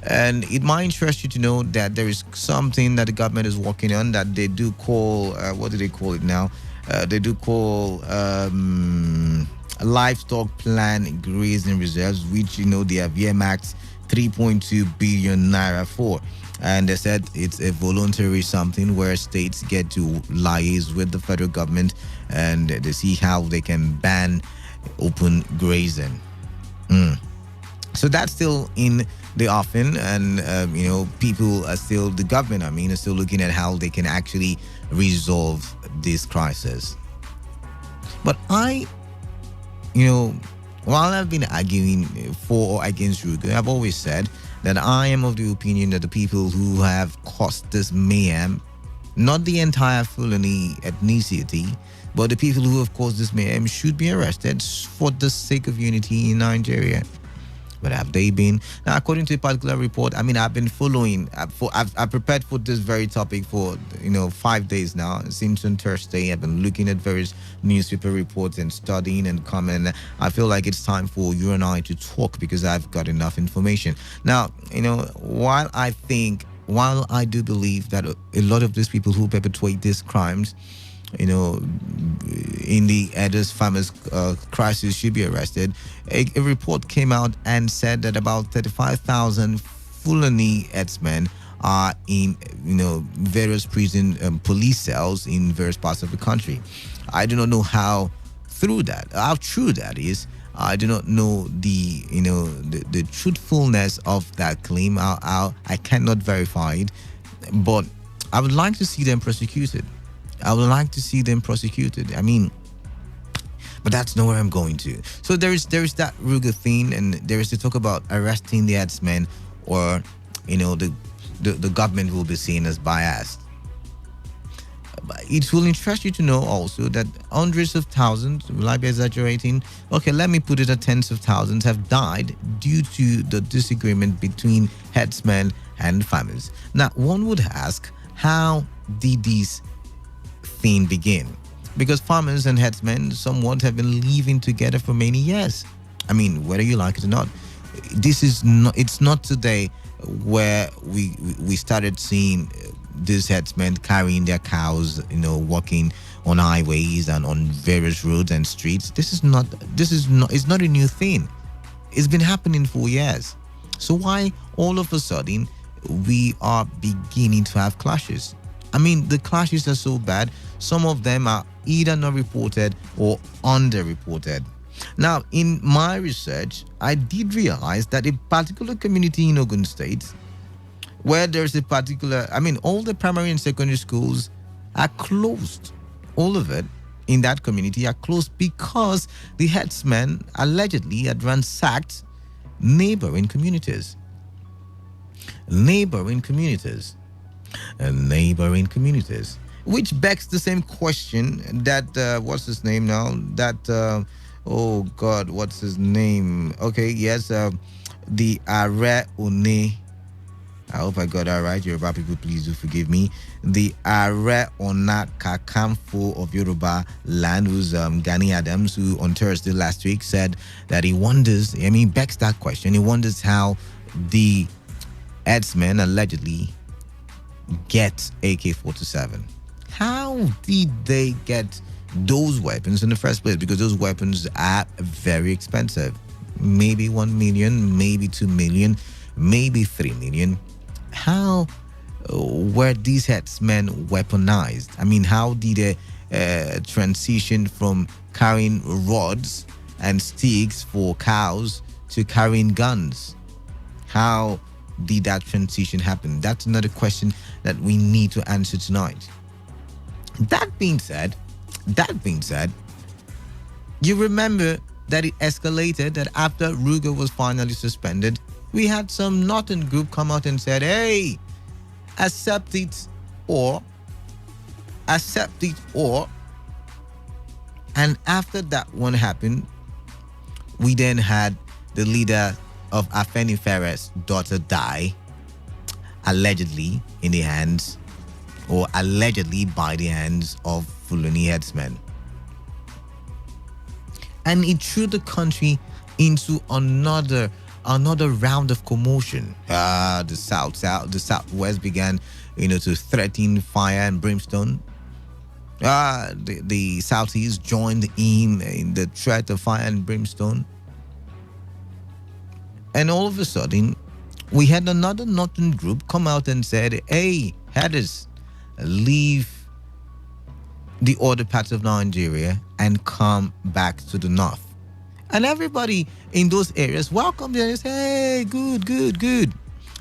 And it might interest you to know that there is something that the government is working on that they do call what do they call it now? They do call livestock plan grazing reserves, which they have earmarked 3.2 billion naira for. And they said it's a voluntary something where states get to liaise with the federal government and they see how they can ban open grazing. So that's still in the offing, and people are still, the government are still looking at how they can actually resolve this crisis. But while I've been arguing for or against Ruger, I've always said that I am of the opinion that the people who have caused this mayhem, not the entire Fulani ethnicity, But the people who have caused this mayhem should be arrested for the sake of unity in Nigeria. But have they been? Now, according to a particular report, I've been following. I've prepared for this very topic for 5 days now. Since on Thursday, I've been looking at various newspaper reports and studying and commenting. I feel like it's time for you and I to talk because I've got enough information. Now, while I do believe that a lot of these people who perpetrate these crimes, in the Elders Farmers crisis should be arrested. A report came out and said that about 35,000 Fulani herdsmen are in various prison police cells in various parts of the country. I do not know how true that is. I do not know the truthfulness of that claim. I cannot verify it, but I would like to see them prosecuted. But that's not where I'm going to. So there is that Ruger thing, and there is the talk about arresting the herdsmen, or the government will be seen as biased. But it will interest you to know also that hundreds of thousands, will I be exaggerating? Okay, let me put it at tens of thousands, have died due to the disagreement between herdsmen and farmers. Now, one would ask, how did this thing begin? Because farmers and herdsmen somewhat have been living together for many years. Whether you like it or not, it's not today where we started seeing these herdsmen carrying their cows, walking on highways and on various roads and streets. It's not a new thing. It's been happening for years. So why all of a sudden we are beginning to have clashes? The clashes are so bad. Some of them are either not reported or underreported. Now, in my research, I did realize that a particular community in Ogun State, where there's a particular, all the primary and secondary schools are closed. All of it in that community are closed because the herdsmen allegedly had ransacked neighboring communities. Which begs the same question that what's his name now? Oh God, what's his name? Okay, yes, the Are One. I hope I got that right. Yoruba people, please do forgive me. The Are Ona Kakamfo of Yoruba land, who's Gani Adams, who on Thursday last week said that he wonders. Begs that question. He wonders how the herdsmen allegedly get AK-47. How did they get those weapons in the first place? Because those weapons are very expensive. Maybe 1 million, maybe 2 million, maybe 3 million. How were these herdsmen weaponized? How did they transition from carrying rods and sticks for cows to carrying guns? How did that transition happen? That's another question that we need to answer tonight. That being said, you remember that it escalated, that after Ruger was finally suspended, we had some northern group come out and said, hey, accept it or. And after that one happened, we then had the leader of Afenifere's daughter die, allegedly by the hands of Fulani herdsmen. And it threw the country into another round of commotion. The Southwest began, to threaten fire and brimstone. The Southeast joined in the threat of fire and brimstone. And all of a sudden, we had another northern group come out and said, hey, herders, leave the other parts of Nigeria and come back to the north. And everybody in those areas welcomed them and said, hey, good.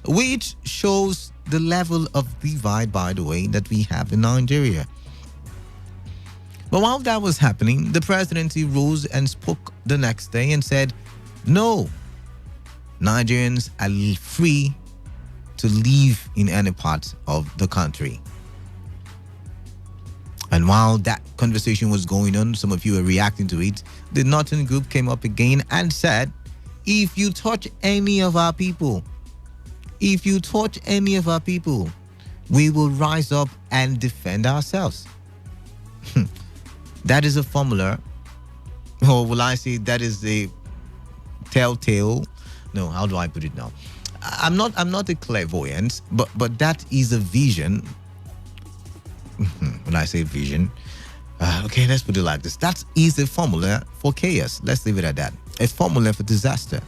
Which shows the level of divide, by the way, that we have in Nigeria. But while that was happening, the presidency rose and spoke the next day and said, no, Nigerians are free to live in any part of the country. And while that conversation was going on, some of you were reacting to it, the Northern Group came up again and said, if you touch any of our people, we will rise up and defend ourselves. That is a formula, or will I say that is a telltale? No, how do I put it now? I'm not a clairvoyant, but that is a vision. When I say vision, okay, let's put it like this. That is a formula for chaos. Let's leave it at that. A formula for disaster.